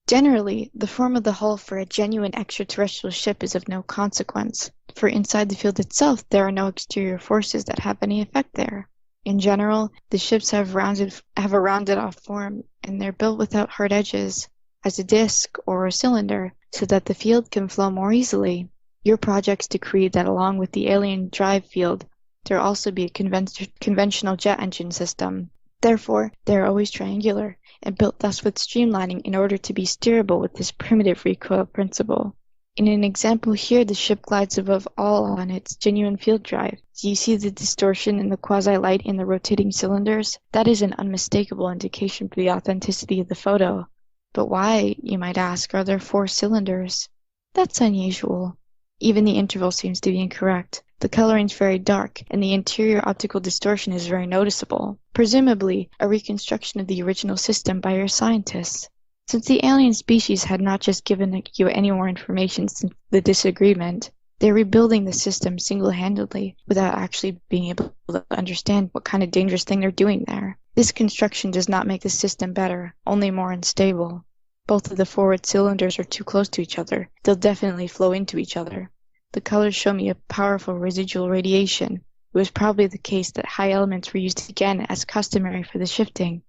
Generally, the form of the hull for a genuine extraterrestrial ship is of no consequence, for inside the field itself there are no exterior forces that have any effect there. In general, the ships have a rounded off form, and they're built without hard edges, as a disc or a cylinder, so that the field can flow more easily. Your projects decree that along with the alien drive field, there also be a conventional jet engine system. Therefore, they are always triangular, and built thus with streamlining in order to be steerable with this primitive recoil principle. In an example here, the ship glides above all on its genuine field drive. Do you see the distortion in the quasi-light in the rotating cylinders? That is an unmistakable indication for the authenticity of the photo. But why, you might ask, are there 4 cylinders? That's unusual. Even the interval seems to be incorrect. The coloring's very dark, and the interior optical distortion is very noticeable, presumably a reconstruction of the original system by your scientists. Since the alien species had not just given you any more information since the disagreement, they're rebuilding the system single-handedly without actually being able to understand what kind of dangerous thing they're doing there. This construction does not make the system better, only more unstable. Both of the forward cylinders are too close to each other. They'll definitely flow into each other. The colors show me a powerful residual radiation. It was probably the case that high elements were used again as customary for the shifting.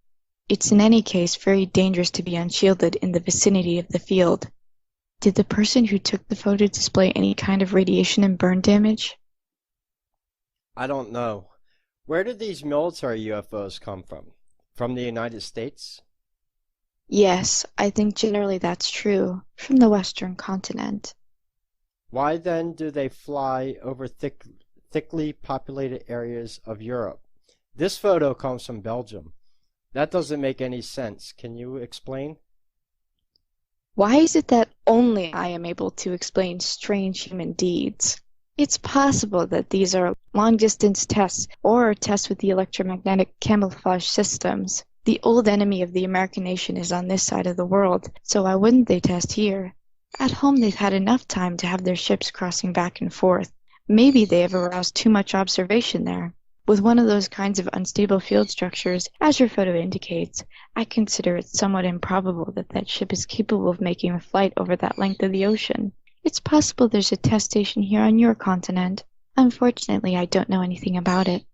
It's in any case very dangerous to be unshielded in the vicinity of the field. Did the person who took the photo display any kind of radiation and burn damage? I don't know. Where did these military UFOs come from? From the United States? Yes, I think generally that's true, from the Western continent. Why then do they fly over thickly populated areas of Europe? This photo comes from Belgium. That doesn't make any sense. Can you explain? Why is it that only I am able to explain strange human deeds? It's possible that these are long-distance tests or tests with the electromagnetic camouflage systems. The old enemy of the American nation is on this side of the world, so why wouldn't they test here? At home they've had enough time to have their ships crossing back and forth. Maybe they have aroused too much observation there. With one of those kinds of unstable field structures, as your photo indicates, I consider it somewhat improbable that that ship is capable of making a flight over that length of the ocean. It's possible there's a test station here on your continent. Unfortunately, I don't know anything about it.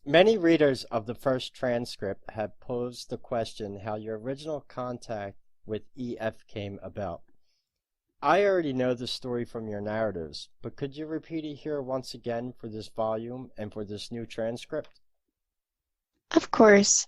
Many readers of the first transcript have posed the question how your original contact with EF came about. I already know the story from your narratives, but could you repeat it here once again for this volume and for this new transcript? Of course.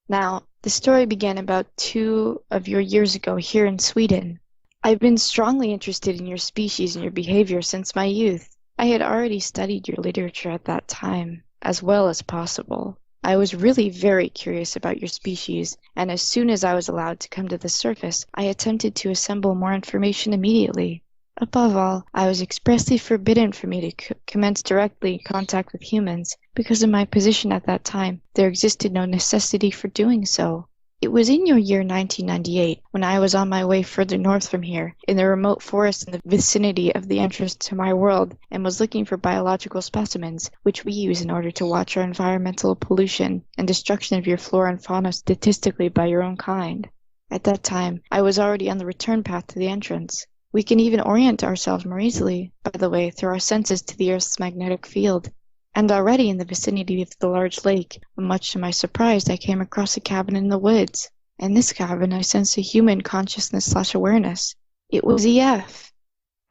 Now, the story began about 2 of your years ago here in Sweden. I've been strongly interested in your species and your behavior since my youth. I had already studied your literature at that time, as well as possible. I was really very curious about your species, and as soon as I was allowed to come to the surface, I attempted to assemble more information immediately. Above all, I was expressly forbidden for me to commence directly contact with humans, because in my position at that time, there existed no necessity for doing so. It was in your year 1998, when I was on my way further north from here, in the remote forest in the vicinity of the entrance to my world, and was looking for biological specimens, which we use in order to watch our environmental pollution and destruction of your flora and fauna statistically by your own kind. At that time, I was already on the return path to the entrance. We can even orient ourselves more easily, by the way, through our senses to the Earth's magnetic field. And already in the vicinity of the large lake, much to my surprise, I came across a cabin in the woods. In this cabin, I sensed a human consciousness/awareness. It was EF.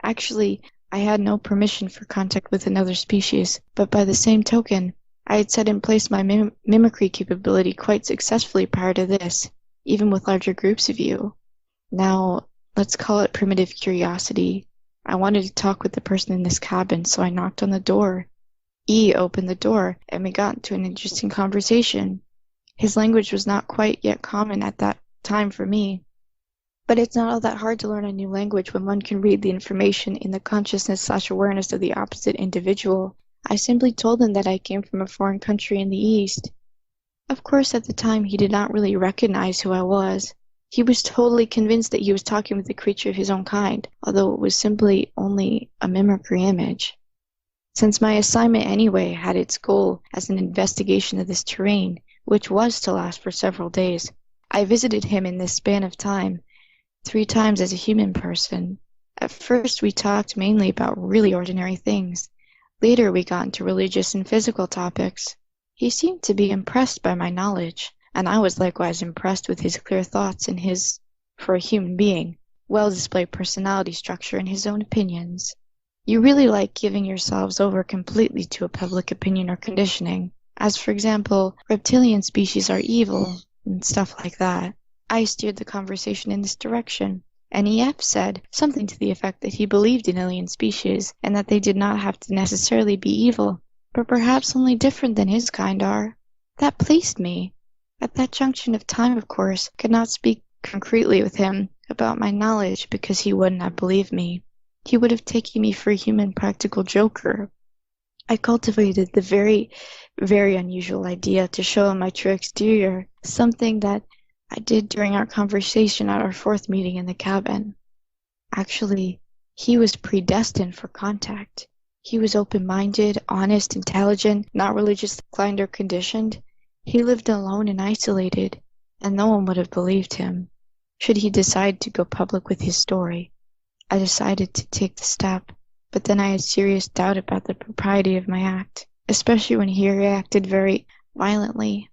Actually, I had no permission for contact with another species, but by the same token, I had set in place my mimicry capability quite successfully prior to this, even with larger groups of you. Now, Let's call it primitive curiosity. I wanted to talk with the person in this cabin, so I knocked on the door. E opened the door, and we got into an interesting conversation. His language was not quite yet common at that time for me. But it's not all that hard to learn a new language when one can read the information in the consciousness/awareness of the opposite individual. I simply told him that I came from a foreign country in the East. Of course, at the time, he did not really recognize who I was. He was totally convinced that he was talking with a creature of his own kind, although it was simply only a mimicry image. Since my assignment anyway had its goal as an investigation of this terrain, which was to last for several days, I visited him in this span of time 3 times as a human person. At first we talked mainly about really ordinary things. Later we got into religious and physical topics. He seemed to be impressed by my knowledge, and I was likewise impressed with his clear thoughts and his, for a human being, well-displayed personality structure and his own opinions. You really like giving yourselves over completely to a public opinion or conditioning, as for example, reptilian species are evil, and stuff like that. I steered the conversation in this direction, and EF said something to the effect that he believed in alien species, and that they did not have to necessarily be evil, but perhaps only different than his kind are. That pleased me. At that junction of time, of course, could not speak concretely with him about my knowledge because he wouldn't have believed me. He would have taken me for a human practical joker. I cultivated the very, very unusual idea to show him my true exterior, something that I did during our conversation at our 4th meeting in the cabin. Actually, he was predestined for contact. He was open-minded, honest, intelligent, not religiously inclined or conditioned. He lived alone and isolated, and no one would have believed him. Should he decide to go public with his story, I decided to take the step, but then I had serious doubt about the propriety of my act, especially when he reacted very violently.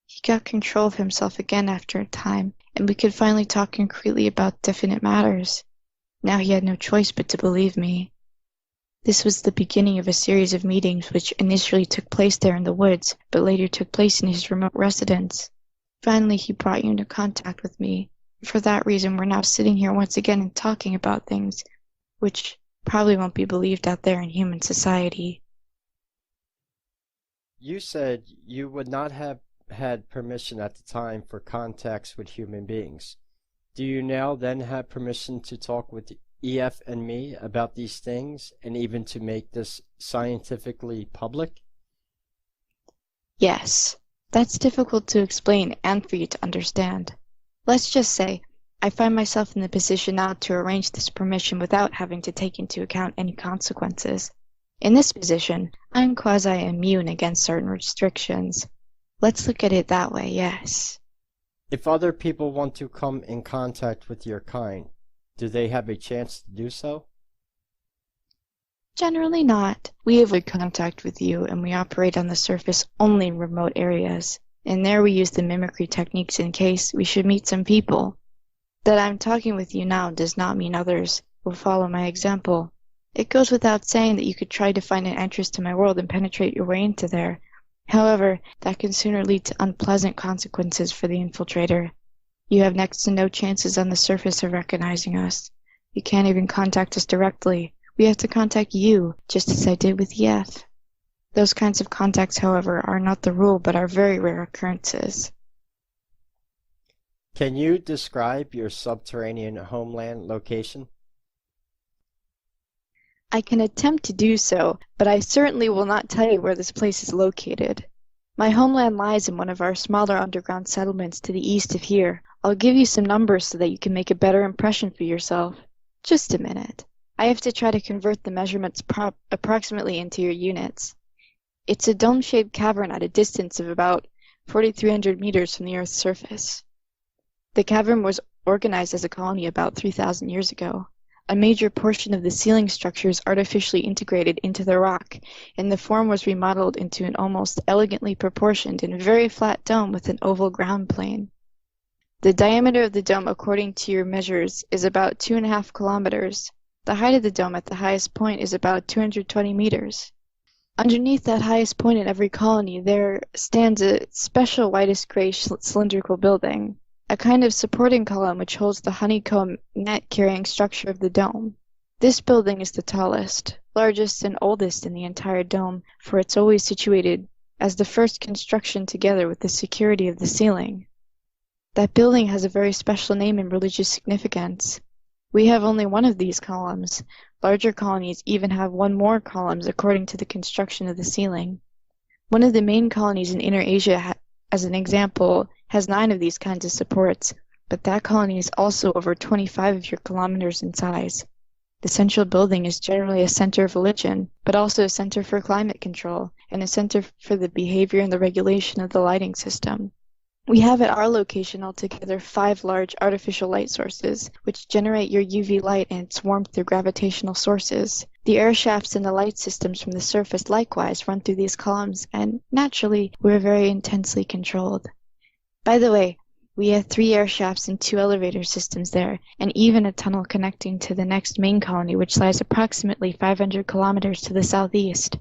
He got control of himself again after a time, and we could finally talk concretely about definite matters. Now he had no choice but to believe me. This was the beginning of a series of meetings which initially took place there in the woods, but later took place in his remote residence. Finally, he brought you into contact with me. For that reason, we're now sitting here once again and talking about things which probably won't be believed out there in human society. You said you would not have had permission at the time for contacts with human beings. Do you now then have permission to talk with EF and me about these things, and even to make this scientifically public? Yes, that's difficult to explain and for you to understand. Let's just say, I find myself in the position now to arrange this permission without having to take into account any consequences. In this position, I'm quasi-immune against certain restrictions. Let's look at it that way, yes. If other people want to come in contact with your kind, do they have a chance to do so? Generally not. We avoid contact with you, and we operate on the surface only in remote areas. And there we use the mimicry techniques in case we should meet some people. That I'm talking with you now does not mean others will follow my example. It goes without saying that you could try to find an entrance to my world and penetrate your way into there. However, that can sooner lead to unpleasant consequences for the infiltrator. You have next to no chances on the surface of recognizing us. You can't even contact us directly. We have to contact you, just as I did with EF. Those kinds of contacts, however, are not the rule but are very rare occurrences. Can you describe your subterranean homeland location? I can attempt to do so, but I certainly will not tell you where this place is located. My homeland lies in one of our smaller underground settlements to the east of here. I'll give you some numbers so that you can make a better impression for yourself. Just a minute. I have to try to convert the measurements approximately into your units. It's a dome-shaped cavern at a distance of about 4,300 meters from the Earth's surface. The cavern was organized as a colony about 3,000 years ago. A major portion of the ceiling structure is artificially integrated into the rock, and the form was remodeled into an almost elegantly proportioned and very flat dome with an oval ground plane. The diameter of the dome, according to your measures, is about 2.5 kilometers. The height of the dome at the highest point is about 220 meters. Underneath that highest point in every colony, there stands a special whitish-gray cylindrical building. a kind of supporting column which holds the honeycomb net-carrying structure of the dome. This building is the tallest, largest, and oldest in the entire dome, for it's always situated as the first construction together with the security of the ceiling. That building has a very special name and religious significance. We have only one of these columns. Larger colonies even have one more columns according to the construction of the ceiling. One of the main colonies in Inner Asia, as an example, has 9 of these kinds of supports, but that colony is also over 25 of your kilometers in size. The central building is generally a center of religion, but also a center for climate control, and a center for the behavior and the regulation of the lighting system. We have at our location altogether 5 large artificial light sources, which generate your UV light and its warmth through gravitational sources. The air shafts and the light systems from the surface likewise run through these columns, and naturally, we're very intensely controlled. By the way, we have 3 air shafts and 2 elevator systems there, and even a tunnel connecting to the next main colony, which lies approximately 500 kilometers to the southeast.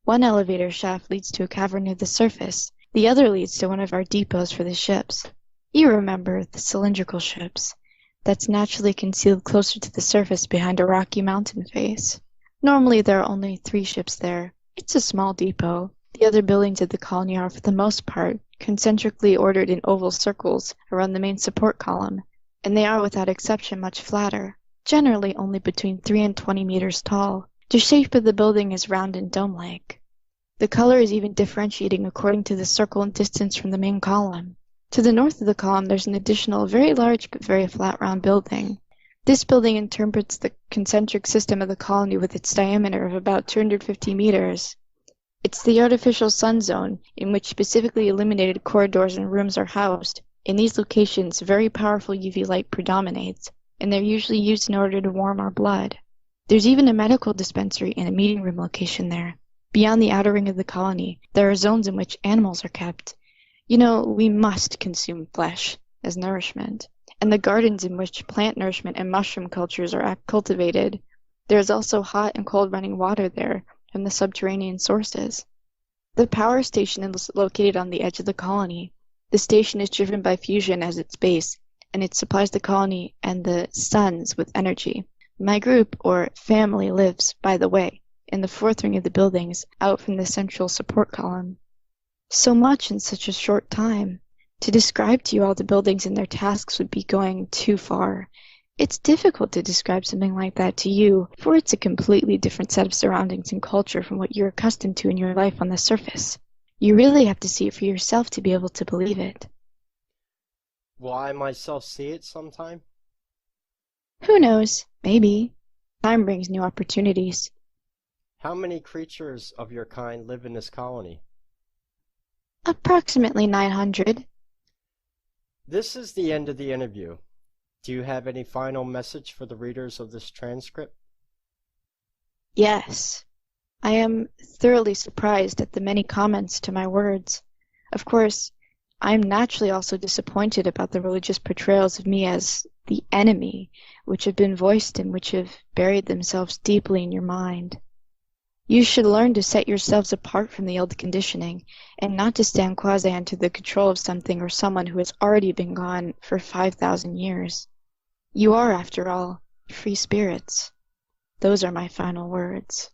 One elevator shaft leads to a cavern near the surface. The other leads to one of our depots for the ships. You remember, the cylindrical ships. That's naturally concealed closer to the surface behind a rocky mountain face. Normally there are only 3 ships there. It's a small depot. The other buildings of the colony are, for the most part, concentrically ordered in oval circles around the main support column, and they are without exception much flatter, generally only between 3 and 20 meters tall. The shape of the building is round and dome-like. The color is even differentiating according to the circle and distance from the main column. To the north of the column there's an additional very large but very flat round building. This building interprets the concentric system of the colony with its diameter of about 250 meters. It's the artificial sun zone, in which specifically illuminated corridors and rooms are housed. In these locations, very powerful UV light predominates, and they're usually used in order to warm our blood. There's even a medical dispensary and a meeting room location there. Beyond the outer ring of the colony, there are zones in which animals are kept. You know, we must consume flesh as nourishment, and the gardens in which plant nourishment and mushroom cultures are cultivated. There is also hot and cold running water there from the subterranean sources. The power station is located on the edge of the colony. The station is driven by fusion as its base, and it supplies the colony and the suns with energy. My group, or family, lives, by the way, in the 4th ring of the buildings, out from the central support column. So much in such a short time. To describe to you all the buildings and their tasks would be going too far. It's difficult to describe something like that to you, for it's a completely different set of surroundings and culture from what you're accustomed to in your life on the surface. You really have to see it for yourself to be able to believe it. Will I myself see it sometime? Who knows? Maybe. Time brings new opportunities. How many creatures of your kind live in this colony? Approximately 900. This is the end of the interview. Do you have any final message for the readers of this transcript? Yes. I am thoroughly surprised at the many comments to my words. Of course, I am naturally also disappointed about the religious portrayals of me as the enemy, which have been voiced and which have buried themselves deeply in your mind. You should learn to set yourselves apart from the old conditioning, and not to stand quasi under the control of something or someone who has already been gone for 5,000 years. You are, after all, free spirits. Those are my final words.